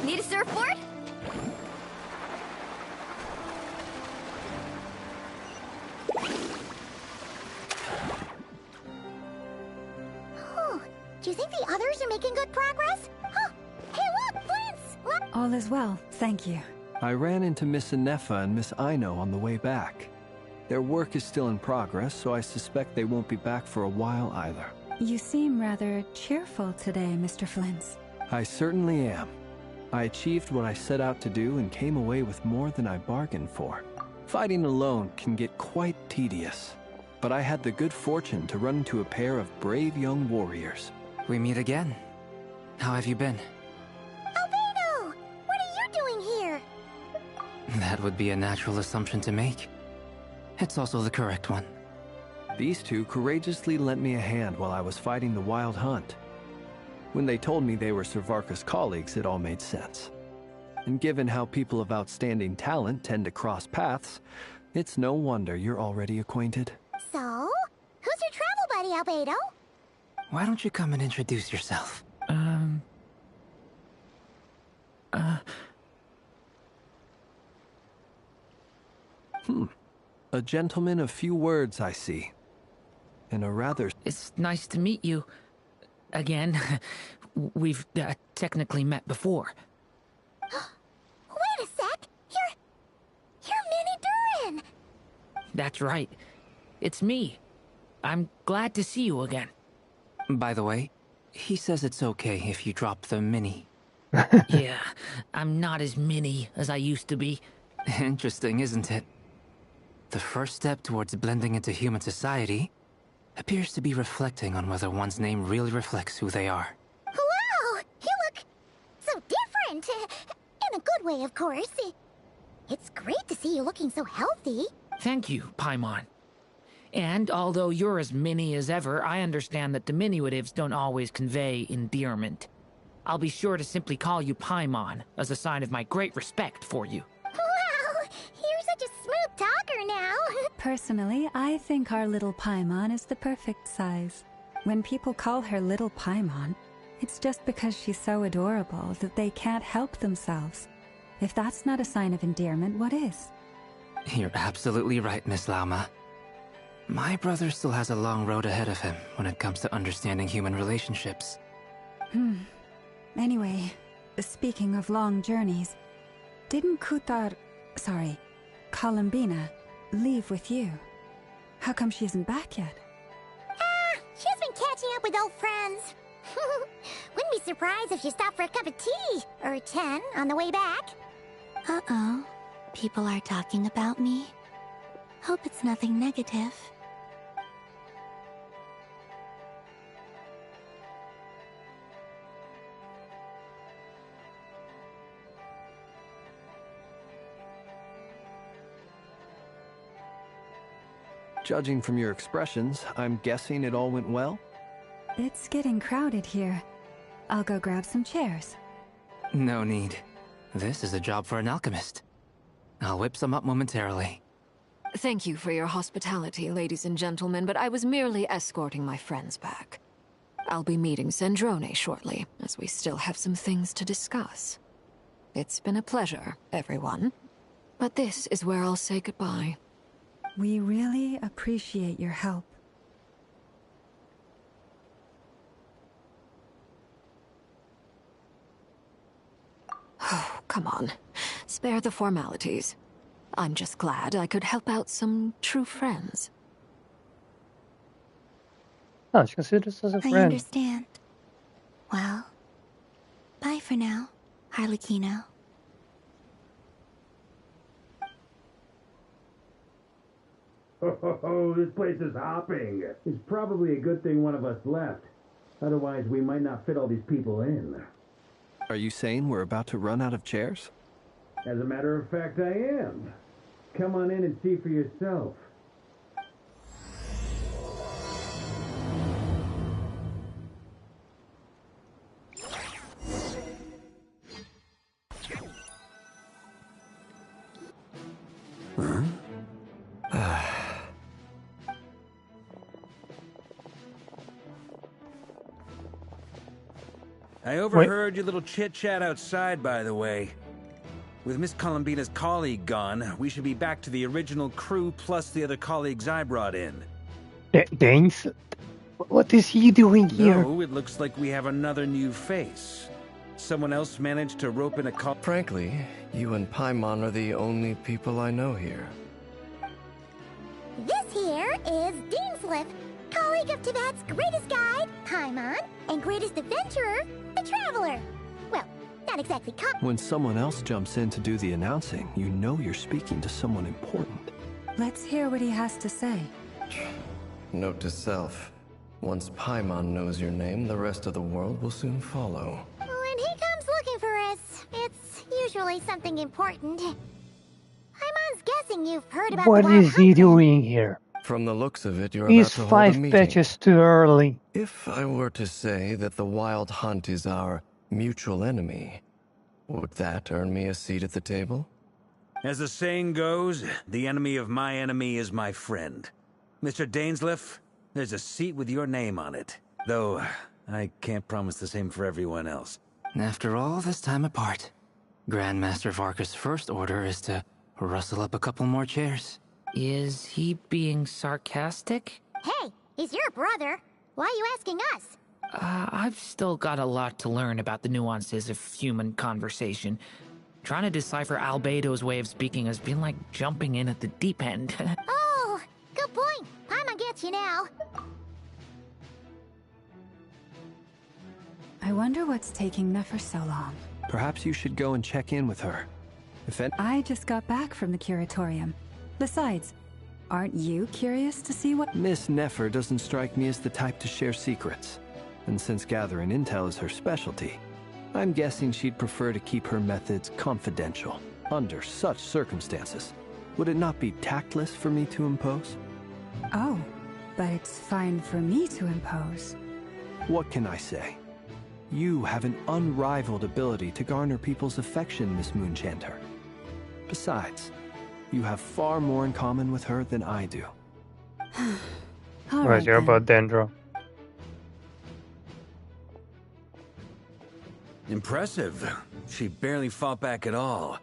Need a surfboard? Oh, do you think the others are making good progress? Huh! Hey, look, Flint's! What? All is well, thank you. I ran into Miss Inefa and Miss Aino on the way back. Their work is still in progress, so I suspect they won't be back for a while either. You seem rather cheerful today, Mr. Flint's. I certainly am. I achieved what I set out to do and came away with more than I bargained for. Fighting alone can get quite tedious, but I had the good fortune to run into a pair of brave young warriors. We meet again. How have you been? Albedo! What are you doing here? That would be a natural assumption to make. It's also the correct one. These two courageously lent me a hand while I was fighting the Wild Hunt. When they told me they were Servarka's colleagues, it all made sense. And given how people of outstanding talent tend to cross paths, it's no wonder you're already acquainted. So, who's your travel buddy, Albedo? Why don't you come and introduce yourself? A gentleman of few words, I see. And a rather... It's nice to meet you. Again. We've technically met before. Wait a sec! You're Minnie Durin! That's right. It's me. I'm glad to see you again. By the way, he says it's okay if you drop the mini. Yeah, I'm not as mini as I used to be. Interesting, isn't it? The first step towards blending into human society appears to be reflecting on whether one's name really reflects who they are. Wow! You look so different! way, of course. It's great to see you looking so healthy. Thank you, Paimon. And although you're as mini as ever, I understand that diminutives don't always convey endearment. I'll be sure to simply call you Paimon, as a sign of my great respect for you. Wow, you're such a smooth talker now. Personally, I think our little Paimon is the perfect size. When people call her Little Paimon, it's just because she's so adorable that they can't help themselves. If that's not a sign of endearment, what is? You're absolutely right, Miss Lauma. My brother still has a long road ahead of him when it comes to understanding human relationships. Anyway, speaking of long journeys, didn't Columbina, leave with you? How come she isn't back yet? She's been catching up with old friends. Wouldn't be surprised if she stopped for a cup of tea or 10 on the way back. Uh-oh. People are talking about me. Hope it's nothing negative. Judging from your expressions, I'm guessing it all went well? It's getting crowded here. I'll go grab some chairs. No need. This is a job for an alchemist. I'll whip some up momentarily. Thank you for your hospitality, ladies and gentlemen, but I was merely escorting my friends back. I'll be meeting Zandrone shortly, as we still have some things to discuss. It's been a pleasure, everyone. But this is where I'll say goodbye. We really appreciate your help. Oh, come on. Spare the formalities. I'm just glad I could help out some true friends. Oh, she considers us a I friend. understand. Well, bye for now, Harlequino. Oh, this place is hopping. It's probably a good thing one of us left. Otherwise, we might not fit all these people in. Are you saying we're about to run out of chairs? As a matter of fact, I am. Come on in and see for yourself. I overheard your little chit-chat outside, by the way. With Miss Columbina's colleague gone, we should be back to the original crew plus the other colleagues I brought in. Danes? What is he doing here? No, it looks like we have another new face. Someone else managed to rope in a Frankly, you and Paimon are the only people I know here. This here is Deansliff, colleague of Tibet's greatest guide, Paimon, and greatest adventurer, the Traveler. Well, not exactly When someone else jumps in to do the announcing, you know you're speaking to someone important. Let's hear what he has to say. Note to self. Once Paimon knows your name, the rest of the world will soon follow. When he comes looking for us, it's usually something important. Paimon's guessing you've heard about What the wild is he doing here? From the looks of it, you're He's about to hold a 5 meeting. patches too early. If I were to say that the Wild Hunt is our mutual enemy, would that earn me a seat at the table? As the saying goes, the enemy of my enemy is my friend. Mr. Dainsliff, there's a seat with your name on it. Though, I can't promise the same for everyone else. After all this time apart, Grandmaster Varka's first order is to rustle up a couple more chairs. Is he being sarcastic? Hey, he's your brother. Why are you asking us? I've still got a lot to learn about the nuances of human conversation. Trying to decipher Albedo's way of speaking has been like jumping in at the deep end. Oh, good point. Paimon gets you now. I wonder what's taking Nefer so long. Perhaps you should go and check in with her. I just got back from the curatorium. Besides, aren't you curious to see what— Miss Nefer doesn't strike me as the type to share secrets. And since gathering intel is her specialty, I'm guessing she'd prefer to keep her methods confidential under such circumstances. Would it not be tactless for me to impose? Oh, but it's fine for me to impose. What can I say? You have an unrivaled ability to garner people's affection, Miss Moonchanter. Besides, you have far more in common with her than I do. All Right, right, you're then. about Dendro. Impressive. She barely fought back at all.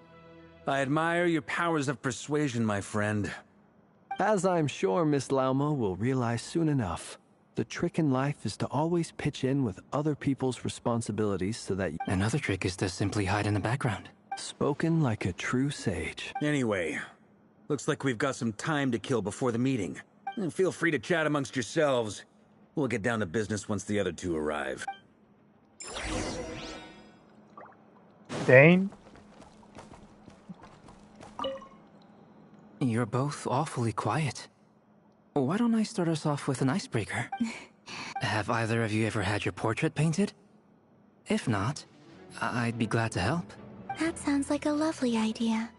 I admire your powers of persuasion, my friend. As I'm sure Miss Lauma will realize soon enough, the trick in life is to always pitch in with other people's responsibilities so that... Another trick is to simply hide in the background. Spoken like a true sage. Anyway, looks like we've got some time to kill before the meeting. Feel free to chat amongst yourselves. We'll get down to business once the other two arrive. Dane? You're both awfully quiet. Why don't I start us off with an icebreaker? Have either of you ever had your portrait painted? If not, I'd be glad to help. That sounds like a lovely idea.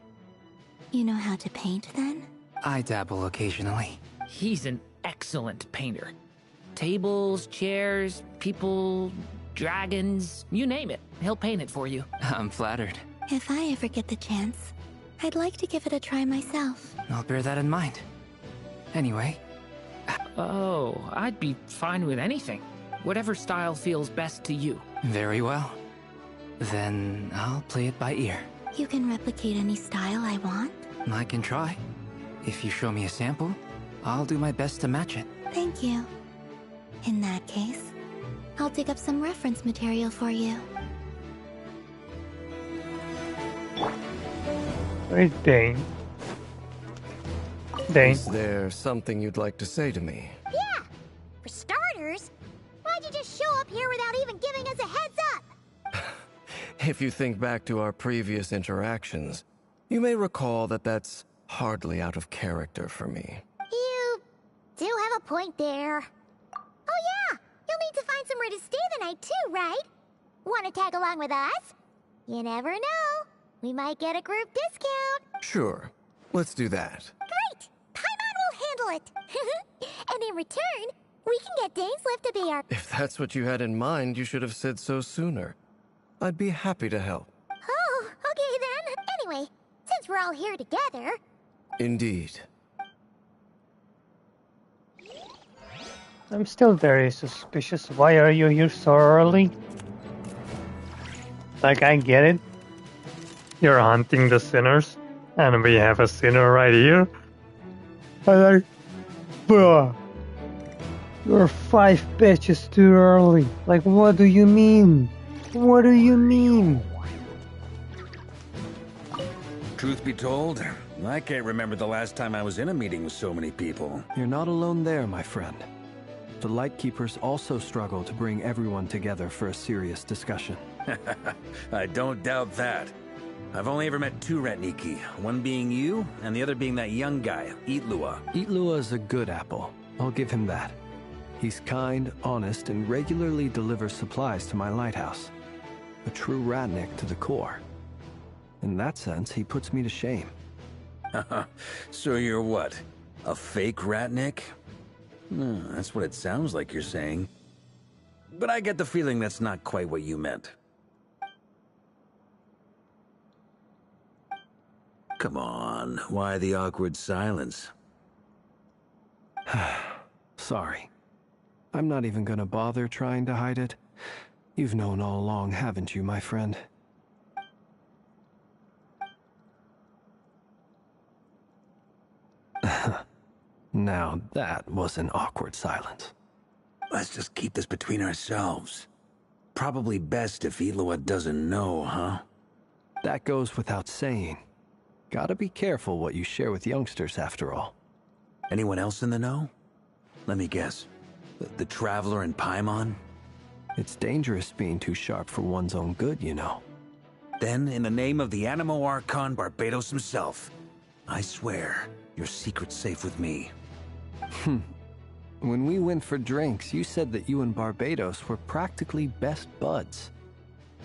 You know how to paint, then? I dabble occasionally. He's an excellent painter. Tables, chairs, people, dragons, you name it. He'll paint it for you. I'm flattered. If I ever get the chance, I'd like to give it a try myself. I'll bear that in mind. Anyway. Oh, I'd be fine with anything. Whatever style feels best to you. Very well. Then I'll play it by ear. You can replicate any style I want? I can try. If you show me a sample, I'll do my best to match it. Thank you. In that case, I'll dig up some reference material for you. Where's Dane? Dane? Is there something you'd like to say to me? Yeah! For starters, why'd you just show up here without even giving us a heads up? If you think back to our previous interactions, you may recall that that's hardly out of character for me. You do have a point there. Oh yeah! You'll need to find somewhere to stay the night too, right? Want to tag along with us? You never know. We might get a group discount. Sure, let's do that. Great! Paimon will handle it. And in return, we can get Dane's lift to be our... If that's what you had in mind, you should have said so sooner. I'd be happy to help. Oh, okay then. Anyway, since we're all here together... Indeed. I'm still very suspicious. Why are you here so early? Like, I get it. You're hunting the sinners, and we have a sinner right here. But like, bruh, you're 5 batches too early. Like, what do you mean? What do you mean? Truth be told, I can't remember the last time I was in a meeting with so many people. You're not alone there, my friend. The Lightkeepers also struggle to bring everyone together for a serious discussion. I don't doubt that. I've only ever met 2 Retniki, one being you, and the other being that young guy, Itlua. Itlua is a good apple. I'll give him that. He's kind, honest, and regularly delivers supplies to my lighthouse. A true Ratnik to the core. In that sense, he puts me to shame. So you're what? A fake Ratnik? That's what it sounds like you're saying. But I get the feeling that's not quite what you meant. Come on, why the awkward silence? Sorry. I'm not even gonna bother trying to hide it. You've known all along, haven't you, my friend? Now that was an awkward silence. Let's just keep this between ourselves. Probably best if Itlua doesn't know, huh? That goes without saying. Gotta be careful what you share with youngsters, after all. Anyone else in the know? Let me guess. The Traveler and Paimon? It's dangerous being too sharp for one's own good, you know. Then, in the name of the Animo Archon Barbados himself, I swear, your secret's safe with me. When we went for drinks, you said that you and Barbados were practically best buds.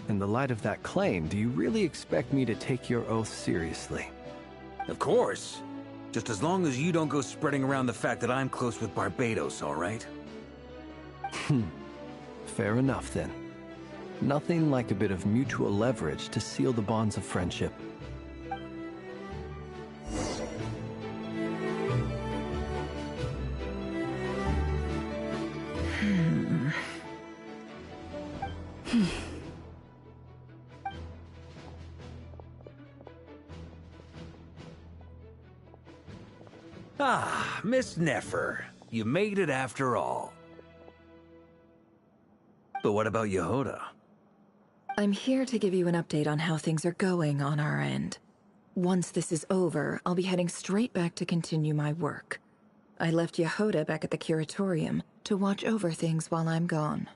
In the light of that claim, do you really expect me to take your oath seriously? Of course. Just as long as you don't go spreading around the fact that I'm close with Barbados, all right? Fair enough, then. Nothing like a bit of mutual leverage to seal the bonds of friendship. Ah, Miss Nefer. You made it after all. But what about Yehoda? I'm here to give you an update on how things are going on our end. Once this is over, I'll be heading straight back to continue my work. I left Yehoda back at the curatorium to watch over things while I'm gone.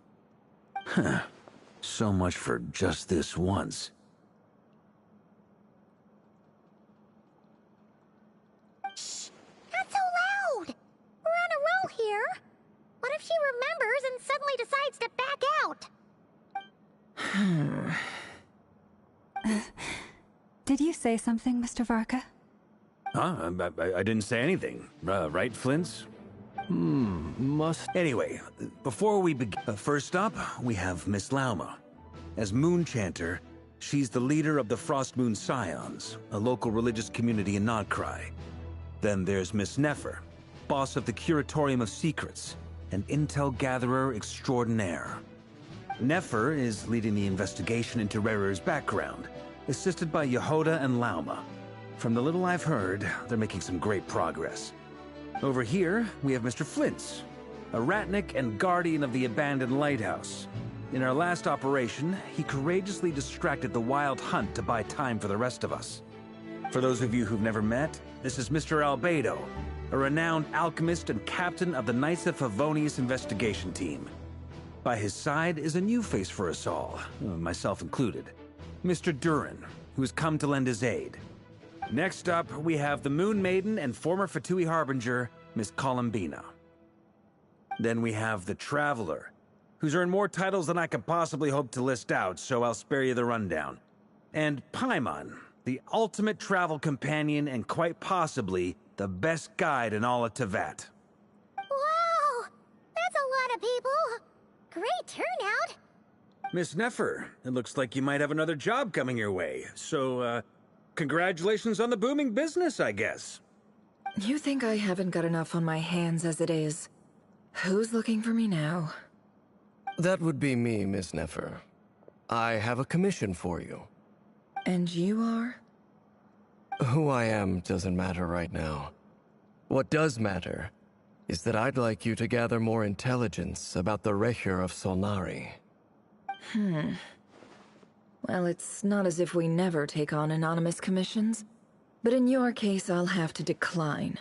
Huh. So much for just this once. Shh! Not so loud! We're on a roll here. What if she remembers and suddenly decides to back out? Did you say something, Mr. Varka? Huh? I didn't say anything. Right, Flints? Must... Anyway, before we begin... first up, we have Miss Lauma. As Moon Chanter, she's the leader of the Frost Moon Scions, a local religious community in Nodcry. Then there's Miss Nefer, boss of the Curatorium of Secrets, an intel gatherer extraordinaire. Nefer is leading the investigation into Rerer's background, assisted by Yehoda and Lauma. From the little I've heard, they're making some great progress. Over here, we have Mr. Flintz, a ratnik and guardian of the abandoned lighthouse. In our last operation, he courageously distracted the Wild Hunt to buy time for the rest of us. For those of you who've never met, this is Mr. Albedo, a renowned alchemist and captain of the Knights of Favonius investigation team. By his side is a new face for us all, myself included, Mr. Durin, who has come to lend his aid. Next up, we have the Moon Maiden and former Fatui Harbinger, Miss Columbina. Then we have the Traveler, who's earned more titles than I could possibly hope to list out, so I'll spare you the rundown. And Paimon, the ultimate travel companion and quite possibly the best guide in all of Tevat. Wow! That's a lot of people! Great turnout! Miss Nefer, it looks like you might have another job coming your way, so, congratulations on the booming business, I guess. You think I haven't got enough on my hands as it is? Who's looking for me now? That would be me, Miss Nefer. I have a commission for you. And you are? Who I am doesn't matter right now. What does matter is that I'd like you to gather more intelligence about the Recher of Solnari. Well, it's not as if we never take on anonymous commissions. But in your case, I'll have to decline.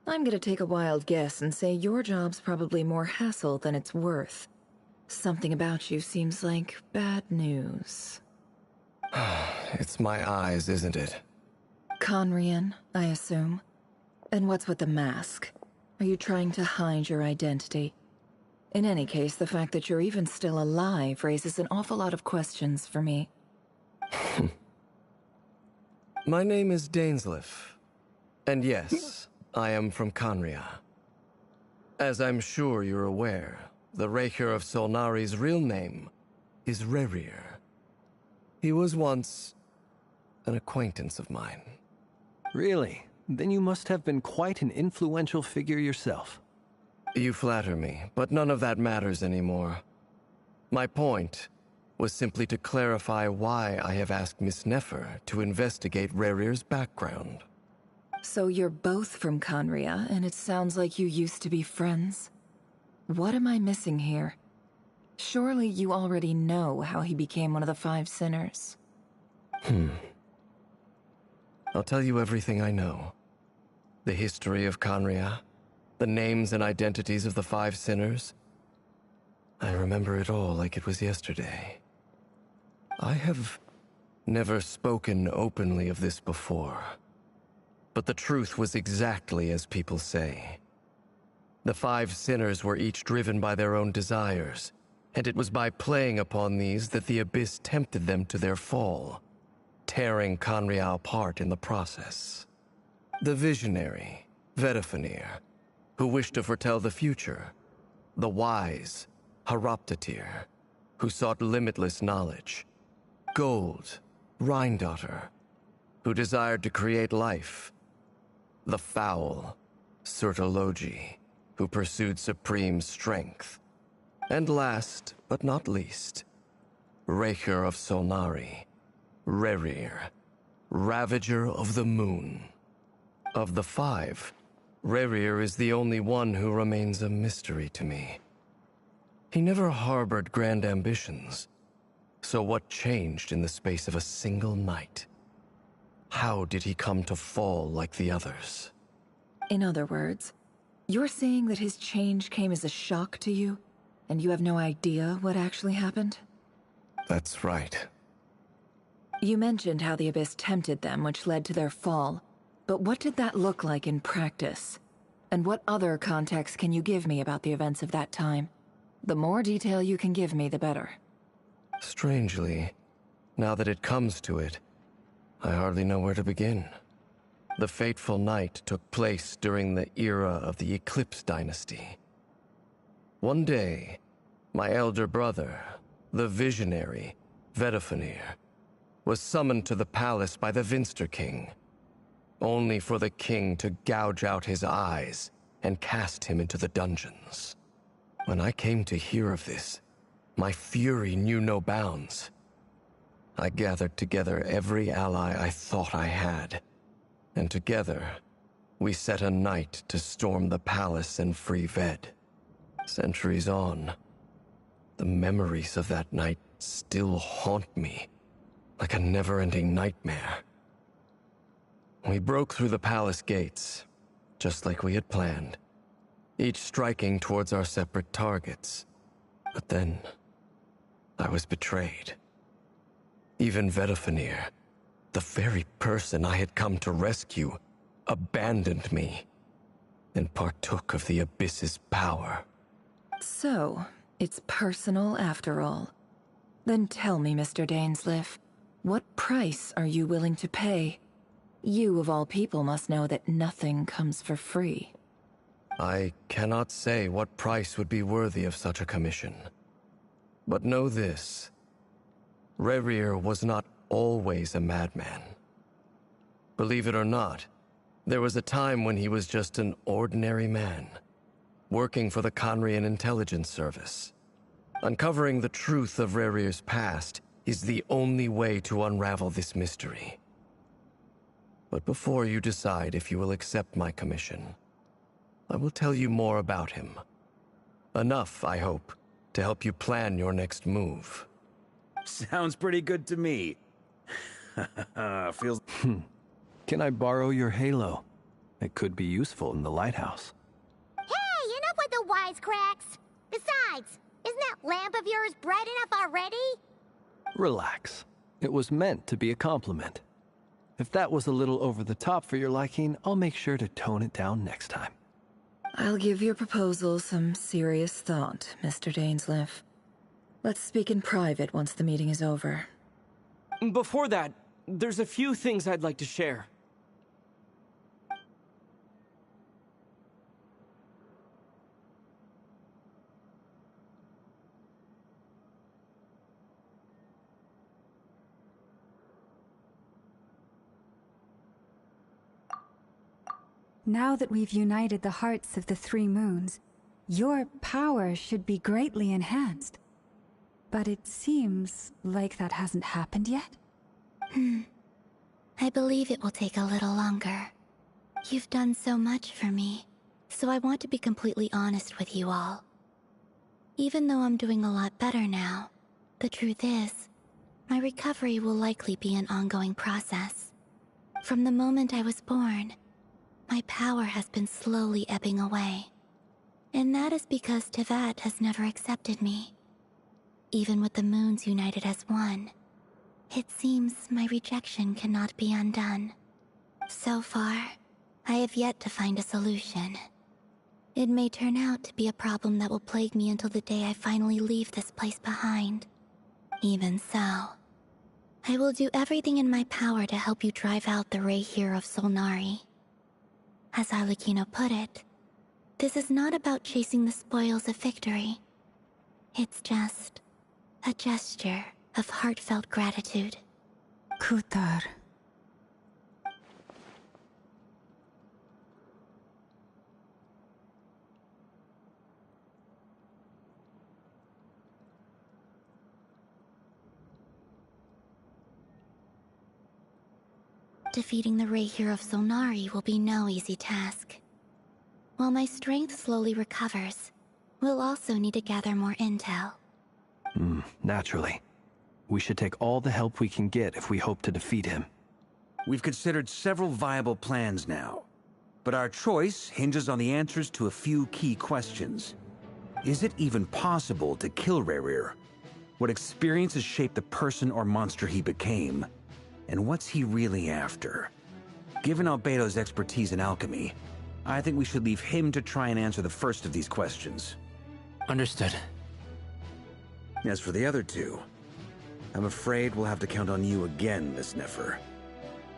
I'm gonna take a wild guess and say your job's probably more hassle than it's worth. Something about you seems like bad news. It's my eyes, isn't it? Conrian, I assume. And what's with the mask? Are you trying to hide your identity? In any case, the fact that you're even still alive raises an awful lot of questions for me. My name is Dainsleif. And yes, I am from Conria. As I'm sure you're aware, the Recher of Solnari's real name is Rerir. He was once an acquaintance of mine. Really? Then you must have been quite an influential figure yourself. You flatter me, but none of that matters anymore. My point was simply to clarify why I have asked Miss Nefer to investigate Rerir's background. So you're both from Conria, and it sounds like you used to be friends? What am I missing here? Surely you already know how he became one of the Five Sinners. I'll tell you everything I know. The history of Conria, the names and identities of the Five Sinners. I remember it all like it was yesterday. I have never spoken openly of this before. But the truth was exactly as people say. The Five Sinners were each driven by their own desires, And it was by playing upon these that the Abyss tempted them to their fall, tearing Conria apart in the process. The visionary, Vedifenir, who wished to foretell the future. The wise, Haroptatir, who sought limitless knowledge. Gold, Rhindaughter, who desired to create life. The foul, Sertologi, who pursued supreme strength. And last, but not least, Raker of Solnari, Rerir, Ravager of the Moon. Of the five, Rerir is the only one who remains a mystery to me. He never harbored grand ambitions, so what changed in the space of a single night? How did he come to fall like the others? In other words, you're saying that his change came as a shock to you, and you have no idea what actually happened? That's right. You mentioned how the Abyss tempted them, which led to their fall. But what did that look like in practice? And what other context can you give me about the events of that time? The more detail you can give me, the better. Strangely, now that it comes to it, I hardly know where to begin. The fateful night took place during the era of the Eclipse Dynasty. One day, my elder brother, the visionary, Vedifenir, was summoned to the palace by the Vinster King, only for the king to gouge out his eyes and cast him into the dungeons. When I came to hear of this, my fury knew no bounds. I gathered together every ally I thought I had, and together, we set a night to storm the palace and free Ved. Centuries on, the memories of that night still haunt me like a never-ending nightmare. We broke through the palace gates, just like we had planned, each striking towards our separate targets. But then, I was betrayed. Even Vedifenir, the very person I had come to rescue, abandoned me and partook of the Abyss's power. So, it's personal after all. Then tell me, Mr. Dainsleif, what price are you willing to pay? You, of all people, must know that nothing comes for free. I cannot say what price would be worthy of such a commission. But know this. Rerir was not always a madman. Believe it or not, there was a time when he was just an ordinary man, working for the Conrian Intelligence Service. Uncovering the truth of Rerir's past is the only way to unravel this mystery. But before you decide if you will accept my commission, I will tell you more about him. Enough, I hope, to help you plan your next move. Sounds pretty good to me. Feels... Can I borrow your halo? It could be useful in the lighthouse. Hey, enough with the wisecracks! Besides, isn't that lamp of yours bright enough already? Relax. It was meant to be a compliment. If that was a little over the top for your liking, I'll make sure to tone it down next time. I'll give your proposal some serious thought, Mr. Dainsleif. Let's speak in private once the meeting is over. Before that, there's a few things I'd like to share. Now that we've united the hearts of the three moons, your power should be greatly enhanced. But it seems like that hasn't happened yet? I believe it will take a little longer. You've done so much for me, so I want to be completely honest with you all. Even though I'm doing a lot better now, the truth is, my recovery will likely be an ongoing process. From the moment I was born, my power has been slowly ebbing away. And that is because Tevat has never accepted me. Even with the moons united as one, it seems my rejection cannot be undone. So far, I have yet to find a solution. It may turn out to be a problem that will plague me until the day I finally leave this place behind. Even so, I will do everything in my power to help you drive out the Rayhir of Solnari. As Arlecchino put it, this is not about chasing the spoils of victory. It's just a gesture of heartfelt gratitude. Kutar. Defeating the Rayhir of Solnari will be no easy task. While my strength slowly recovers, we'll also need to gather more intel. Naturally. We should take all the help we can get if we hope to defeat him. We've considered several viable plans now, but our choice hinges on the answers to a few key questions. Is it even possible to kill Rayhir? What experiences shaped the person or monster he became? And what's he really after? Given Albedo's expertise in alchemy, I think we should leave him to try and answer the first of these questions. Understood. As for the other two, I'm afraid we'll have to count on you again, Miss Nefer.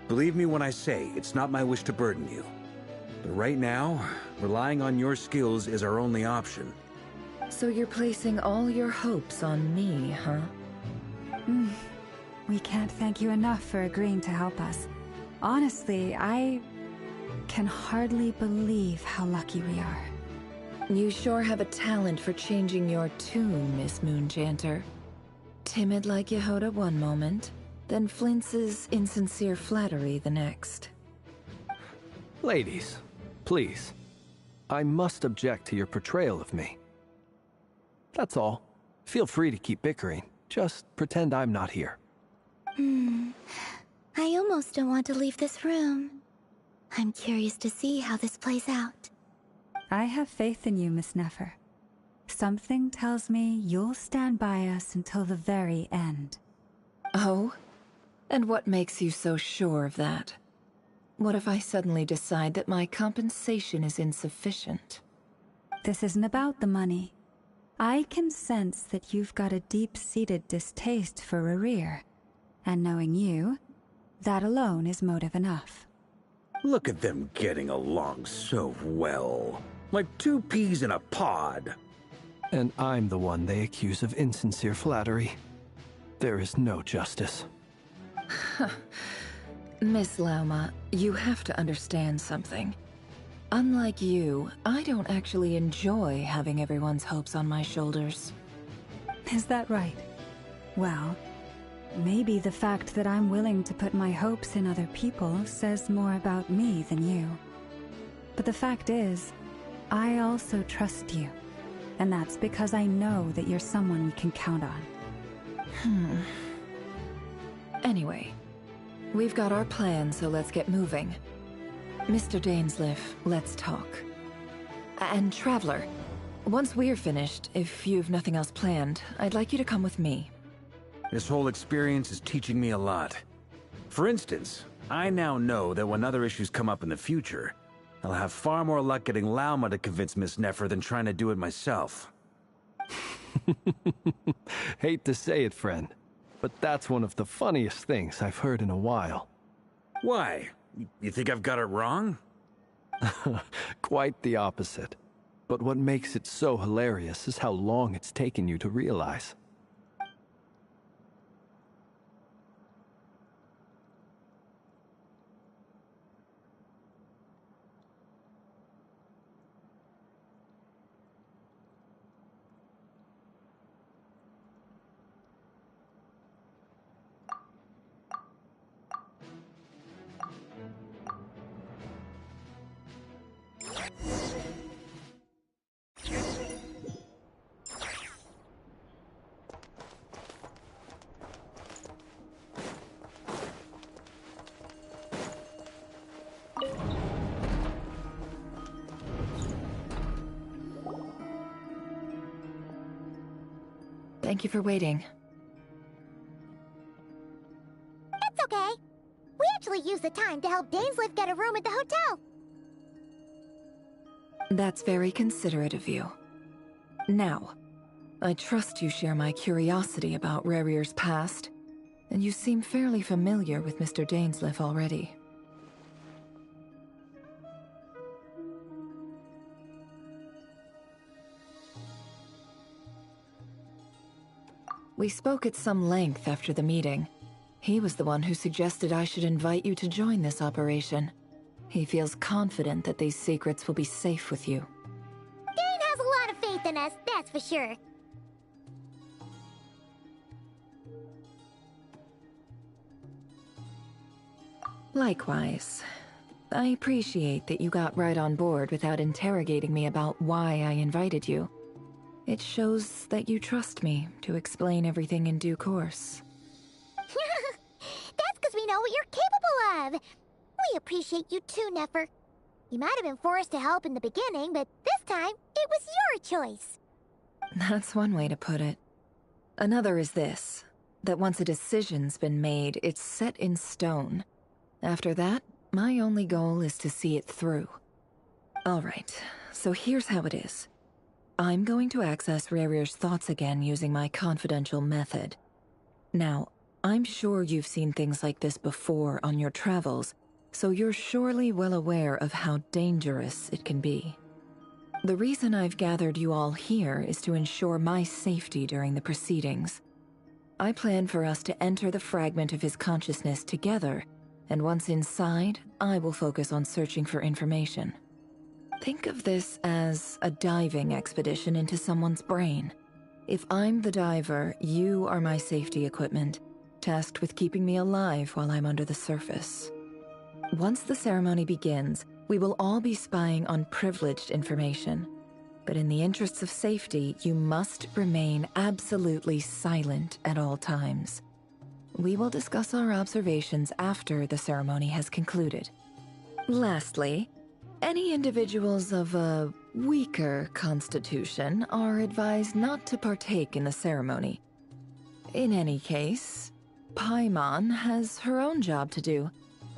Believe me when I say it's not my wish to burden you. But right now, relying on your skills is our only option. So you're placing all your hopes on me, huh? We can't thank you enough for agreeing to help us. Honestly, I can hardly believe how lucky we are. You sure have a talent for changing your tune, Miss Moonchanter. Timid like Yehoda one moment, then flinches insincere flattery the next. Ladies, please. I must object to your portrayal of me. That's all. Feel free to keep bickering. Just pretend I'm not here. I almost don't want to leave this room. I'm curious to see how this plays out. I have faith in you, Miss Nefer. Something tells me you'll stand by us until the very end. Oh? And what makes you so sure of that? What if I suddenly decide that my compensation is insufficient? This isn't about the money. I can sense that you've got a deep-seated distaste for Rayhir. And knowing you, that alone is motive enough. Look at them getting along so well. Like two peas in a pod. And I'm the one they accuse of insincere flattery. There is no justice. Miss Lauma, you have to understand something. Unlike you, I don't actually enjoy having everyone's hopes on my shoulders. Is that right? Well, maybe the fact that I'm willing to put my hopes in other people says more about me than you. But the fact is, I also trust you. And that's because I know that you're someone we can count on. Anyway, we've got our plan, so let's get moving. Mr. Dainsleif, let's talk. And Traveler, once we're finished, if you've nothing else planned, I'd like you to come with me. This whole experience is teaching me a lot. For instance, I now know that when other issues come up in the future, I'll have far more luck getting Lauma to convince Miss Nefer than trying to do it myself. Hate to say it, friend, but that's one of the funniest things I've heard in a while. Why? You think I've got it wrong? Quite the opposite. But what makes it so hilarious is how long it's taken you to realize. Thank you for waiting. It's okay. We actually used the time to help Dainsleif get a room at the hotel. That's very considerate of you. Now, I trust you share my curiosity about Rerir's past, and you seem fairly familiar with Mr. Dainsleif already. We spoke at some length after the meeting. He was the one who suggested I should invite you to join this operation. He feels confident that these secrets will be safe with you. Dane has a lot of faith in us, that's for sure. Likewise. I appreciate that you got right on board without interrogating me about why I invited you. It shows that you trust me to explain everything in due course. That's because we know what you're capable of. We appreciate you too, Nefer. You might have been forced to help in the beginning, but this time, it was your choice. That's one way to put it. Another is this, that once a decision's been made, it's set in stone. After that, my only goal is to see it through. Alright, so here's how it is. I'm going to access Rerir's thoughts again using my confidential method. Now, I'm sure you've seen things like this before on your travels, so you're surely well aware of how dangerous it can be. The reason I've gathered you all here is to ensure my safety during the proceedings. I plan for us to enter the fragment of his consciousness together, and once inside, I will focus on searching for information. Think of this as a diving expedition into someone's brain. If I'm the diver, you are my safety equipment, tasked with keeping me alive while I'm under the surface. Once the ceremony begins, we will all be spying on privileged information. But in the interests of safety, you must remain absolutely silent at all times. We will discuss our observations after the ceremony has concluded. Lastly, any individuals of a weaker constitution are advised not to partake in the ceremony. In any case, Paimon has her own job to do,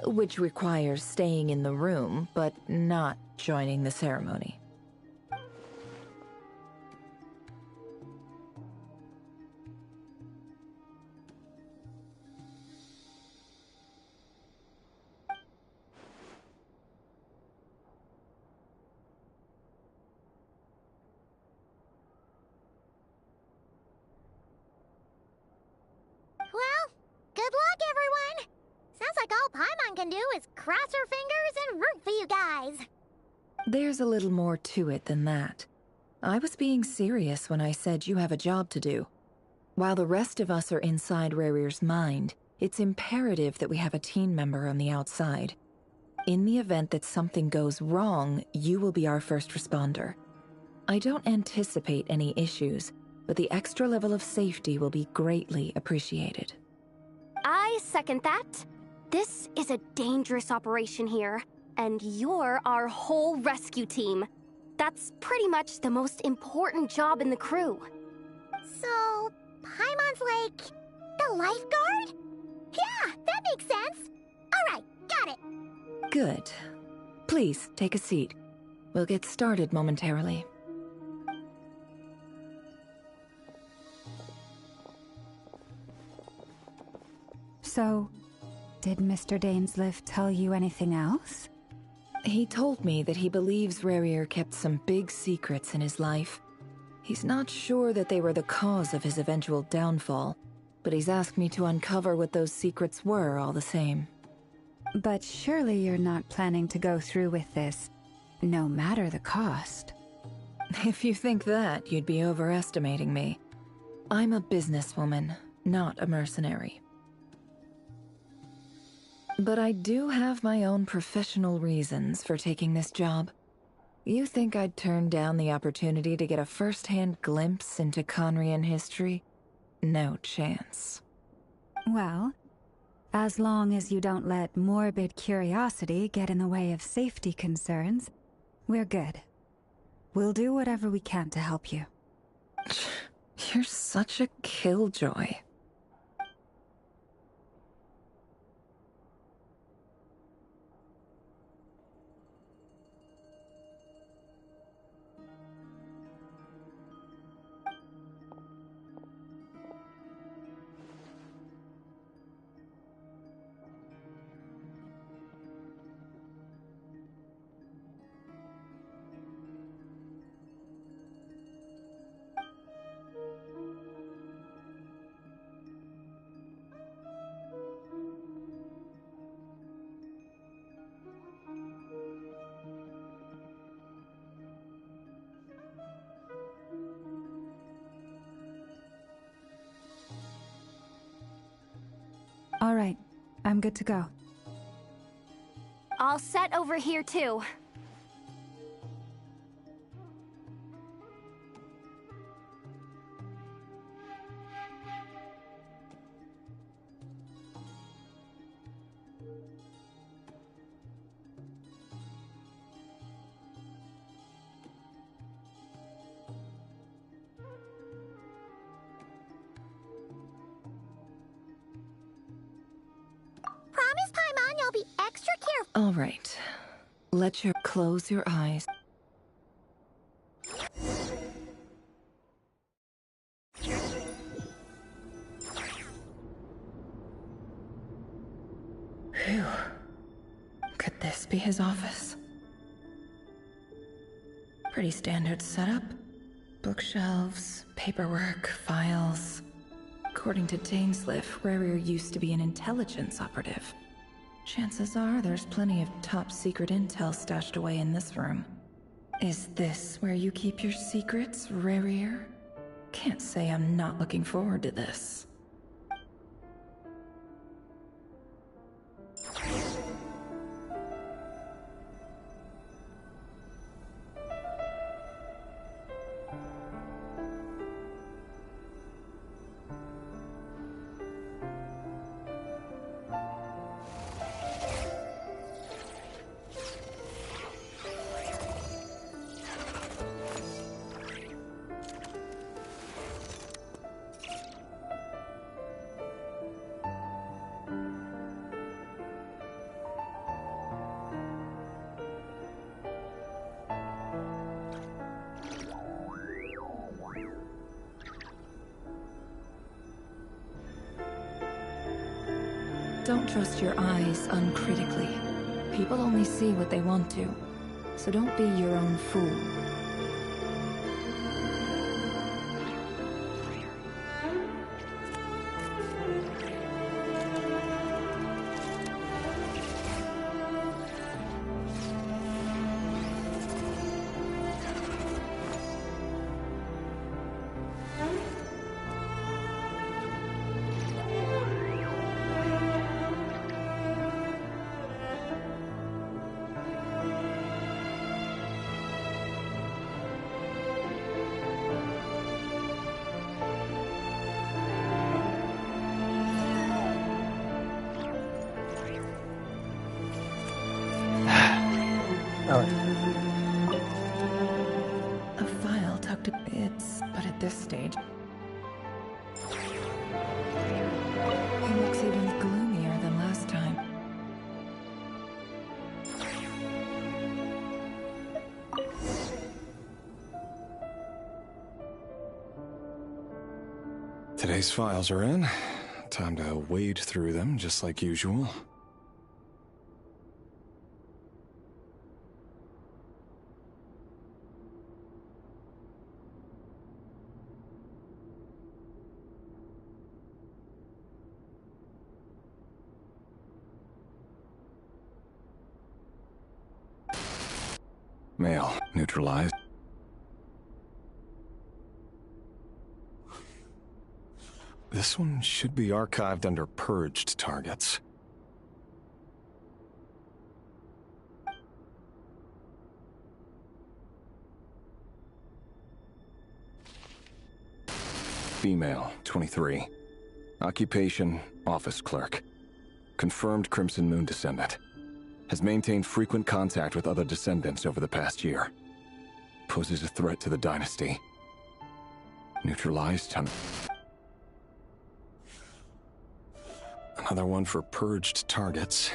which requires staying in the room but not joining the ceremony. Well, good luck, everyone! Sounds like all Paimon can do is cross her fingers and root for you guys. There's a little more to it than that. I was being serious when I said you have a job to do. While the rest of us are inside Rerir's mind, it's imperative that we have a team member on the outside. In the event that something goes wrong, you will be our first responder. I don't anticipate any issues, but the extra level of safety will be greatly appreciated. I second that. This is a dangerous operation here, and you're our whole rescue team. That's pretty much the most important job in the crew. So, Paimon's like the lifeguard? Yeah, that makes sense. Alright, got it. Good. Please, take a seat. We'll get started momentarily. So, did Mr. Dainsleif tell you anything else? He told me that he believes Rerir kept some big secrets in his life. He's not sure that they were the cause of his eventual downfall, but he's asked me to uncover what those secrets were all the same. But surely you're not planning to go through with this, no matter the cost. If you think that, you'd be overestimating me. I'm a businesswoman, not a mercenary. But I do have my own professional reasons for taking this job. You think I'd turn down the opportunity to get a first-hand glimpse into Conrian history? No chance. Well, as long as you don't let morbid curiosity get in the way of safety concerns, we're good. We'll do whatever we can to help you. You're such a killjoy. All right, I'm good to go. All set over here, too. Promise, Paimon, you'll be extra careful. All right. Close your eyes. Phew. Could this be his office? Pretty standard setup. Bookshelves, paperwork, files. According to Dainsliff, Rarier used to be an intelligence operative. Chances are there's plenty of top-secret intel stashed away in this room. Is this where you keep your secrets, Rarier? Can't say I'm not looking forward to this. Don't trust your eyes uncritically. People only see what they want to, so don't be your own fool. A file tucked to bits, but at this stage, he looks even gloomier than last time. Today's files are in. Time to wade through them, just like usual. Mail. Neutralized. This one should be archived under purged targets. Female, 23. Occupation, office clerk. Confirmed Crimson Moon descendant. Has maintained frequent contact with other descendants over the past year. Poses a threat to the dynasty. Neutralized. Another one for purged targets.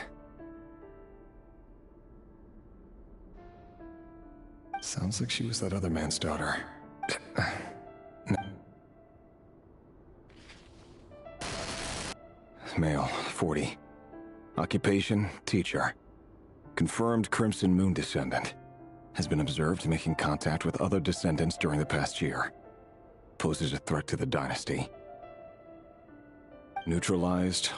Sounds like she was that other man's daughter. No. Male, 40. Occupation, teacher. Confirmed Crimson Moon descendant. Has been observed making contact with other descendants during the past year. Poses a threat to the dynasty. Neutralized.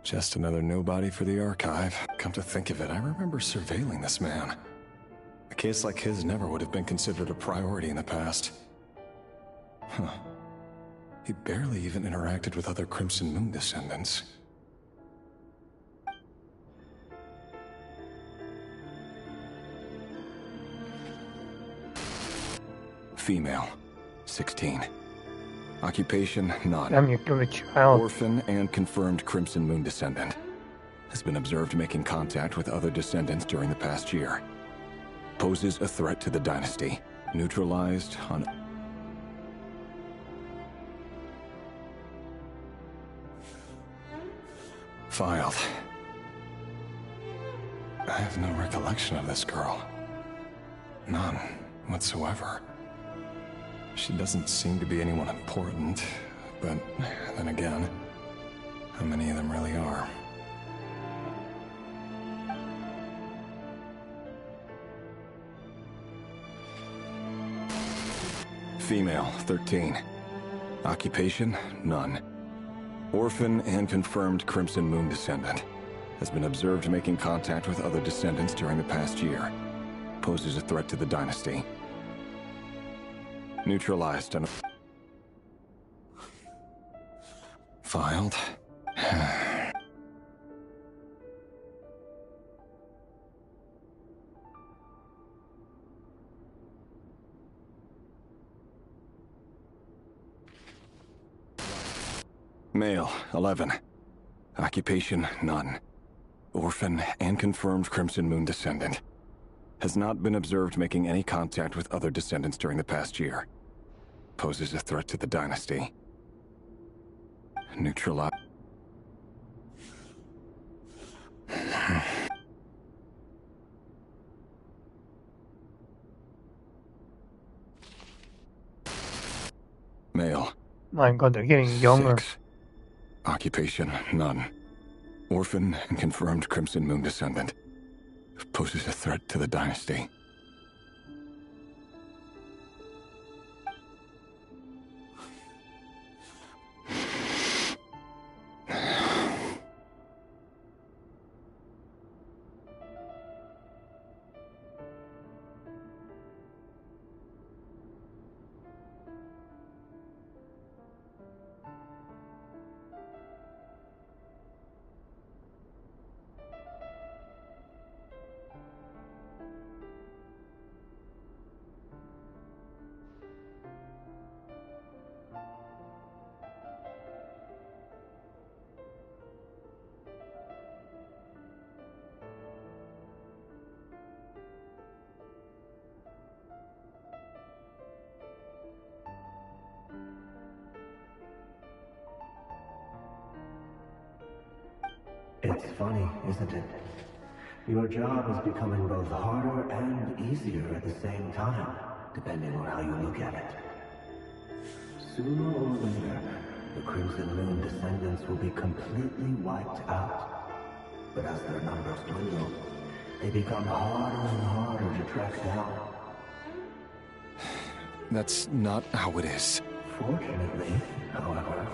Just another nobody for the archive. Come to think of it, I remember surveilling this man. A case like his never would have been considered a priority in the past. Huh. He barely even interacted with other Crimson Moon descendants. Female, 16. Occupation, none. Damn, you give a child. Orphan and confirmed Crimson Moon descendant. Has been observed making contact with other descendants during the past year. Poses a threat to the dynasty. Neutralized on... Filed. I have no recollection of this girl. None whatsoever. She doesn't seem to be anyone important, but then again, how many of them really are? Female, 13. Occupation, none. Orphan and confirmed Crimson Moon descendant. Has been observed making contact with other descendants during the past year. Poses a threat to the dynasty. Neutralized and... Filed. Male, 11. Occupation, none. Orphan and confirmed Crimson Moon descendant. Has not been observed making any contact with other descendants during the past year. Poses a threat to the dynasty. Neutralize. Male. My God, they're getting younger. 6. Occupation, none. Orphan and confirmed Crimson Moon descendant. Poses a threat to the dynasty. It's funny, isn't it? Your job is becoming both harder and easier at the same time, depending on how you look at it. Sooner or later, the Crimson Moon descendants will be completely wiped out. But as their numbers dwindle, they become harder and harder to track down. That's not how it is. Fortunately, however,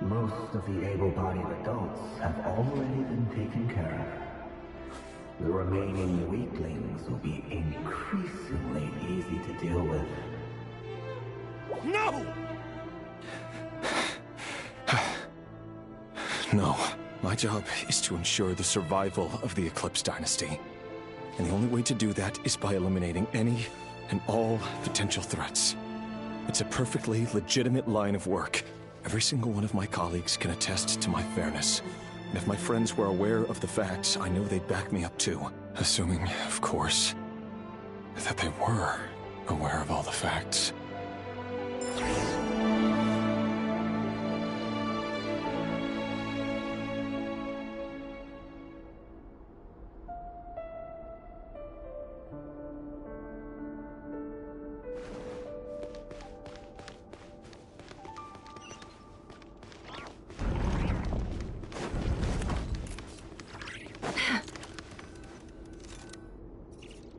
most of the able-bodied adults have already been taken care of. The remaining weaklings will be increasingly easy to deal with. No! No. My job is to ensure the survival of the Eclipse Dynasty. And the only way to do that is by eliminating any and all potential threats. It's a perfectly legitimate line of work. Every single one of my colleagues can attest to my fairness. And if my friends were aware of the facts, I know they'd back me up too. Assuming, of course, that they were aware of all the facts.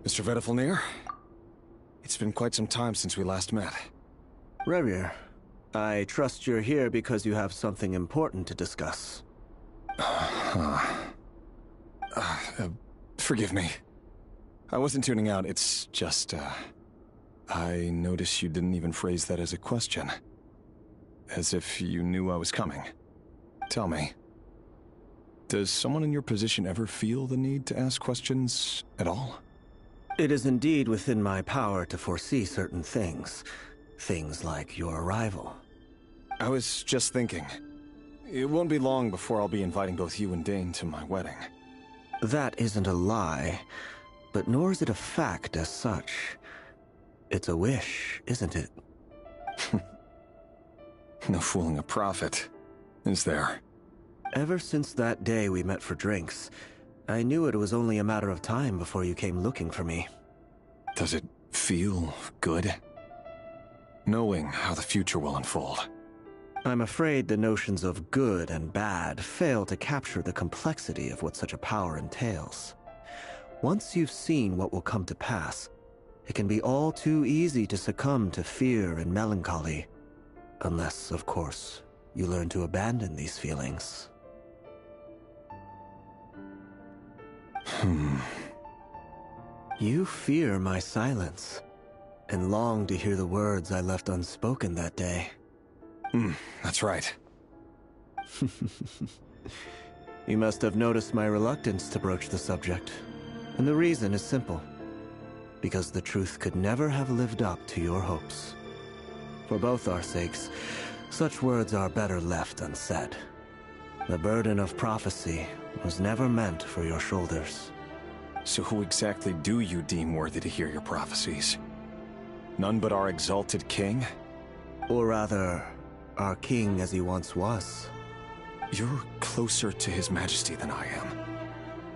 Mr. Vedifalnir, it's been quite some time since we last met. Revier, I trust you're here because you have something important to discuss. Forgive me. I wasn't tuning out, it's just, I noticed you didn't even phrase that as a question. as if you knew I was coming. Tell me, does someone in your position ever feel the need to ask questions at all? It is indeed within my power to foresee certain things. Things like your arrival. I was just thinking. It won't be long before I'll be inviting both you and Dane to my wedding. That isn't a lie, but nor is it a fact as such. It's a wish, isn't it? No fooling a prophet, is there? Ever since that day we met for drinks, I knew it was only a matter of time before you came looking for me. Does it feel good? Knowing how the future will unfold. I'm afraid the notions of good and bad fail to capture the complexity of what such a power entails. Once you've seen what will come to pass, it can be all too easy to succumb to fear and melancholy. Unless, of course, you learn to abandon these feelings. You fear my silence, and long to hear the words I left unspoken that day. That's right. You must have noticed my reluctance to broach the subject. And the reason is simple. Because the truth could never have lived up to your hopes. For both our sakes, such words are better left unsaid. The burden of prophecy was never meant for your shoulders. So who exactly do you deem worthy to hear your prophecies? None but our exalted king? Or rather, our king as he once was. You're closer to his majesty than I am.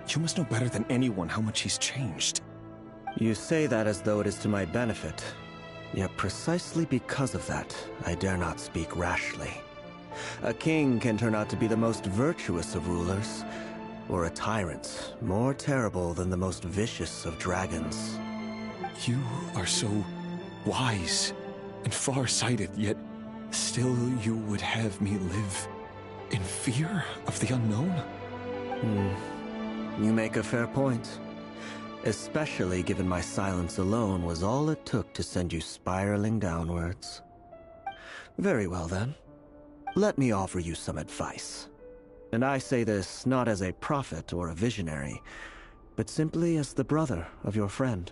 You must know better than anyone how much he's changed. You say that as though it is to my benefit. Yet precisely because of that, I dare not speak rashly. A king can turn out to be the most virtuous of rulers, or a tyrant more terrible than the most vicious of dragons. You are so wise and far-sighted, yet still you would have me live in fear of the unknown? You make a fair point. Especially given my silence alone was all it took to send you spiraling downwards. Very well then. Let me offer you some advice. And I say this not as a prophet or a visionary, but simply as the brother of your friend.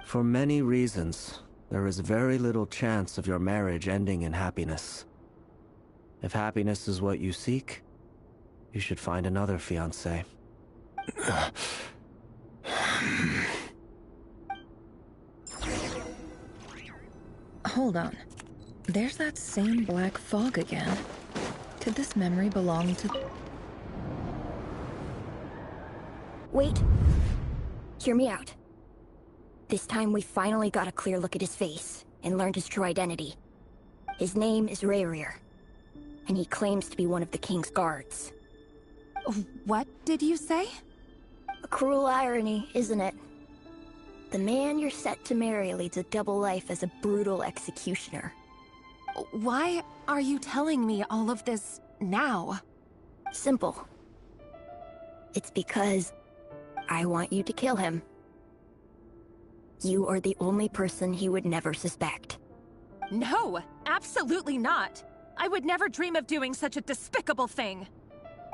For many reasons, there is very little chance of your marriage ending in happiness. If happiness is what you seek, you should find another fiancé. Hold on. There's that same black fog again. Could this memory belong to... Wait. Hear me out. This time we finally got a clear look at his face and learned his true identity. His name is Rayrir, and he claims to be one of the king's guards. What did you say? A cruel irony, isn't it? The man you're set to marry leads a double life as a brutal executioner. Why are you telling me all of this now? Simple. It's because I want you to kill him. You are the only person he would never suspect. No, absolutely not. I would never dream of doing such a despicable thing.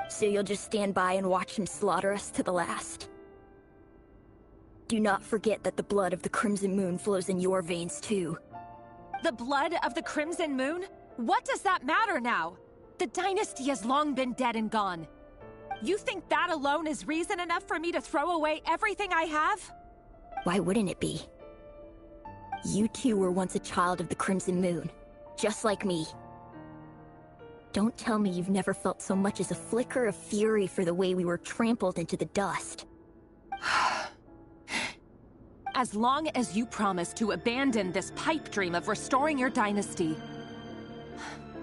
So you'll just stand by and watch him slaughter us to the last? Do not forget that the blood of the Crimson Moon flows in your veins too. The blood of the Crimson Moon? What does that matter now? The dynasty has long been dead and gone. You think that alone is reason enough for me to throw away everything I have? Why wouldn't it be? You two were once a child of the Crimson Moon, just like me. Don't tell me you've never felt so much as a flicker of fury for the way we were trampled into the dust. As long as you promise to abandon this pipe dream of restoring your dynasty,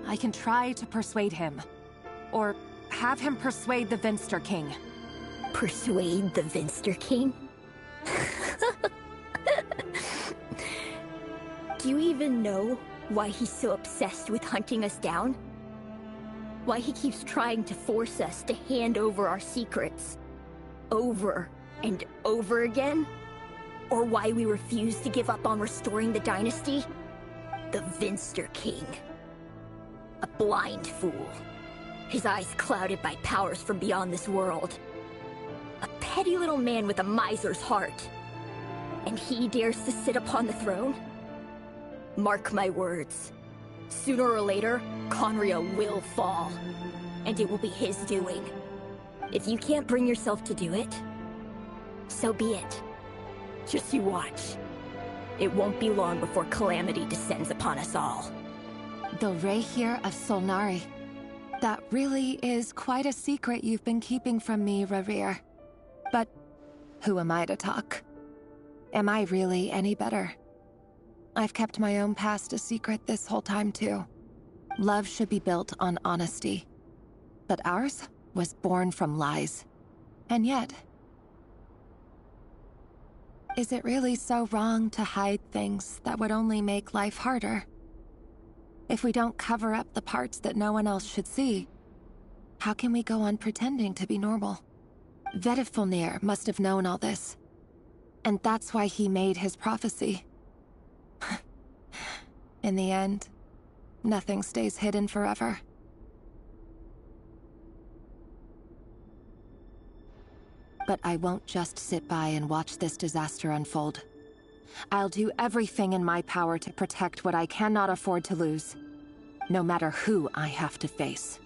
I can try to persuade him. Or have him persuade the Vinster King. Persuade the Vinster King? Do you even know why he's so obsessed with hunting us down? Why he keeps trying to force us to hand over our secrets over and over again? Or why we refuse to give up on restoring the dynasty? The Vinster King. A blind fool. His eyes clouded by powers from beyond this world. A petty little man with a miser's heart. And he dares to sit upon the throne? Mark my words. Sooner or later, Conria will fall. And it will be his doing. If you can't bring yourself to do it, so be it. Just you watch. It won't be long before calamity descends upon us all. The Rehir of Solnari. That really is quite a secret you've been keeping from me, Rerir. But who am I to talk? Am I really any better? I've kept my own past a secret this whole time, too. Love should be built on honesty. But ours was born from lies. And yet... is it really so wrong to hide things that would only make life harder? If we don't cover up the parts that no one else should see, how can we go on pretending to be normal? Vedifulnir must have known all this. And that's why he made his prophecy. In the end, nothing stays hidden forever. But I won't just sit by and watch this disaster unfold. I'll do everything in my power to protect what I cannot afford to lose, no matter who I have to face.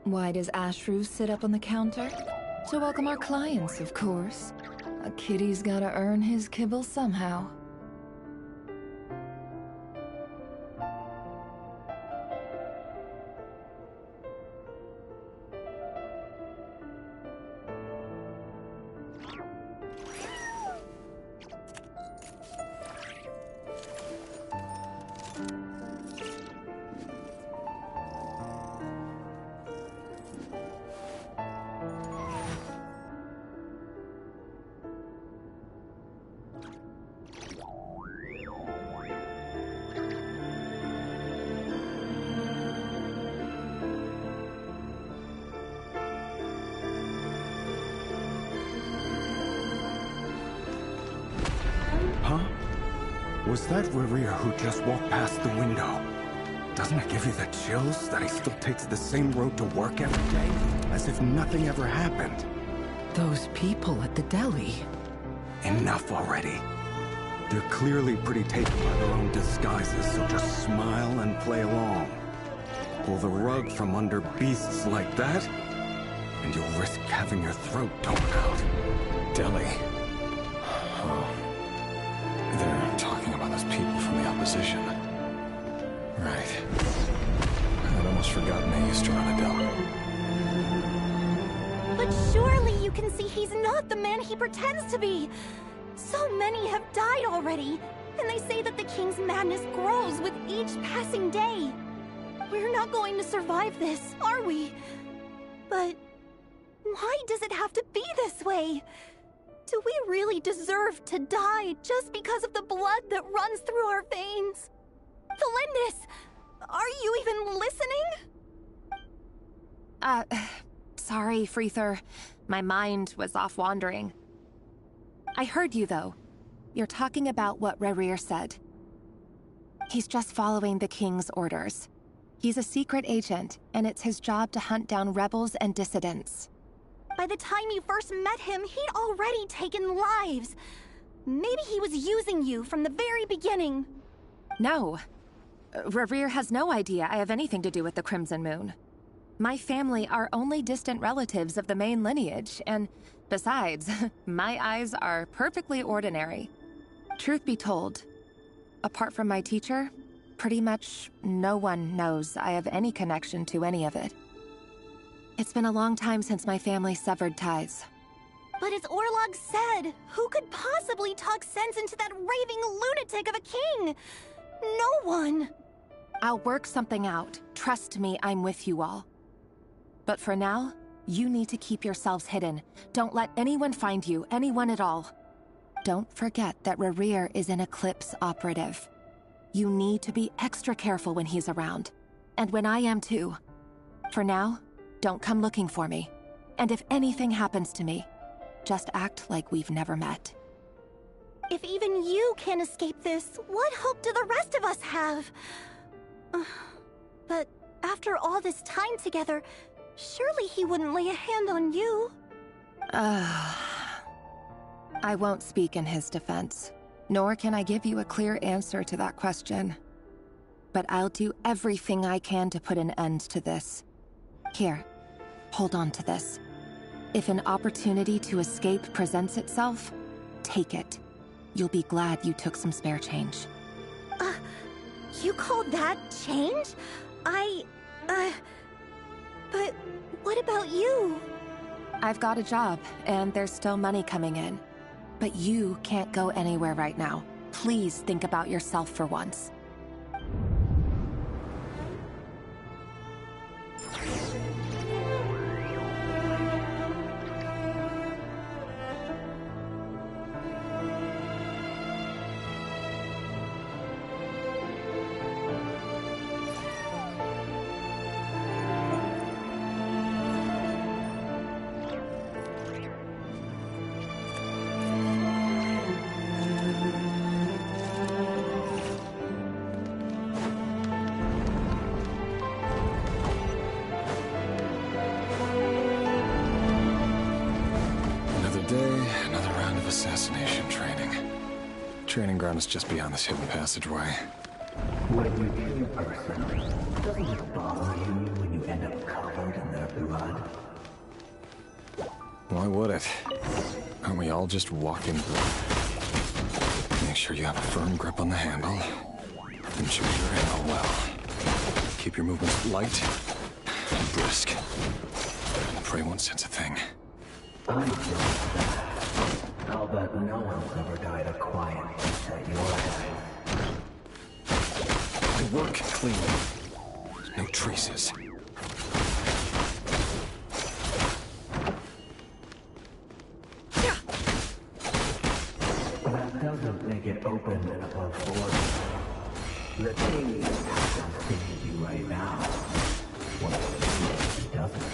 Why does Ashru sit up on the counter? To welcome our clients, of course. A kitty's gotta earn his kibble somehow. Was that Rerir who just walked past the window? Doesn't it give you the chills that he still takes the same road to work every day? As if nothing ever happened. Those people at the deli. Enough already. They're clearly pretty taken by their own disguises, so just smile and play along. Pull the rug from under beasts like that, and you'll risk having your throat torn out. Deli. Oh. They're talking about those people from the opposition. Right. I'd almost forgotten they used to run a deli. But surely you can see he's not the man he pretends to be! So many have died already, and they say that the king's madness grows with each passing day. We're not going to survive this, are we? But why does it have to be this way? Do we really deserve to die just because of the blood that runs through our veins? Felindis, are you even listening? Sorry, Freether. My mind was off wandering. I heard you, though. You're talking about what Rerir said. He's just following the king's orders. He's a secret agent, and it's his job to hunt down rebels and dissidents. By the time you first met him, he'd already taken lives. Maybe he was using you from the very beginning. No. Rerir has no idea I have anything to do with the Crimson Moon. My family are only distant relatives of the main lineage, and besides, my eyes are perfectly ordinary. Truth be told, apart from my teacher, pretty much no one knows I have any connection to any of it. It's been a long time since my family severed ties. But as Orlog said, who could possibly talk sense into that raving lunatic of a king? No one! I'll work something out. Trust me, I'm with you all. But for now, you need to keep yourselves hidden. Don't let anyone find you, anyone at all. don't forget that Rerir is an Eclipse operative. You need to be extra careful when he's around. And when I am too. For now, don't come looking for me. And if anything happens to me, just act like we've never met. If even you can't escape this, what hope do the rest of us have? But after all this time together, surely he wouldn't lay a hand on you. I won't speak in his defense, nor can I give you a clear answer to that question. But I'll do everything I can to put an end to this. Here, hold on to this. If an opportunity to escape presents itself, take it. You'll be glad you took some spare change. You call that change? But what about you? I've got a job, and there's still money coming in. But you can't go anywhere right now. Please think about yourself for once. Training ground is just beyond this hidden passageway. When you kill a person, doesn't it bother you when you end up covered in their blood? Why would it? Aren't we all just walking blood? Make sure you have a firm grip on the handle. And choose your ammo well. Keep your movements light and brisk. The prey won't sense a thing. I know that. I'll bet no one's ever died a quiet death at your hands. I work clean. No traces. That doesn't make it open and above board. The king hasn't seen you right now. Well, he doesn't.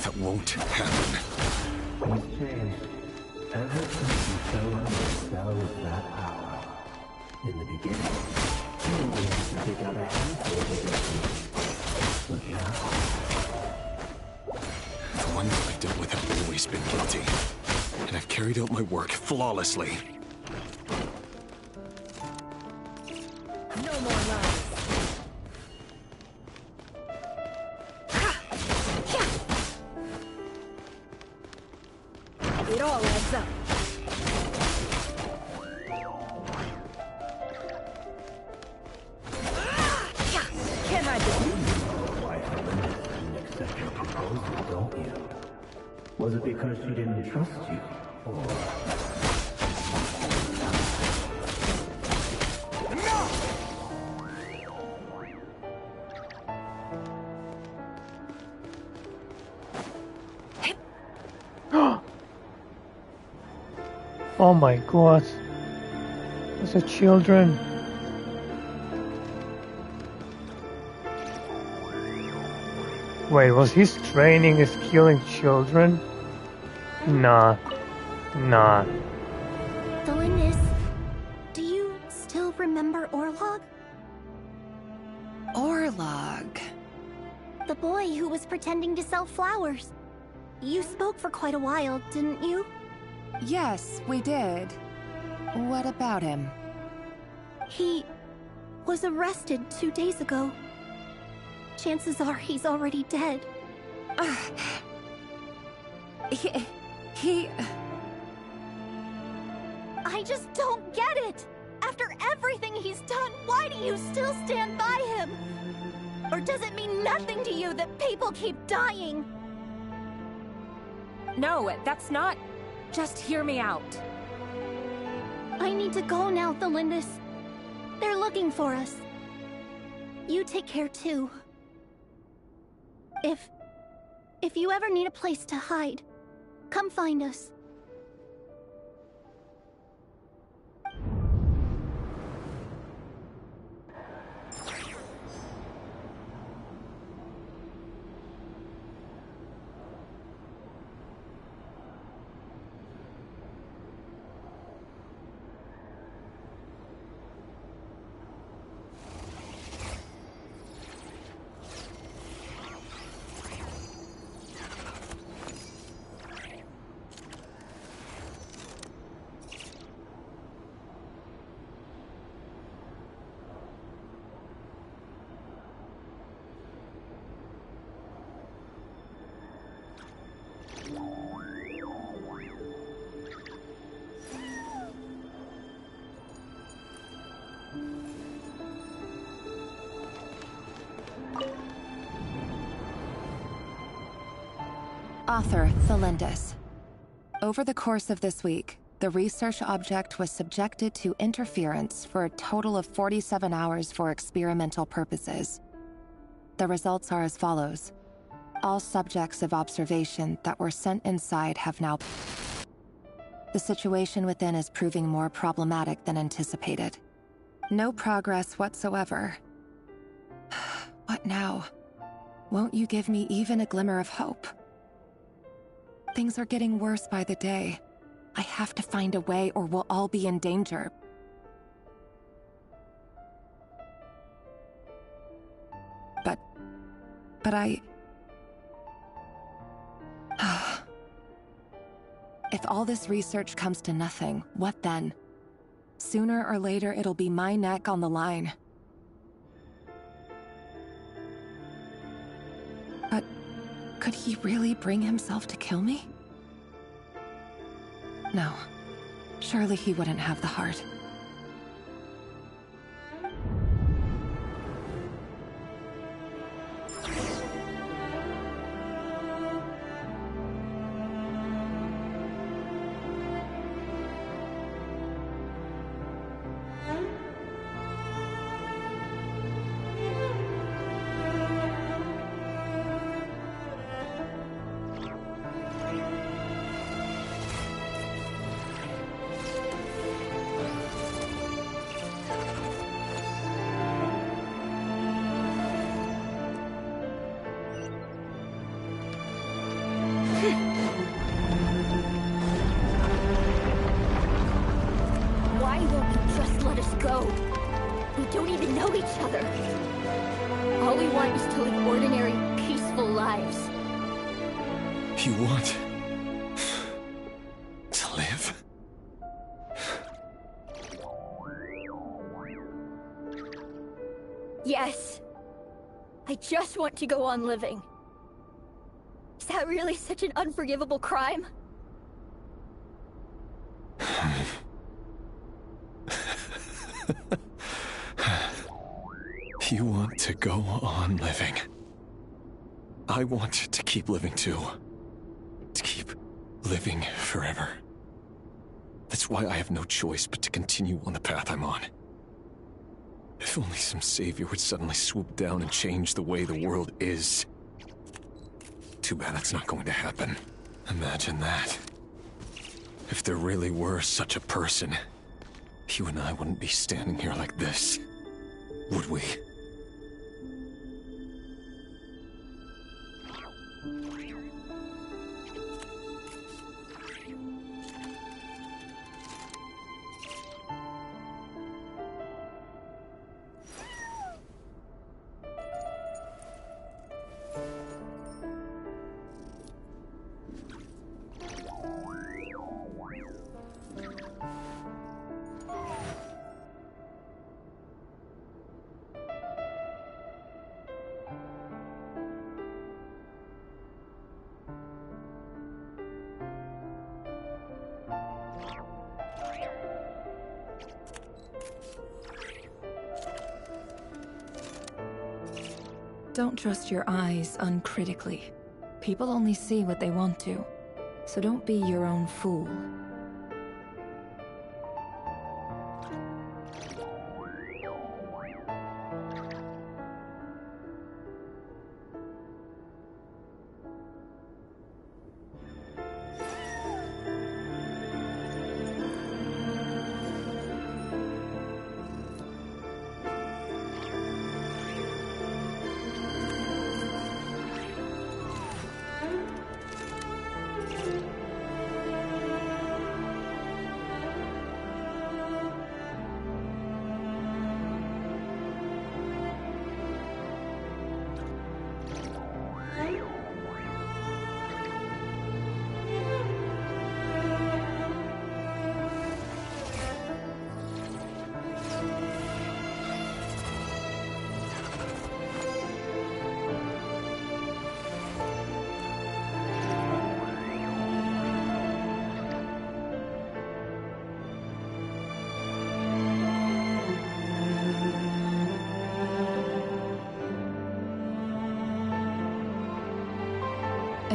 That won't happen. He's changed. Ever since you fell under the spell of that power. In the beginning, you only had to take out a handful of it. But now... The ones I've dealt with have always been guilty. And I've carried out my work flawlessly. No more lies. It all adds up. Can't hide this. You know why Helen didn't accept your proposal, don't you? Was it because she didn't trust you? Or... Oh my god. Those are children. Wait, was his training is killing children? Nah. Nah. Delindis, do you still remember Orlog? Orlog? The boy who was pretending to sell flowers. You spoke for quite a while, didn't you? Yes, we did. What about him? He was arrested 2 days ago. Chances are he's already dead. He... I just don't get it! After everything he's done, why do you still stand by him? Or does it mean nothing to you that people keep dying? No, that's not... Just hear me out. I need to go now, Thelindis. They're looking for us. You take care too. If you ever need a place to hide, come find us. Author, Thelindis. Over the course of this week, the research object was subjected to interference for a total of 47 hours for experimental purposes. The results are as follows. All subjects of observation that were sent inside have now... The situation within is proving more problematic than anticipated. No progress whatsoever. What now? Won't you give me even a glimmer of hope? Things are getting worse by the day. I have to find a way or we'll all be in danger. But I... If all this research comes to nothing, what then? Sooner or later, it'll be my neck on the line. But could he really bring himself to kill me? No. Surely he wouldn't have the heart. Why won't you just let us go? We don't even know each other. All we want is to live ordinary, peaceful lives. You want to live? Yes. I just want to go on living. Is that really such an unforgivable crime? You want to go on living. I want to keep living too. To keep living forever. That's why I have no choice but to continue on the path I'm on. If only some savior would suddenly swoop down and change the way the world is. Too bad that's not going to happen. Imagine that. If there really were such a person, you and I wouldn't be standing here like this, would we? Don't trust your eyes uncritically. People only see what they want to, so don't be your own fool.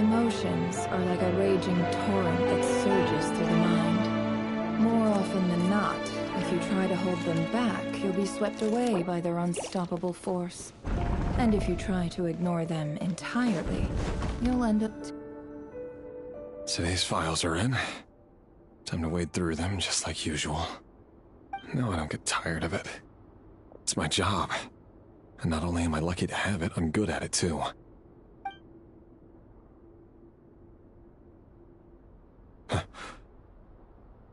Emotions are like a raging torrent that surges through the mind. More often than not, if you try to hold them back, you'll be swept away by their unstoppable force. And if you try to ignore them entirely, you'll end up... Today's files are in. Time to wade through them just like usual. No, I don't get tired of it. It's my job. And not only am I lucky to have it, I'm good at it too.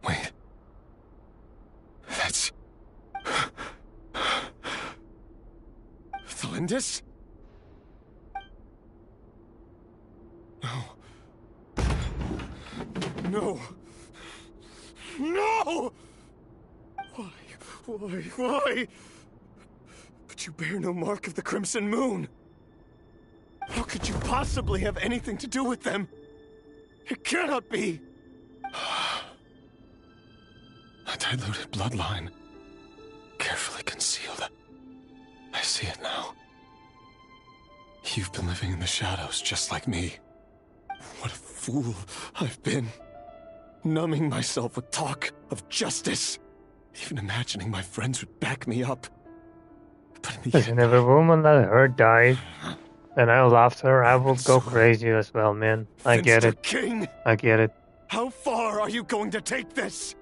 Wait. That's... Thalindis? No. No! No! Why? But you bear no mark of the Crimson Moon. How could you possibly have anything to do with them? It cannot be! A diluted bloodline. Carefully concealed. I see it now. You've been living in the shadows just like me. What a fool I've been. Numbing myself with talk of justice. Even imagining my friends would back me up. But in the Listen, if a woman that hurt died, and I loved her, I would go crazy as well, man. I get it. King, I get it. how far are you going to take this?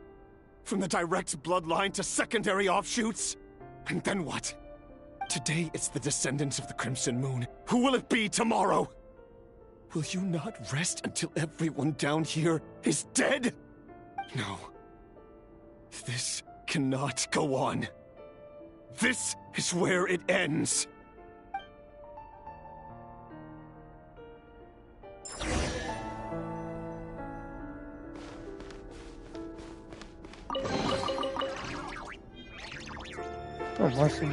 From the direct bloodline to secondary offshoots? And then what? Today it's the descendants of the Crimson Moon. Who will it be tomorrow? Will you not rest until everyone down here is dead? No. This cannot go on. This is where it ends. Oh, Marcy.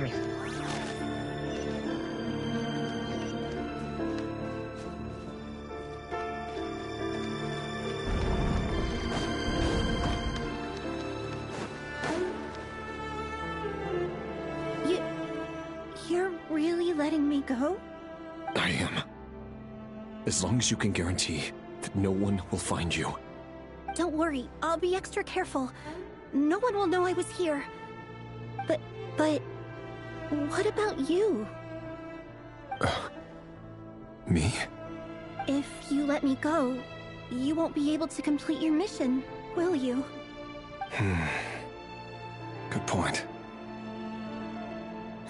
You're really letting me go? I am. As long as you can guarantee that no one will find you. Don't worry, I'll be extra careful. No one will know I was here. But... what about you? Me? If you let me go, you won't be able to complete your mission, will you? Good point.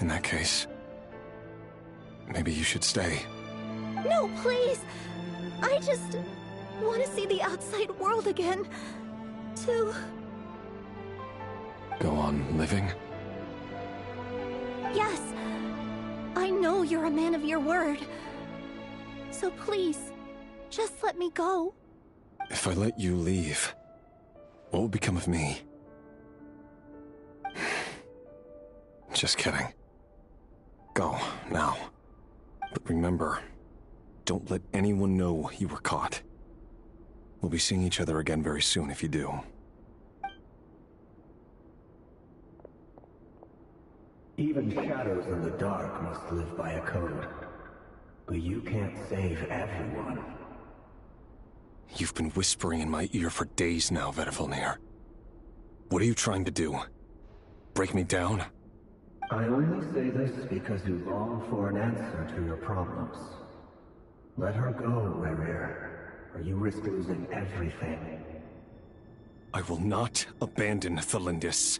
In that case, maybe you should stay. No, please! I just want to see the outside world again. To... Go on living? Yes! I know you're a man of your word. So please, just let me go. If I let you leave, what will become of me? Just kidding. Go, now. But remember, don't let anyone know you were caught. We'll be seeing each other again very soon if you do. Even shadows in the dark must live by a code. But you can't save everyone. You've been whispering in my ear for days now, Vedifalnir. What are you trying to do? Break me down? I only say this because you long for an answer to your problems. Let her go, Rerir, or you risk losing everything. I will not abandon Thalindis.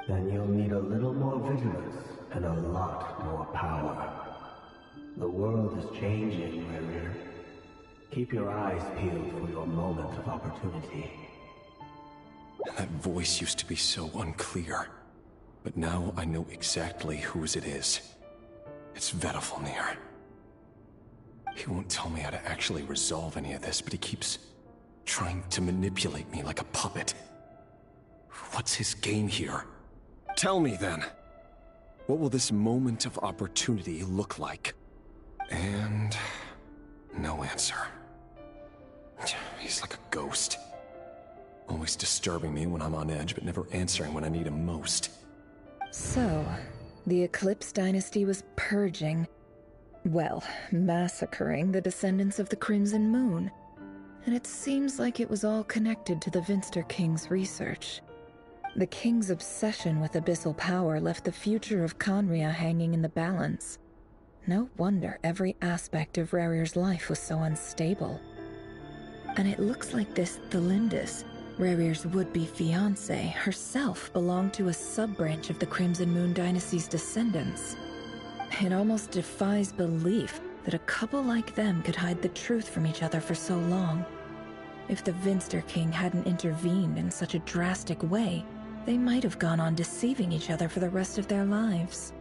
Then you'll need a little more vigilance and a lot more power. The world is changing, Rerir. Keep your eyes peeled for your moment of opportunity. That voice used to be so unclear. But now I know exactly whose it is. It's Vedifalnir. He won't tell me how to actually resolve any of this, but he keeps trying to manipulate me like a puppet. What's his game here? Tell me then. What will this moment of opportunity look like? And... no answer. He's like a ghost. Always disturbing me when I'm on edge, but never answering when I need him most. So, the Eclipse Dynasty was purging. Well, massacring the descendants of the Crimson Moon. And it seems like it was all connected to the Vinster King's research. The King's obsession with abyssal power left the future of Conria hanging in the balance. No wonder every aspect of Rarir's life was so unstable. And it looks like this Thelindis, Rarir's would-be fiancée, herself belonged to a sub-branch of the Crimson Moon Dynasty's descendants. It almost defies belief that a couple like them could hide the truth from each other for so long. If the Vinster King hadn't intervened in such a drastic way, they might have gone on deceiving each other for the rest of their lives.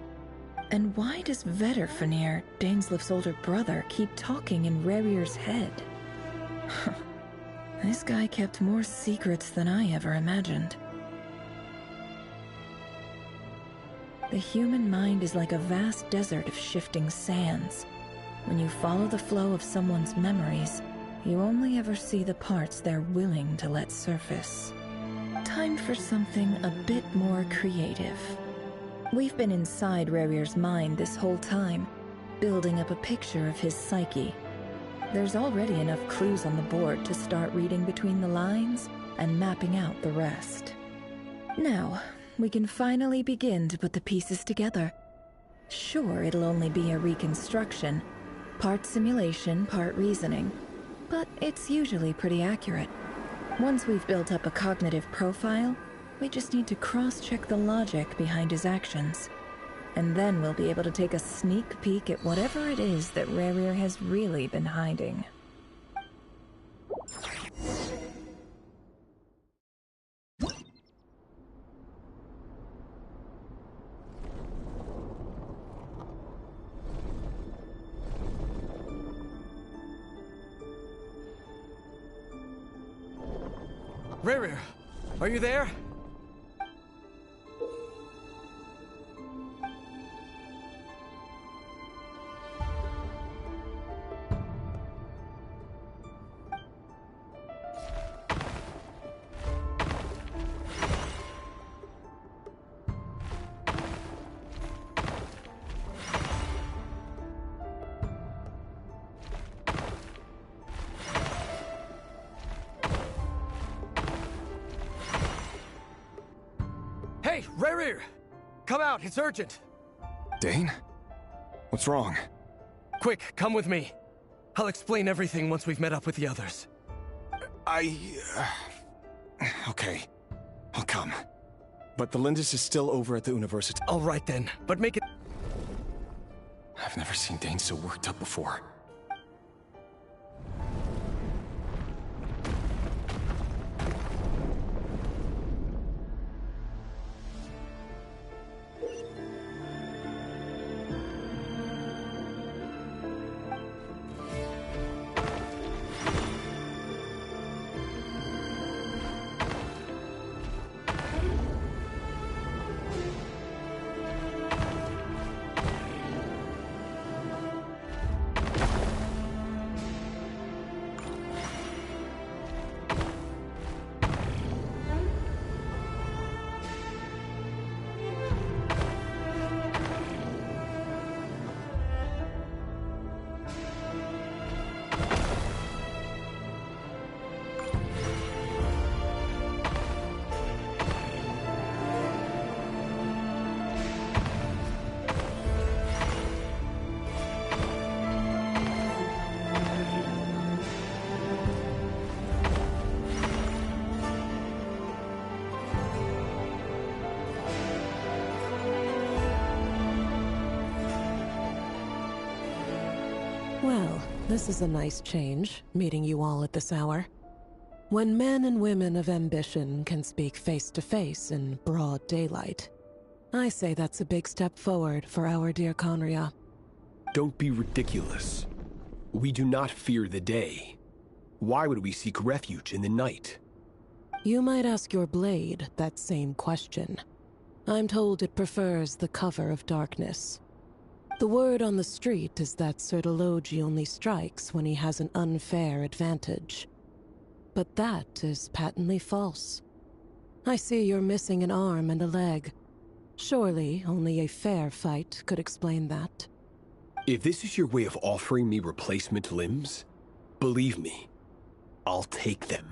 And why does Vedderfanir, Daneslif's older brother, keep talking in Rarir's head? This guy kept more secrets than I ever imagined. The human mind is like a vast desert of shifting sands. When you follow the flow of someone's memories, you only ever see the parts they're willing to let surface. Time for something a bit more creative. We've been inside Rarir's mind this whole time, building up a picture of his psyche. There's already enough clues on the board to start reading between the lines and mapping out the rest. Now, we can finally begin to put the pieces together. Sure, it'll only be a reconstruction, part simulation, part reasoning, but it's usually pretty accurate. Once we've built up a cognitive profile, we just need to cross-check the logic behind his actions. And then we'll be able to take a sneak peek at whatever it is that Rarir has really been hiding. Rarir, are you there? Hey, Rarir! Come out, it's urgent! Dane? What's wrong? Quick, come with me. I'll explain everything once we've met up with the others. Okay. I'll come. But the Lindis is still over at the University. All right then, but make it... I've never seen Dane so worked up before. Well, this is a nice change, meeting you all at this hour. When men and women of ambition can speak face to face in broad daylight, I say that's a big step forward for our dear Conria. Don't be ridiculous. We do not fear the day. Why would we seek refuge in the night? You might ask your blade that same question. I'm told it prefers the cover of darkness. The word on the street is that Sertologi only strikes when he has an unfair advantage. But that is patently false. I see you're missing an arm and a leg. Surely only a fair fight could explain that. If this is your way of offering me replacement limbs, believe me, I'll take them.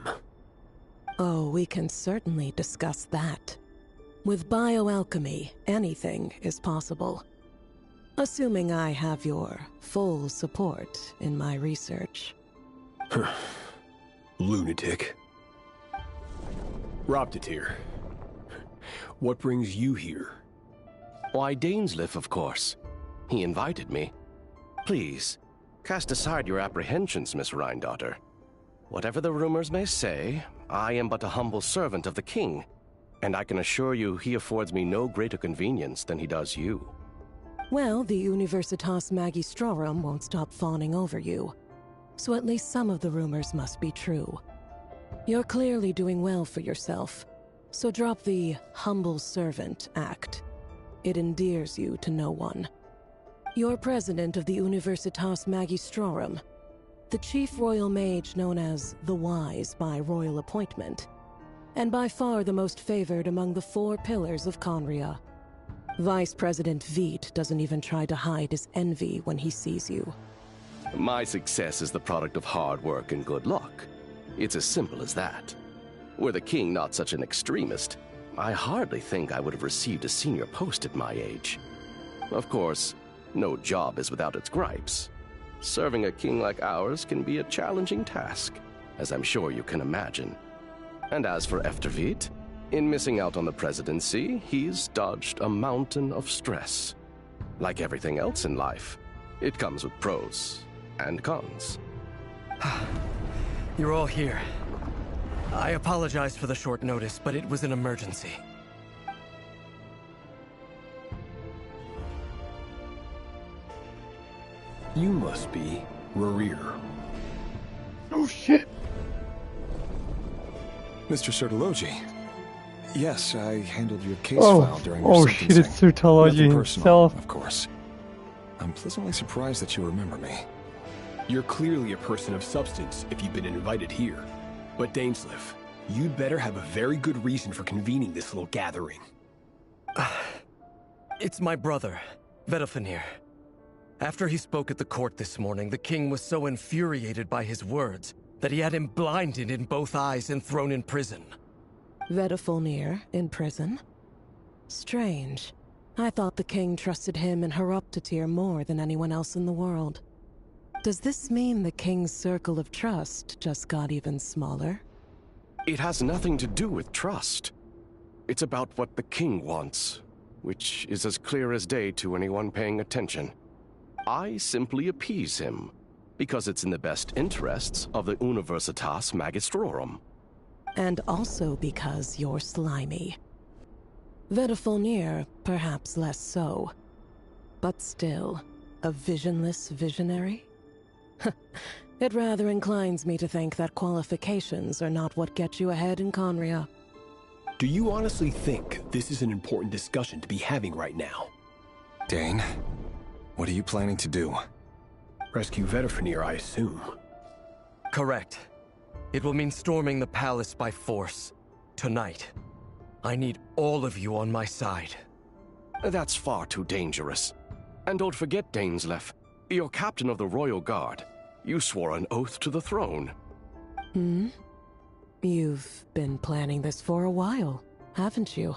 Oh, we can certainly discuss that. With bioalchemy, anything is possible. Assuming I have your full support in my research. Lunatic. Robtatir, what brings you here? Why, Dainsleif, of course. He invited me. Please, cast aside your apprehensions, Miss Rhindaughter. Whatever the rumors may say, I am but a humble servant of the king, and I can assure you he affords me no greater convenience than he does you. Well, the Universitas Magistrorum won't stop fawning over you, so at least some of the rumors must be true. You're clearly doing well for yourself, so drop the humble servant act. It endears you to no one. You're president of the Universitas Magistrorum, the chief royal mage known as the Wise by royal appointment, and by far the most favored among the 4 pillars of Conria. Vice President Veit doesn't even try to hide his envy when he sees you. My success is the product of hard work and good luck. It's as simple as that. Were the king not such an extremist, I hardly think I would have received a senior post at my age. Of course, no job is without its gripes. Serving a king like ours can be a challenging task, as I'm sure you can imagine. And as for Efterveit, in missing out on the presidency, he's dodged a mountain of stress. Like everything else in life, it comes with pros and cons. You're all here. I apologize for the short notice, but it was an emergency. You must be Rerir. Oh shit! Mr. Sertologi. Yes, I handled your case file during your sentencing. Shit, it's Sertologi Nothing personal, himself. of course. I'm pleasantly surprised that you remember me. You're clearly a person of substance if you've been invited here. But Dainsleif, you'd better have a very good reason for convening this little gathering. It's my brother, Vedafenir. After he spoke at the court this morning, the king was so infuriated by his words that he had him blinded in both eyes and thrown in prison. Vedafenir in prison? Strange. I thought the king trusted him and Horoptatir more than anyone else in the world. Does this mean the king's circle of trust just got even smaller? It has nothing to do with trust. It's about what the king wants, which is as clear as day to anyone paying attention. I simply appease him, because it's in the best interests of the Universitas Magistrorum. And also because you're slimy. Vedafenir, perhaps less so. But still, a visionless visionary? It rather inclines me to think that qualifications are not what get you ahead in Conria. Do you honestly think this is an important discussion to be having right now? Dane, what are you planning to do? Rescue Vedafenir, I assume. Correct. It will mean storming the palace by force. Tonight. I need all of you on my side. That's far too dangerous. And don't forget, Dainsleif, you're captain of the Royal Guard. You swore an oath to the throne. Hmm? You've been planning this for a while, haven't you?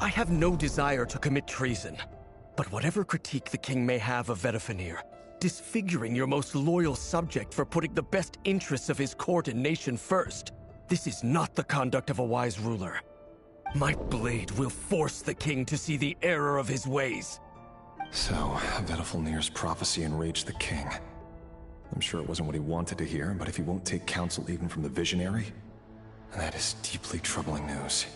I have no desire to commit treason. But whatever critique the king may have of Vedafenir, disfiguring your most loyal subject for putting the best interests of his court and nation first, this is not the conduct of a wise ruler. My blade will force the king to see the error of his ways. So, Vedafenir's prophecy enraged the king. I'm sure it wasn't what he wanted to hear, but if he won't take counsel even from the visionary, that is deeply troubling news.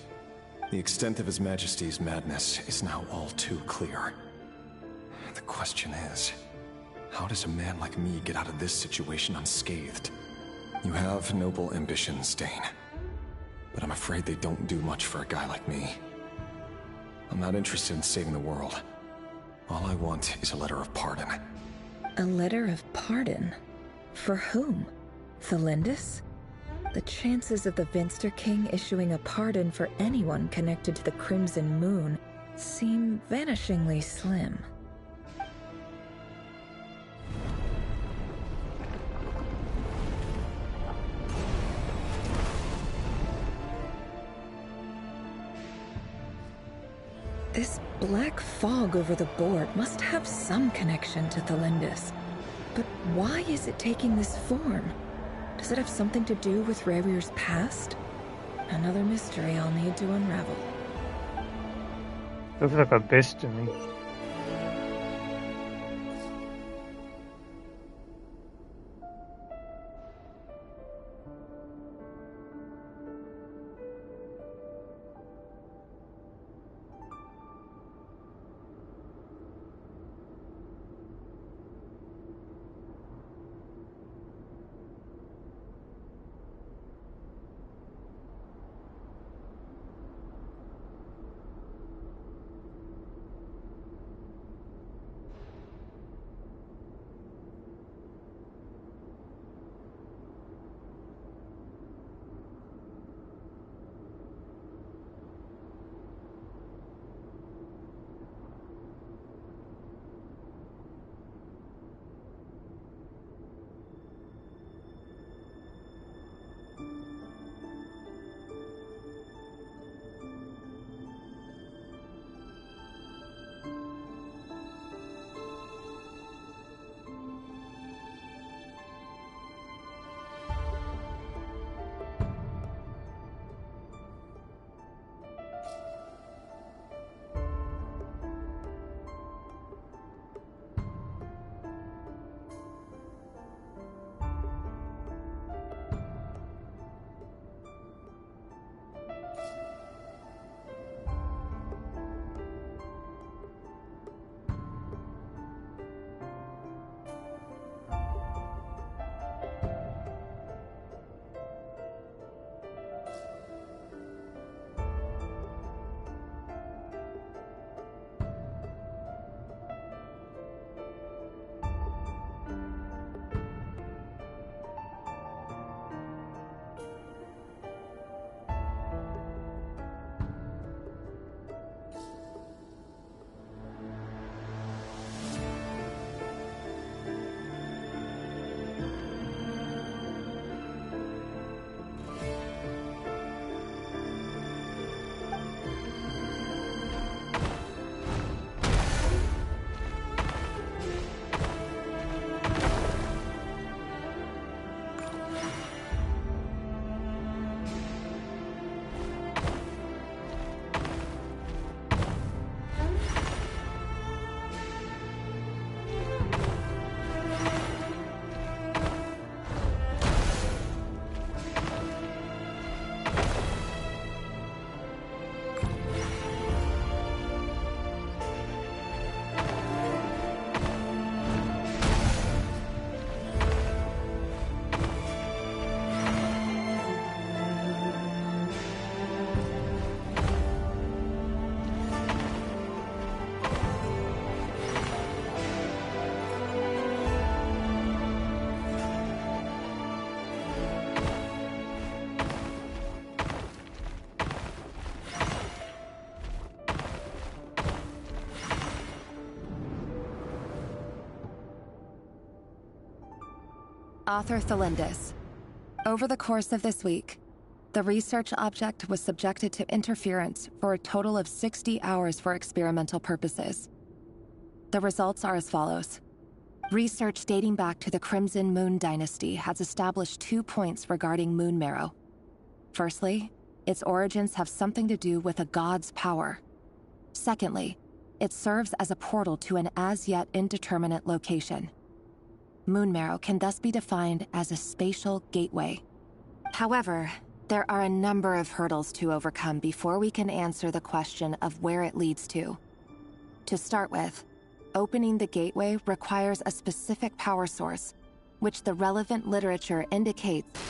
The extent of His Majesty's madness is now all too clear. The question is, how does a man like me get out of this situation unscathed? You have noble ambitions, Dane. But I'm afraid they don't do much for a guy like me. I'm not interested in saving the world. All I want is a letter of pardon. A letter of pardon? For whom? Thelindis? The chances of the Vinster King issuing a pardon for anyone connected to the Crimson Moon seem vanishingly slim. This black fog over the board must have some connection to Thalindis. But why is it taking this form? Does it have something to do with Rerir's past? Another mystery I'll need to unravel. Looks like a beast to me. Author Thalindis. Over the course of this week, the research object was subjected to interference for a total of 60 hours for experimental purposes. The results are as follows. Research dating back to the Crimson Moon Dynasty has established 2 points regarding moon marrow. Firstly, its origins have something to do with a god's power. Secondly, it serves as a portal to an as-yet indeterminate location. Moon marrow can thus be defined as a spatial gateway. However, there are a number of hurdles to overcome before we can answer the question of where it leads to. To start with, opening the gateway requires a specific power source, which the relevant literature indicates.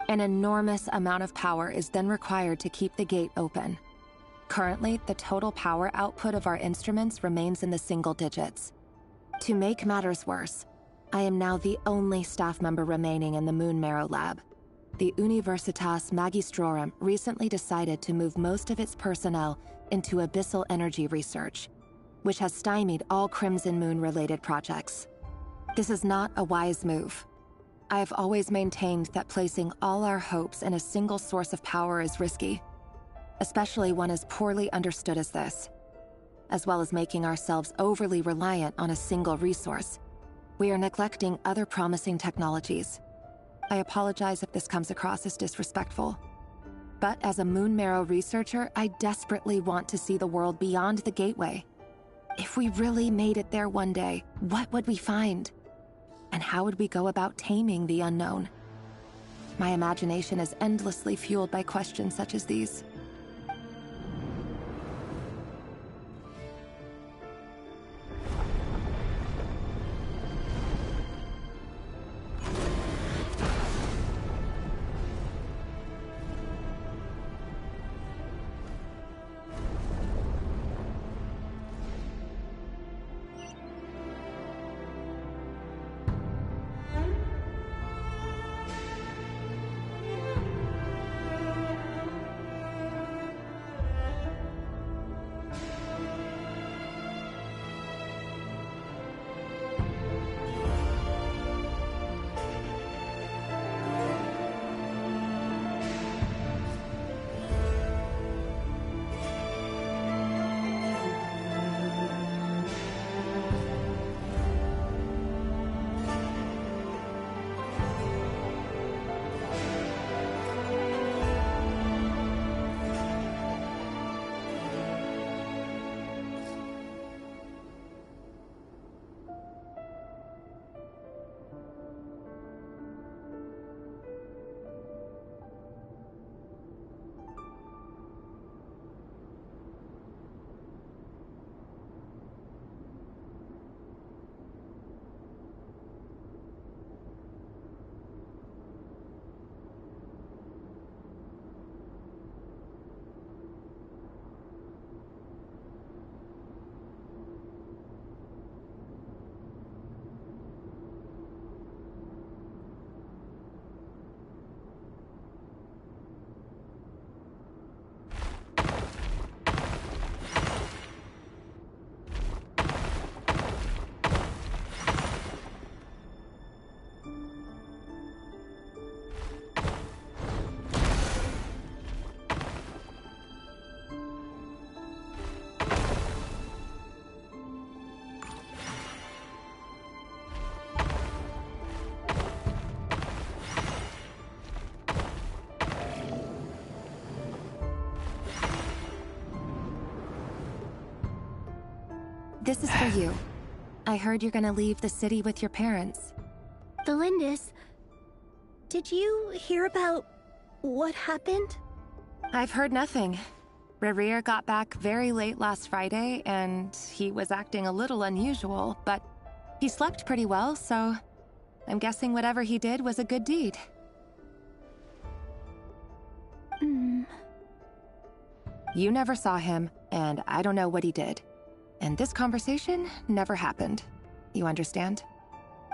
An enormous amount of power is then required to keep the gate open. Currently, the total power output of our instruments remains in the single digits. To make matters worse, I am now the only staff member remaining in the Moon Marrow lab. The Universitas Magistrorum recently decided to move most of its personnel into abyssal energy research, which has stymied all Crimson Moon-related projects. This is not a wise move. I have always maintained that placing all our hopes in a single source of power is risky. especially one as poorly understood as this. As well as making ourselves overly reliant on a single resource, we are neglecting other promising technologies. I apologize if this comes across as disrespectful. But as a Moon Marrow researcher, I desperately want to see the world beyond the gateway. If we really made it there one day, what would we find? And how would we go about taming the unknown? My imagination is endlessly fueled by questions such as these. This is for you. I heard you're gonna leave the city with your parents. The Lindis, did you hear about what happened? I've heard nothing. Rerir got back very late last Friday, and he was acting a little unusual, but he slept pretty well, so I'm guessing whatever he did was a good deed. You never saw him, and I don't know what he did. And this conversation never happened. You understand?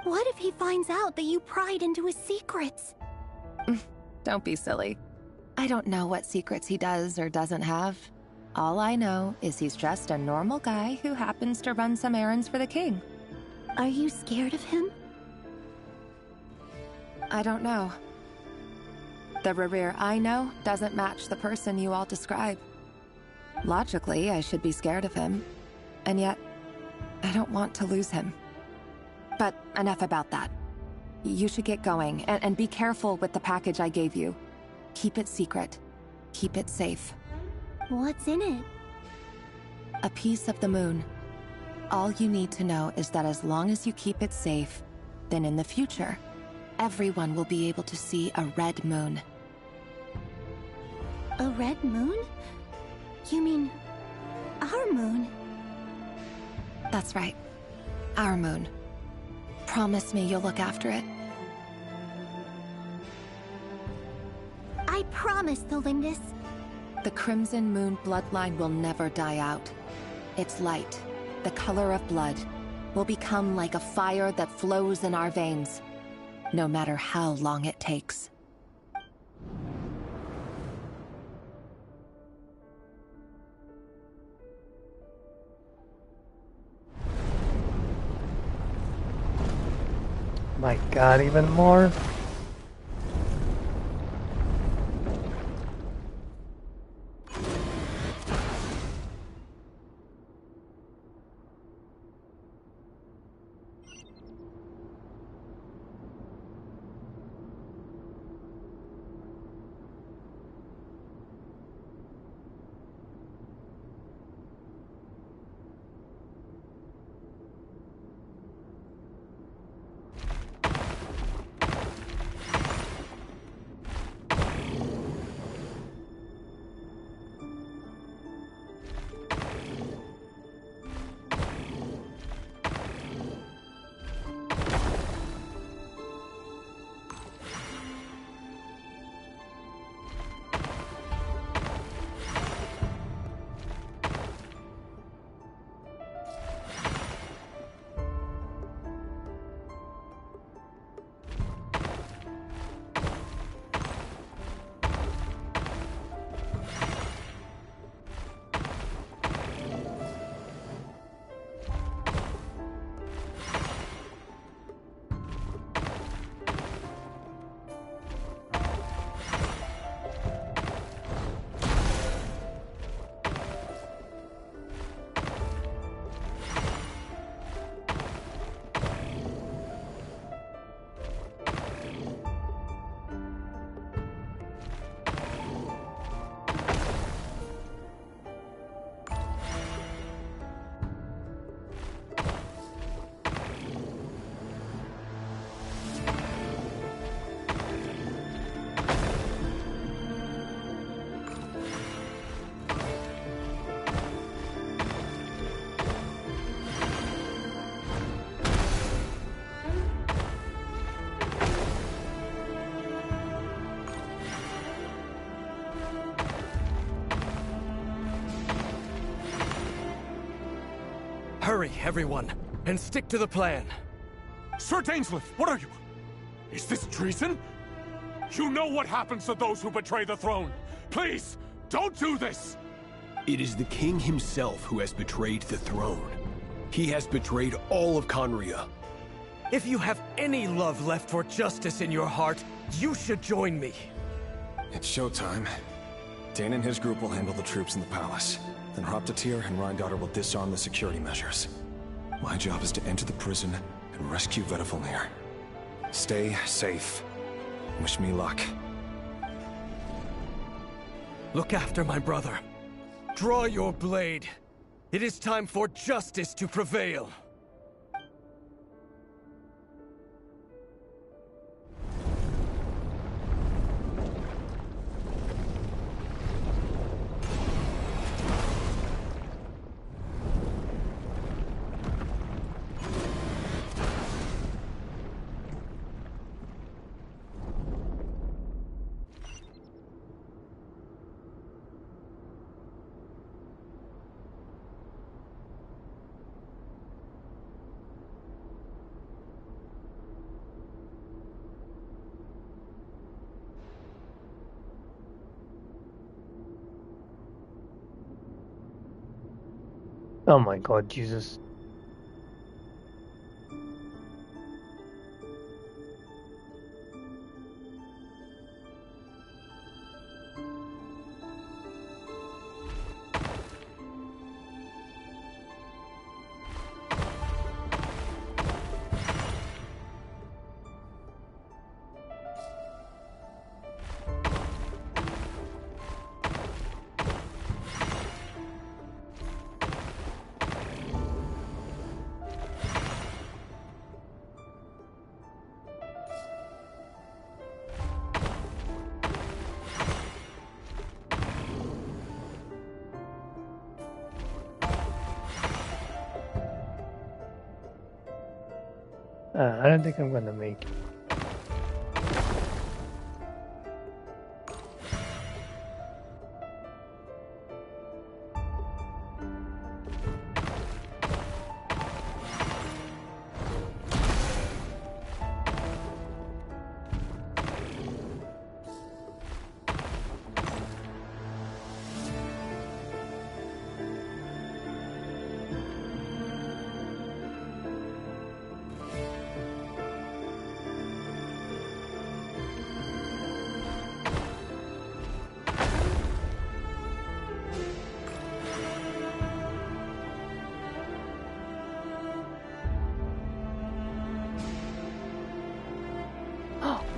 What if he finds out that you pried into his secrets? Don't be silly. I don't know what secrets he does or doesn't have. All I know is he's just a normal guy who happens to run some errands for the king. Are you scared of him? I don't know. The Rerir I know doesn't match the person you all describe. Logically, I should be scared of him. And yet, I don't want to lose him. But enough about that. You should get going, and be careful with the package I gave you. Keep it secret. Keep it safe. What's in it? A piece of the moon. All you need to know is that as long as you keep it safe, then in the future, everyone will be able to see a red moon. A red moon? You mean our moon? That's right. Our moon. Promise me you'll look after it. I promise, the Lindis. The Crimson Moon bloodline will never die out. Its light, the color of blood, will become like a fire that flows in our veins, no matter how long it takes. My god, even more? Hurry, everyone, and stick to the plan. Sir Dainsleif, what are you? Is this treason? You know what happens to those who betray the throne. Please, don't do this! It is the king himself who has betrayed the throne. He has betrayed all of Conria. If you have any love left for justice in your heart, you should join me. It's showtime. Dane and his group will handle the troops in the palace. Then Hroptatyr and Rheindotter will disarm the security measures. My job is to enter the prison and rescue Vedifalnir. Stay safe. Wish me luck. Look after my brother. Draw your blade. It is time for justice to prevail. Oh my god, Jesus. I don't think I'm gonna make it.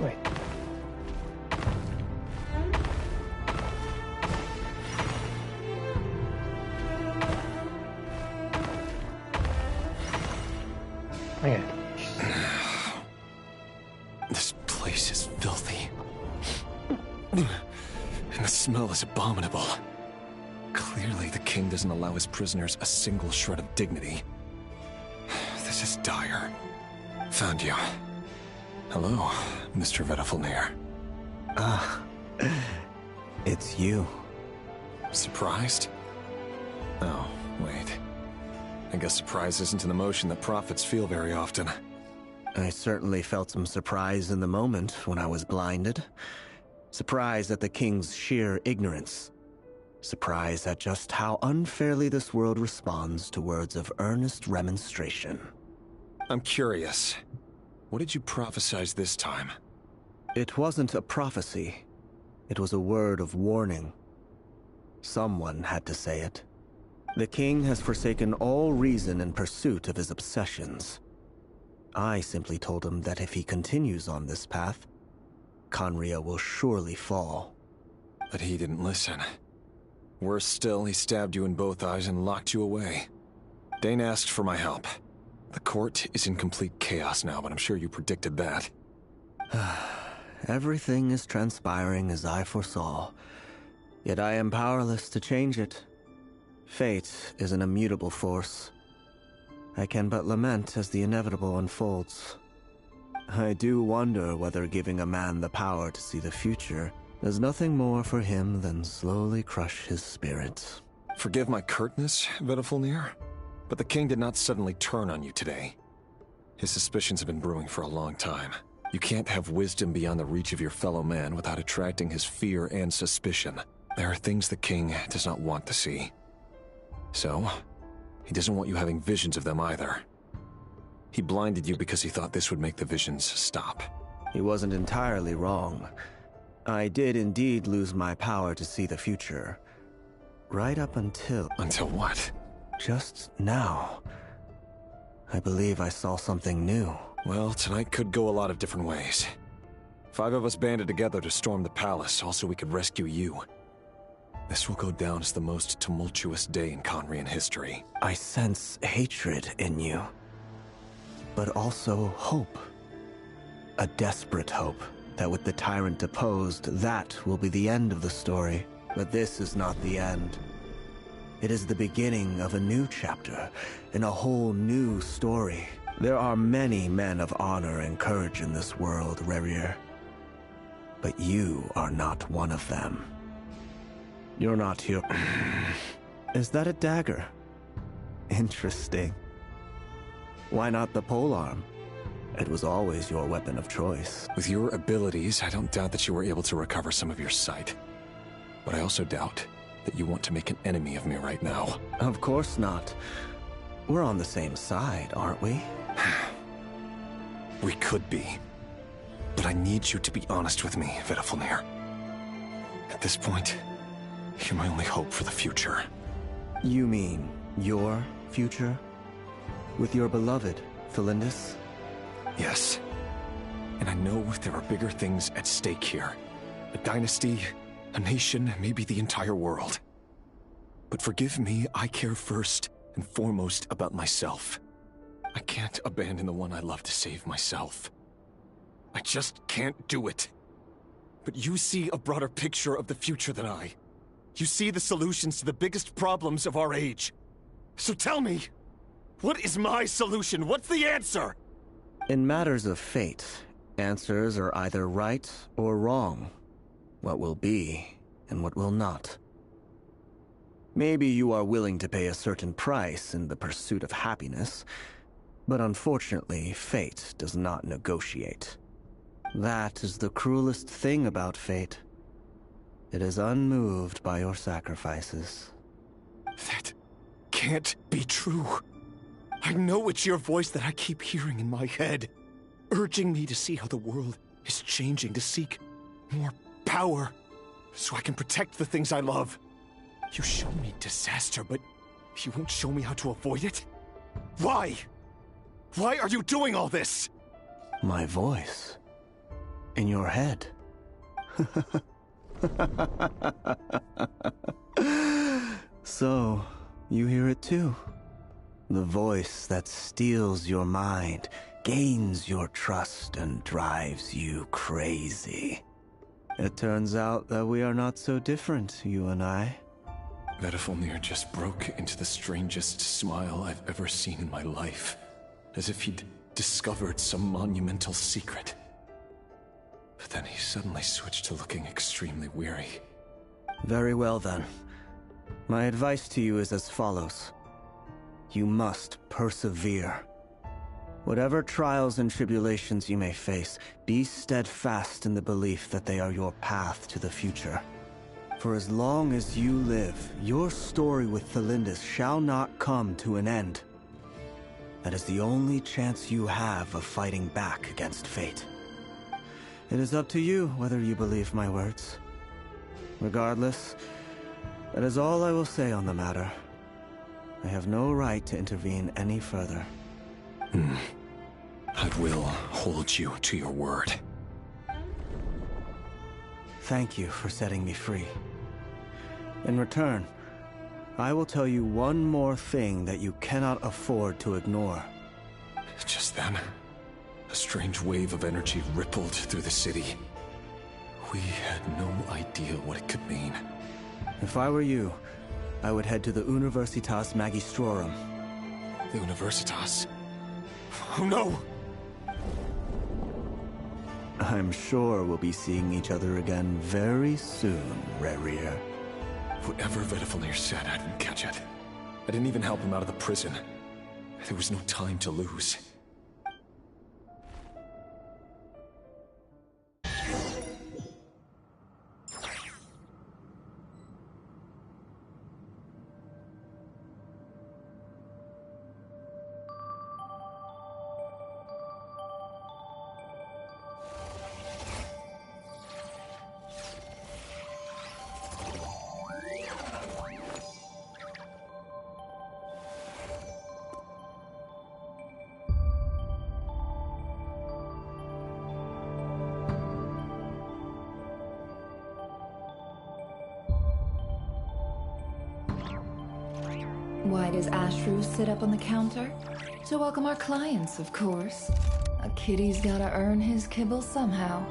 Wait. Okay. This place is filthy. And the smell is abominable. Clearly, the king doesn't allow his prisoners a single shred of dignity. This is dire. Found you. Hello, Mr. Vedifalnir. It's you. Surprised? Oh, wait. I guess surprise isn't an emotion that prophets feel very often. I certainly felt some surprise in the moment when I was blinded. Surprise at the king's sheer ignorance. Surprise at just how unfairly this world responds to words of earnest remonstration. I'm curious. What did you prophesize this time? It wasn't a prophecy. It was a word of warning. Someone had to say it. The king has forsaken all reason in pursuit of his obsessions. I simply told him that if he continues on this path, Conria will surely fall. But he didn't listen. Worse still, he stabbed you in both eyes and locked you away. Dane asked for my help. The court is in complete chaos now, but I'm sure you predicted that. Everything is transpiring as I foresaw, yet I am powerless to change it. Fate is an immutable force. I can but lament as the inevitable unfolds. I do wonder whether giving a man the power to see the future does nothing more for him than slowly crush his spirit. Forgive my curtness, Vedifalnir, But the king did not suddenly turn on you today. His suspicions have been brewing for a long time. You can't have wisdom beyond the reach of your fellow man without attracting his fear and suspicion. There are things the king does not want to see. So, he doesn't want you having visions of them either. He blinded you because he thought this would make the visions stop. He wasn't entirely wrong. I did indeed lose my power to see the future. Right up until... Until what? Just now. I believe I saw something new. Well, tonight could go a lot of different ways. 5 of us banded together to storm the palace, also we could rescue you. This will go down as the most tumultuous day in Conrian history. I sense hatred in you. But also hope. A desperate hope that with the tyrant deposed, that will be the end of the story. But this is not the end. It is the beginning of a new chapter, in a whole new story. There are many men of honor and courage in this world, Rerir. But you are not one of them. You're not here. Is that a dagger? Interesting. Why not the polearm? It was always your weapon of choice. With your abilities, I don't doubt that you were able to recover some of your sight. But I also doubt that you want to make an enemy of me right now. Of course not. We're on the same side, aren't we? We could be. But I need you to be honest with me, Vedafilnir. At this point, you're my only hope for the future. You mean your future? With your beloved, Felindis? Yes. And I know there are bigger things at stake here. A dynasty, a nation, maybe the entire world. But forgive me, I care first and foremost about myself. I can't abandon the one I love to save myself. I just can't do it. But you see a broader picture of the future than I. You see the solutions to the biggest problems of our age. So tell me, what is my solution? What's the answer? In matters of fate, answers are either right or wrong. What will be and what will not. Maybe you are willing to pay a certain price in the pursuit of happiness, but unfortunately, fate does not negotiate. That is the cruelest thing about fate. It is unmoved by your sacrifices. That can't be true. I know it's your voice that I keep hearing in my head, urging me to see how the world is changing, to seek more power, so I can protect the things I love. You show me disaster, but you won't show me how to avoid it? Why? Why are you doing all this? My voice. In your head. So, you hear it too? The voice that steals your mind, gains your trust, and drives you crazy. It turns out that we are not so different, you and I. Vedafilnir just broke into the strangest smile I've ever seen in my life, as if he'd discovered some monumental secret. But then he suddenly switched to looking extremely weary. Very well then. My advice to you is as follows. You must persevere. Whatever trials and tribulations you may face, be steadfast in the belief that they are your path to the future. For as long as you live, your story with Felindis shall not come to an end. That is the only chance you have of fighting back against fate. It is up to you whether you believe my words. Regardless, that is all I will say on the matter. I have no right to intervene any further. I will hold you to your word. Thank you for setting me free. In return, I will tell you one more thing that you cannot afford to ignore. Just then, a strange wave of energy rippled through the city. We had no idea what it could mean. If I were you, I would head to the Universitas Magistrorum. The Universitas? Oh no! I'm sure we'll be seeing each other again very soon, Rerir. Whatever Vedafilnir said, I didn't catch it. I didn't even help him out of the prison. There was no time to lose. Why does Ashru sit up on the counter? To welcome our clients, of course. A kitty's gotta earn his kibble somehow.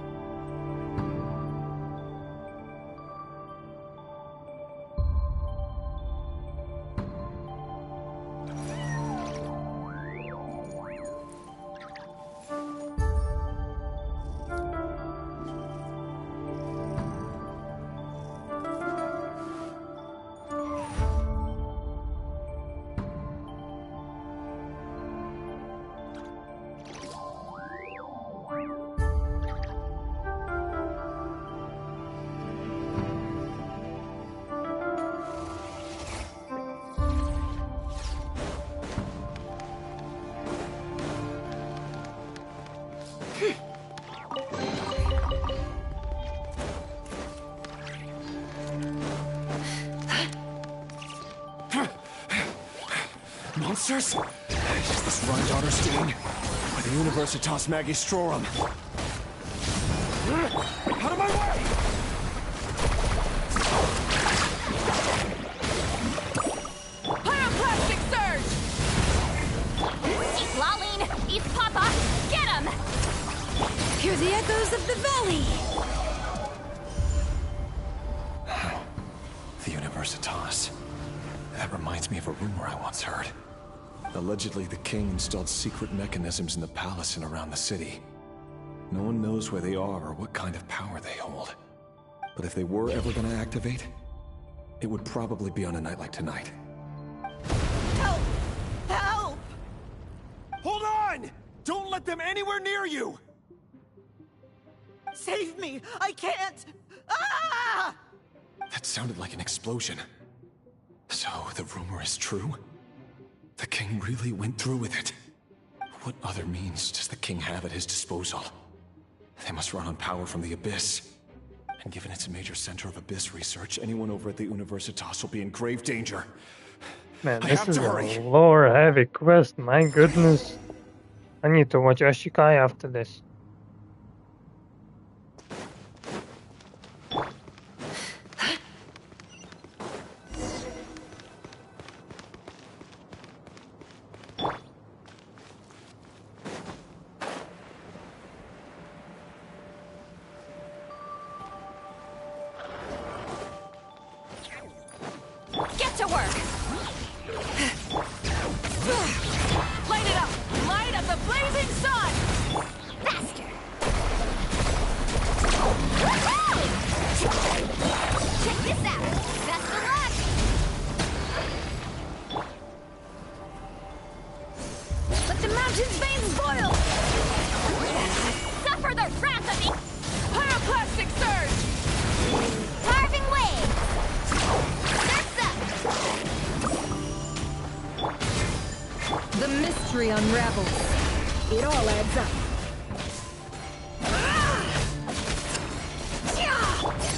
Monsters? Is this Rhine-Daughter's doing? Or the Universitas Magistrorum? Out of my way! Pyroclastic surge! He's lolling! He's Papa! Get him! Hear the echoes of the valley! The Universitas. That reminds me of a rumor I once heard. Allegedly, the king installed secret mechanisms in the palace and around the city. No one knows where they are or what kind of power they hold. But if they were ever going to activate, it would probably be on a night like tonight. Help! Help! Hold on! Don't let them anywhere near you! Save me! I can't! Ah! That sounded like an explosion. So, the rumor is true? The king really went through with it. What other means does the king have at his disposal? They must run on power from the Abyss. And given it's a major center of Abyss research, anyone over at the Universitas will be in grave danger. Man, I this have is to a hurry. lore-heavy quest, my goodness. I need to watch Ashikai after this. Get to work! Light it up! Light up the blazing sun! Faster! Check this out! Best of luck! Let the mountain's veins boil! Suffer the wrath of the pyroclastic surge! Carving waves! The mystery unravels. It all adds up.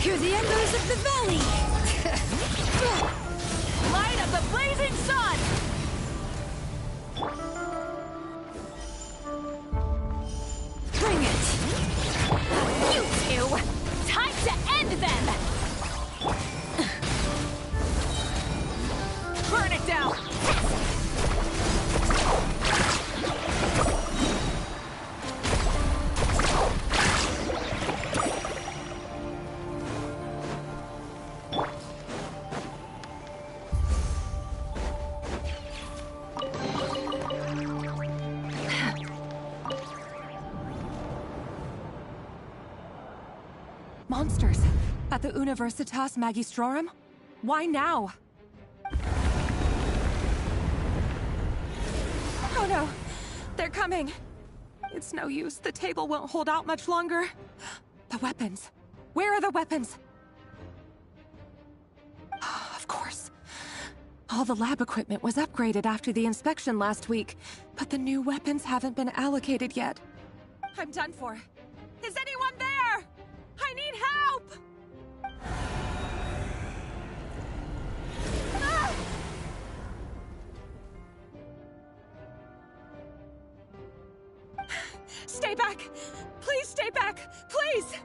Hear the echoes of the valley! Light of the blazing sun! Bring it! You two! Time to end them! Burn it down! Monsters! At the Universitas Magistrorum? Why now? no. They're coming. It's no use. The table won't hold out much longer. The weapons. Where are the weapons? Of course. All the lab equipment was upgraded after the inspection last week, but the new weapons haven't been allocated yet. I'm done for. Is anyone there? I need help! Ah! Stay back! Please stay back! Please!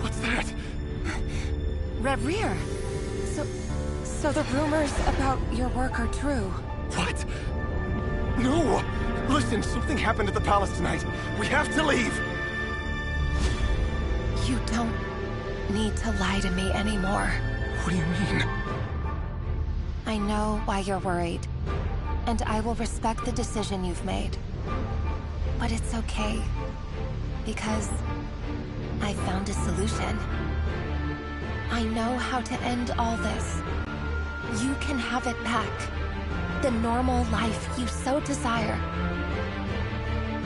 What's that? Reverie. So the rumors about your work are true. What? No! Listen, something happened at the palace tonight. We have to leave! You don't need to lie to me anymore. What do you mean? I know why you're worried, and I will respect the decision you've made. But it's okay, because I found a solution. I know how to end all this. You can have it back. The normal life you so desire.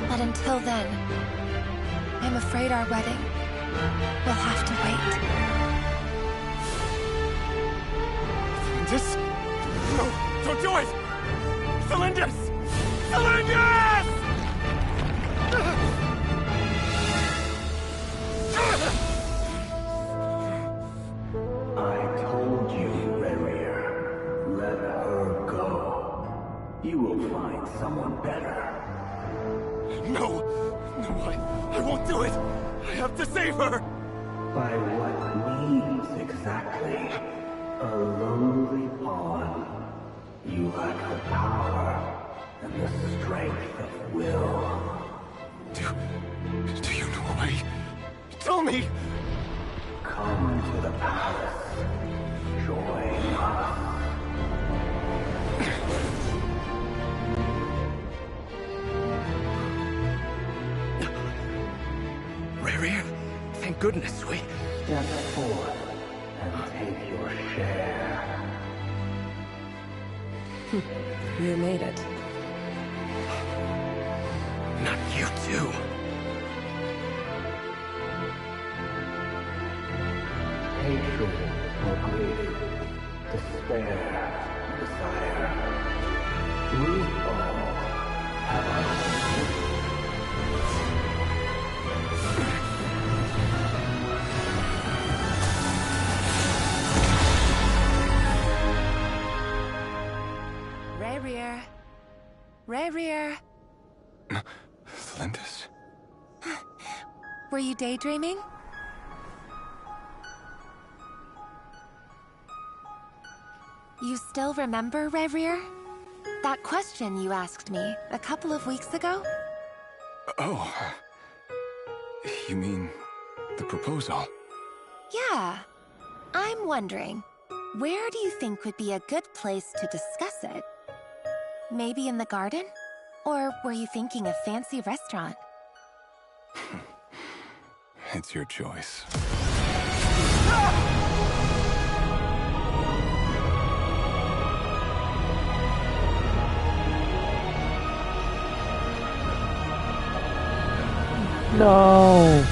But until then, I'm afraid our wedding will have to wait. This? No, don't do it! Cylinders! Cylinders! I told you, Reverie. Let her go. You will find someone better. No! No, I won't do it! I have to save her! By what means exactly? A lowly pawn. You lack the power and the strength of will. Do you know why? Tell me! Come to the palace. Join us. Reverie, thank goodness we... Step forth and take your share. You made it. Not you too. Hatred or grief, despair, desire. We all have our own. Reverie. Reverie. Lindis? Were you daydreaming? You still remember, Reverie? That question you asked me a couple of weeks ago? Oh. You mean the proposal? Yeah. I'm wondering, where do you think would be a good place to discuss it? Maybe in the garden? Or were you thinking a fancy restaurant? It's your choice. No.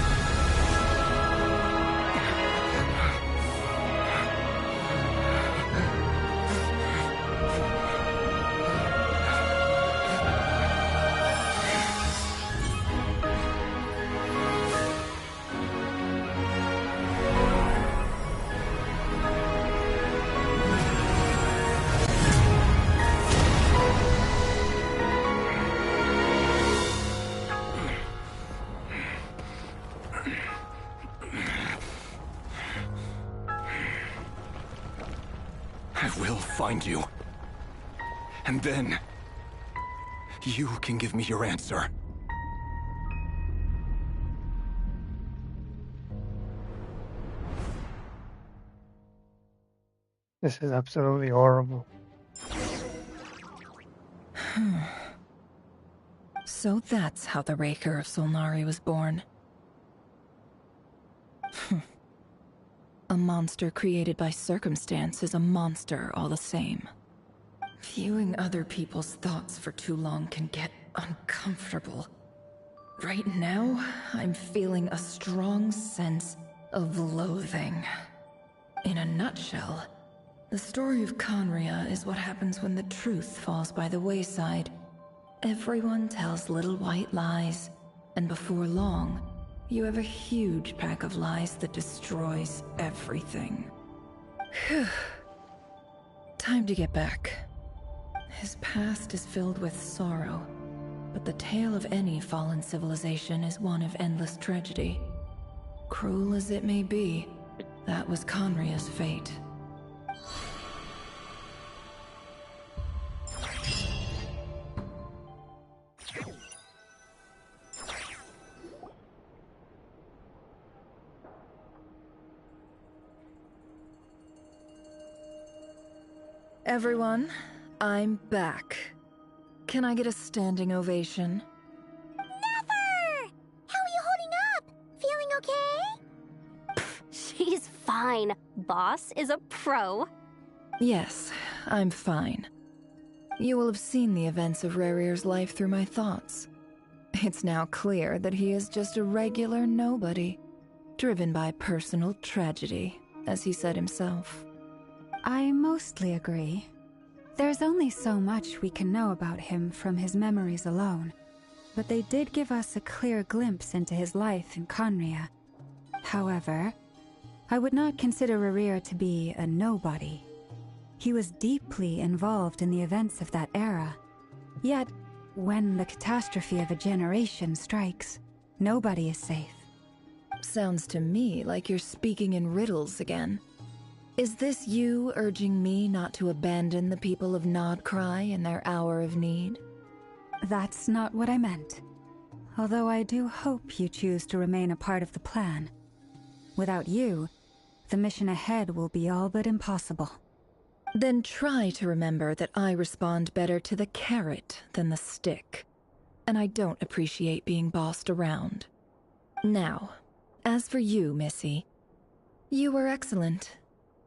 I will find you. And then... you can give me your answer. This is absolutely horrible. So that's how the Raker of Solnari was born. A monster created by circumstance is a monster all the same. Viewing other people's thoughts for too long can get uncomfortable. Right now, I'm feeling a strong sense of loathing. In a nutshell, the story of Conria is what happens when the truth falls by the wayside. Everyone tells little white lies, and before long, you have a huge pack of lies that destroys everything. Phew. Time to get back. His past is filled with sorrow, but the tale of any fallen civilization is one of endless tragedy. Cruel as it may be, that was Conria's fate. Everyone, I'm back. Can I get a standing ovation? Never! How are you holding up? Feeling okay? She's fine. Boss is a pro. Yes, I'm fine. You will have seen the events of Rarir's life through my thoughts. It's now clear that he is just a regular nobody, driven by personal tragedy, as he said himself. I mostly agree. There's only so much we can know about him from his memories alone, but they did give us a clear glimpse into his life in Conria. However, I would not consider Rarir to be a nobody. He was deeply involved in the events of that era. Yet, when the catastrophe of a generation strikes, nobody is safe. Sounds to me like you're speaking in riddles again. Is this you urging me not to abandon the people of Nodcry in their hour of need? That's not what I meant. Although I do hope you choose to remain a part of the plan. Without you, the mission ahead will be all but impossible. Then try to remember that I respond better to the carrot than the stick. And I don't appreciate being bossed around. Now, as for you, Missy, you were excellent.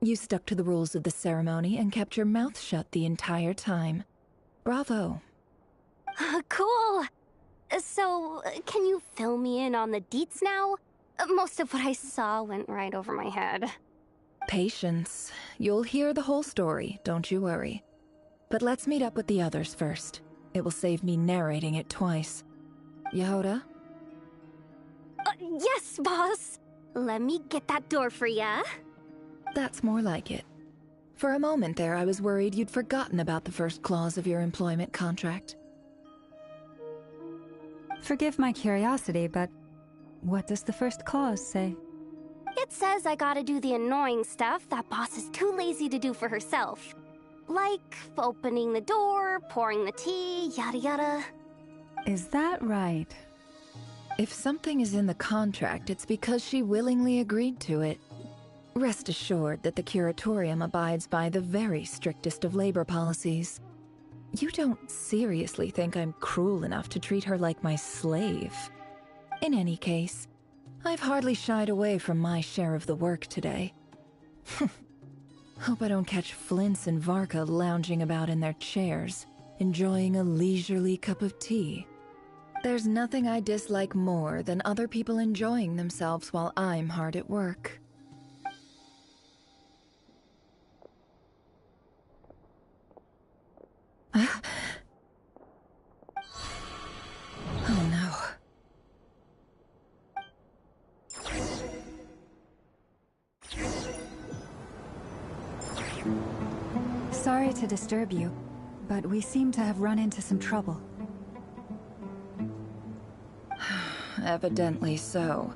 You stuck to the rules of the ceremony and kept your mouth shut the entire time. Bravo. Cool. So, can you fill me in on the deets now? Most of what I saw went right over my head. Patience. You'll hear the whole story, don't you worry. But let's meet up with the others first. It will save me narrating it twice. Yehoda? Yes, boss! Let me get that door for ya. That's more like it. For a moment there, I was worried you'd forgotten about the first clause of your employment contract. Forgive my curiosity, but what does the first clause say? It says I gotta do the annoying stuff that boss is too lazy to do for herself. Like opening the door, pouring the tea, yada yada. Is that right? If something is in the contract, it's because she willingly agreed to it. Rest assured that the Curatorium abides by the very strictest of labor policies. You don't seriously think I'm cruel enough to treat her like my slave. In any case, I've hardly shied away from my share of the work today. Hope I don't catch Flintz and Varka lounging about in their chairs, enjoying a leisurely cup of tea. There's nothing I dislike more than other people enjoying themselves while I'm hard at work. Oh no. Sorry to disturb you, but we seem to have run into some trouble. Evidently so.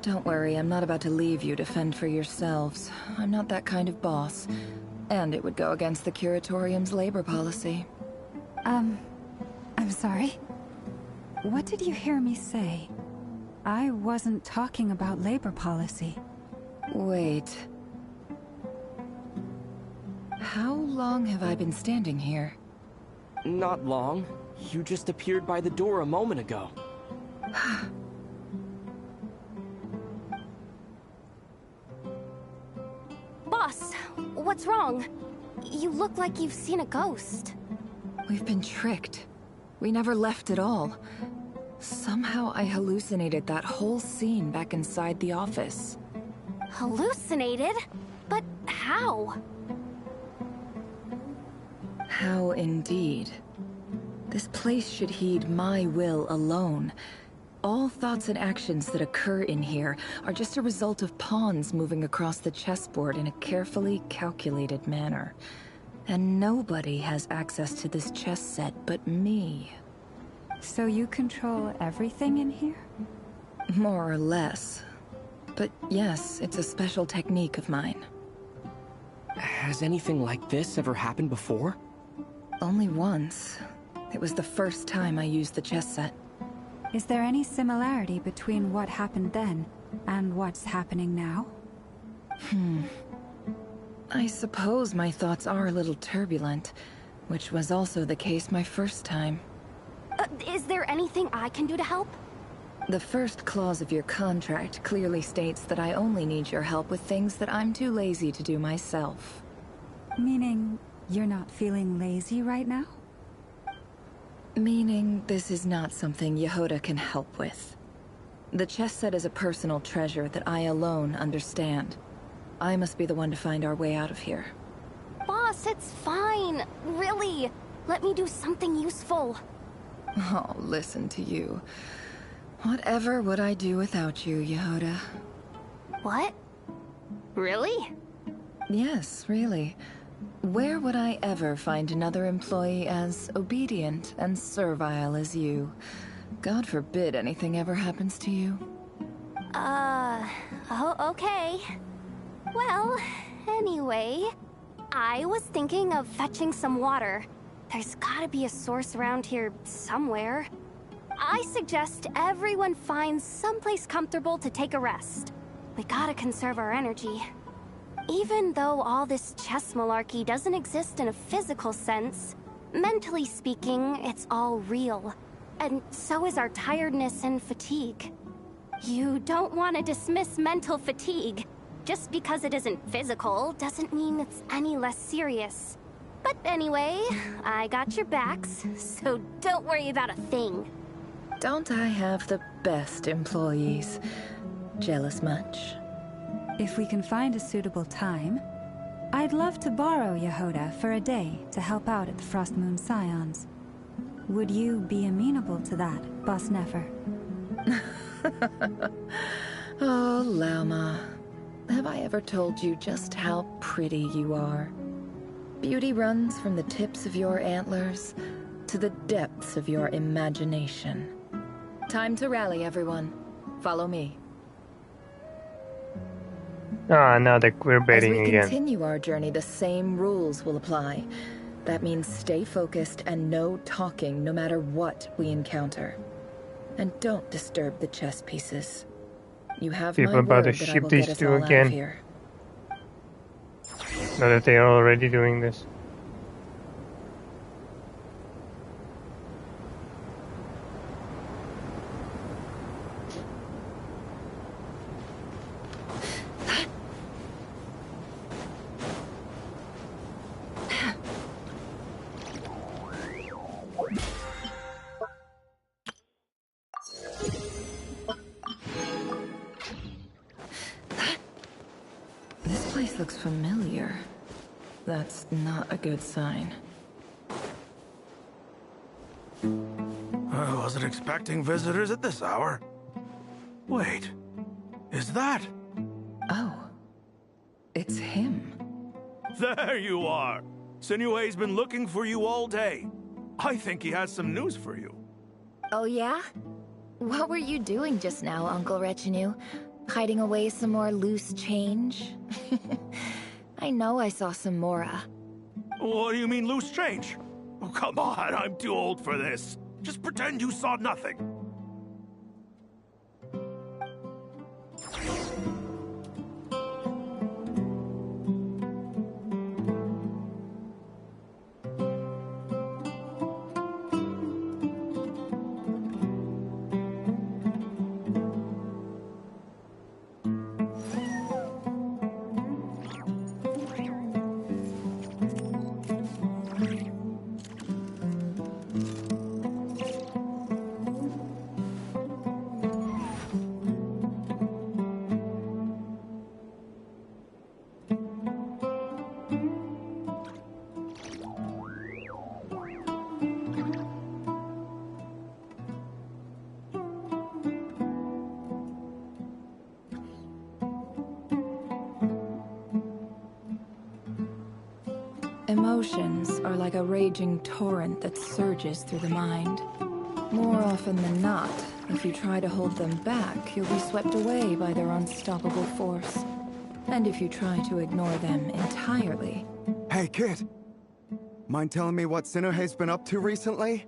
Don't worry, I'm not about to leave you to fend for yourselves. I'm not that kind of boss. And it would go against the Curatorium's labor policy. I'm sorry? What did you hear me say? I wasn't talking about labor policy. Wait. How long have I been standing here? Not long. You just appeared by the door a moment ago. Boss, what's wrong? You look like you've seen a ghost. We've been tricked. We never left at all. Somehow I hallucinated that whole scene back inside the office. Hallucinated? But how? How indeed. This place should heed my will alone. All thoughts and actions that occur in here are just a result of pawns moving across the chessboard in a carefully calculated manner. And nobody has access to this chess set but me. So you control everything in here? More or less. But yes, it's a special technique of mine. Has anything like this ever happened before? Only once. It was the first time I used the chess set. Is there any similarity between what happened then and what's happening now? I suppose my thoughts are a little turbulent, which was also the case my first time. Is there anything I can do to help? The first clause of your contract clearly states that I only need your help with things that I'm too lazy to do myself. Meaning, you're not feeling lazy right now? Meaning, this is not something Yehoda can help with. The chess set is a personal treasure that I alone understand. I must be the one to find our way out of here. Boss, it's fine. Really. Let me do something useful. Oh, listen to you. Whatever would I do without you, Yehoda? What? Really? Yes, really. Where would I ever find another employee as obedient and servile as you? God forbid anything ever happens to you. Oh, okay. Well, anyway, I was thinking of fetching some water. There's gotta be a source around here somewhere. I suggest everyone finds someplace comfortable to take a rest. We gotta conserve our energy. Even though all this chess malarkey doesn't exist in a physical sense, mentally speaking, it's all real. And so is our tiredness and fatigue. You don't want to dismiss mental fatigue. Just because it isn't physical doesn't mean it's any less serious. But anyway, I got your backs, so don't worry about a thing. Don't I have the best employees? Jealous much? If we can find a suitable time, I'd love to borrow Yehoda for a day to help out at the Frost Moon Scions. Would you be amenable to that, Boss Nefer? Oh, Lama. Have I ever told you just how pretty you are? Beauty runs from the tips of your antlers to the depths of your imagination. Time to rally, everyone. Follow me. Ah, now they're queerbaiting As we again. continue our journey, the same rules will apply. That means stay focused and no talking no matter what we encounter. And don't disturb the chess pieces. You have People my about word to that I ship will these get us two all out again. of here. Now that they are already doing this. This place looks familiar. That's not a good sign. I wasn't expecting visitors at this hour. Wait, is that? Oh, it's him. There you are! Sinue's been looking for you all day. I think he has some news for you. Oh yeah? What were you doing just now, Uncle Retinue? Hiding away some more loose change? I know I saw some Mora. What do you mean, loose change? Oh, come on, I'm too old for this. Just pretend you saw nothing. Emotions are like a raging torrent that surges through the mind. More often than not, if you try to hold them back, you'll be swept away by their unstoppable force. And if you try to ignore them entirely... Hey, kid! Mind telling me what Sinnerhe's been up to recently?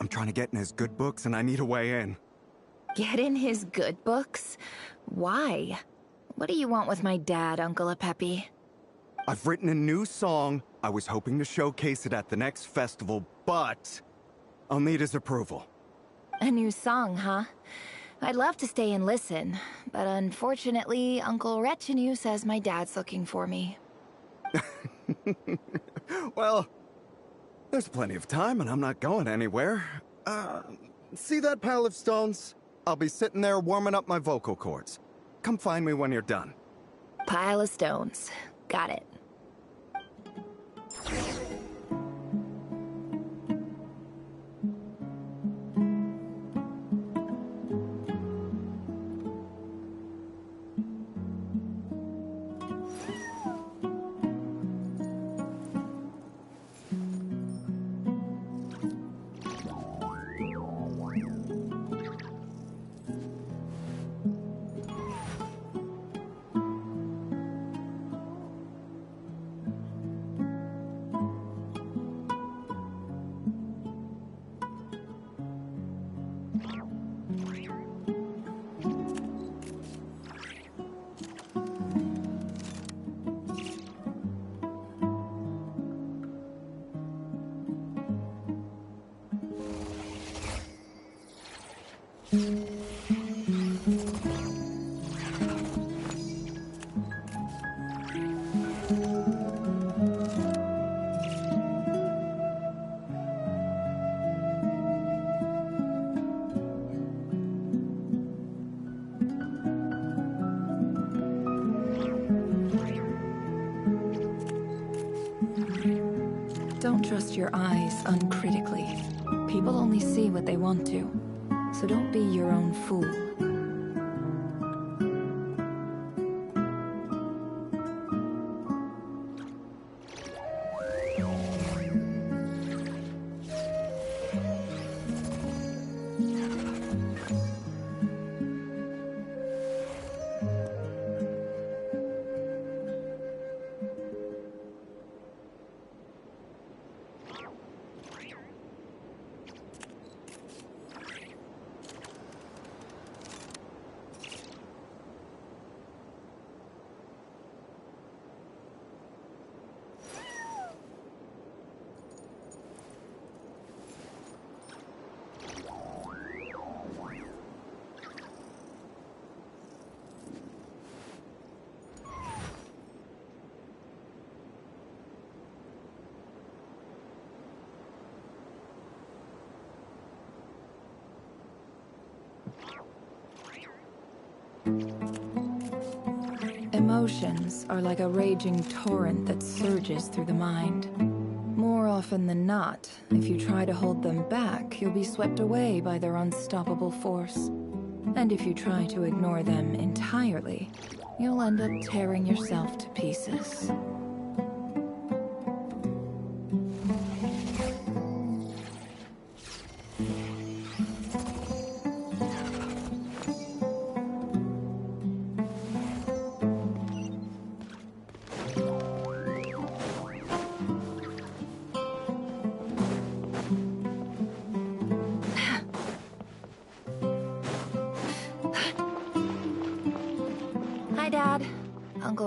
I'm trying to get in his good books and I need a way in. Get in his good books? Why? What do you want with my dad, Uncle Apepi? I've written a new song. I was hoping to showcase it at the next festival, but I'll need his approval. A new song, huh? I'd love to stay and listen, but unfortunately, Uncle Retinue says my dad's looking for me. Well, there's plenty of time and I'm not going anywhere. See that pile of stones? I'll be sitting there warming up my vocal cords. Come find me when you're done. Pile of stones. Got it. Don't trust your eyes uncritically. People only see what they want to, so don't be your own fool. Emotions are like a raging torrent that surges through the mind. More often than not, if you try to hold them back, you'll be swept away by their unstoppable force. And if you try to ignore them entirely, you'll end up tearing yourself to pieces.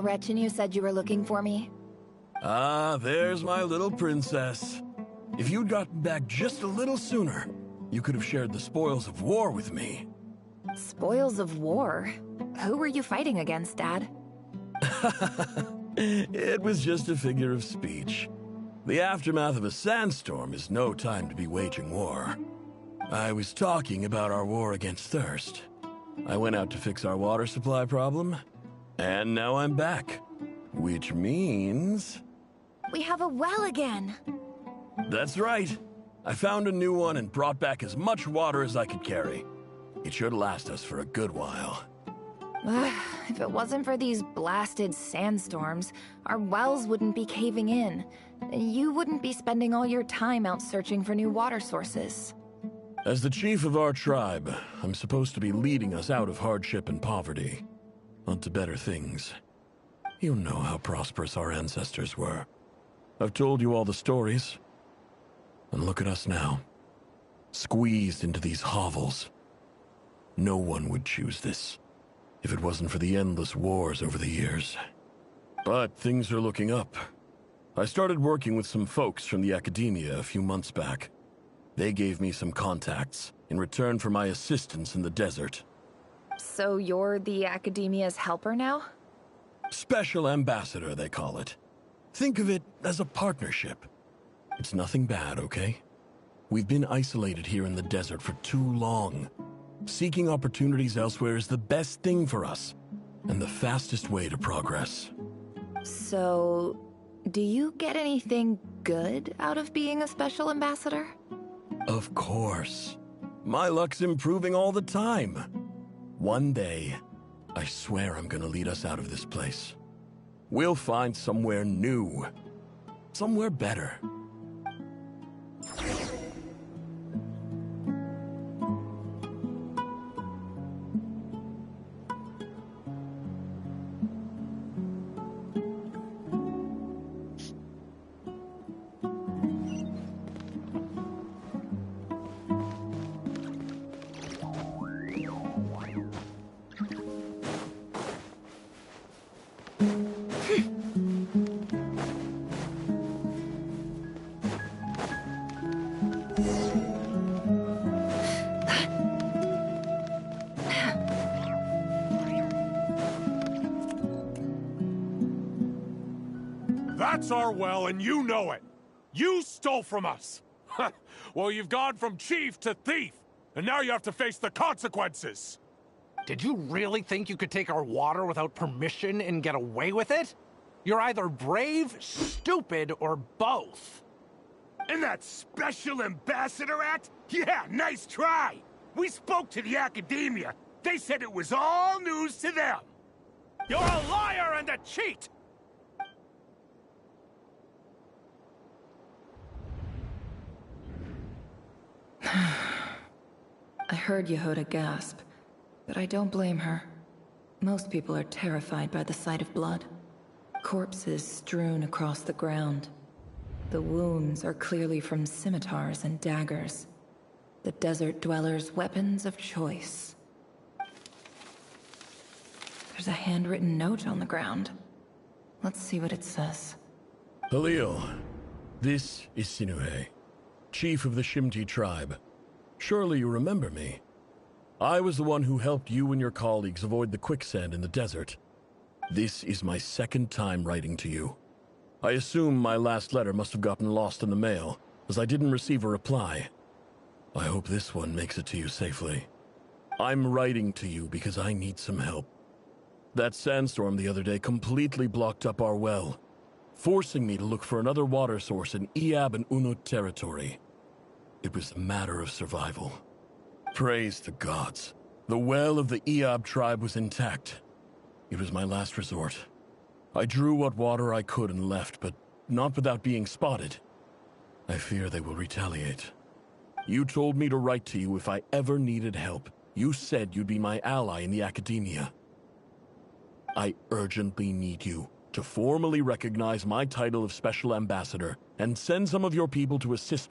Retinue said you were looking for me. Ah, there's my little princess. If you'd gotten back just a little sooner, you could have shared the spoils of war with me. Spoils of war? Who were you fighting against, Dad? It was just a figure of speech. The aftermath of a sandstorm is no time to be waging war. I was talking about our war against thirst. I went out to fix our water supply problem. And now I'm back, which means... We have a well again! That's right. I found a new one and brought back as much water as I could carry. It should last us for a good while. If it wasn't for these blasted sandstorms, our wells wouldn't be caving in. You wouldn't be spending all your time out searching for new water sources. As the chief of our tribe, I'm supposed to be leading us out of hardship and poverty, onto better things. You know how prosperous our ancestors were. I've told you all the stories. And look at us now, squeezed into these hovels. No one would choose this, if it wasn't for the endless wars over the years. But things are looking up. I started working with some folks from the academia a few months back. They gave me some contacts in return for my assistance in the desert. So you're the academia's helper now? Special ambassador, they call it. Think of it as a partnership. It's nothing bad, okay? We've been isolated here in the desert for too long. Seeking opportunities elsewhere is the best thing for us, and the fastest way to progress. So, do you get anything good out of being a special ambassador? Of course. My luck's improving all the time. One day, I swear I'm gonna lead us out of this place. We'll find somewhere new. Somewhere better. That's our well, and you know it. You stole from us. Well, you've gone from chief to thief, and now you have to face the consequences. Did you really think you could take our water without permission and get away with it? You're either brave, stupid, or both. And that Special Ambassador Act? Yeah, nice try. We spoke to the academia. They said it was all news to them. You're a liar and a cheat! I heard Yehuda gasp, but I don't blame her. Most people are terrified by the sight of blood. Corpses strewn across the ground. The wounds are clearly from scimitars and daggers. The desert dwellers' weapons of choice. There's a handwritten note on the ground. Let's see what it says. Halil, this is Sinuhe, chief of the Shimti tribe. Surely you remember me. I was the one who helped you and your colleagues avoid the quicksand in the desert. This is my second time writing to you. I assume my last letter must have gotten lost in the mail, as I didn't receive a reply. I hope this one makes it to you safely. I'm writing to you because I need some help. That sandstorm the other day completely blocked up our well, forcing me to look for another water source in Iab and Unut territory. It was a matter of survival. Praise the gods. The well of the Iab tribe was intact. It was my last resort. I drew what water I could and left, but not without being spotted. I fear they will retaliate. You told me to write to you if I ever needed help. You said you'd be my ally in the academia. I urgently need you to formally recognize my title of Special Ambassador and send some of your people to assist me.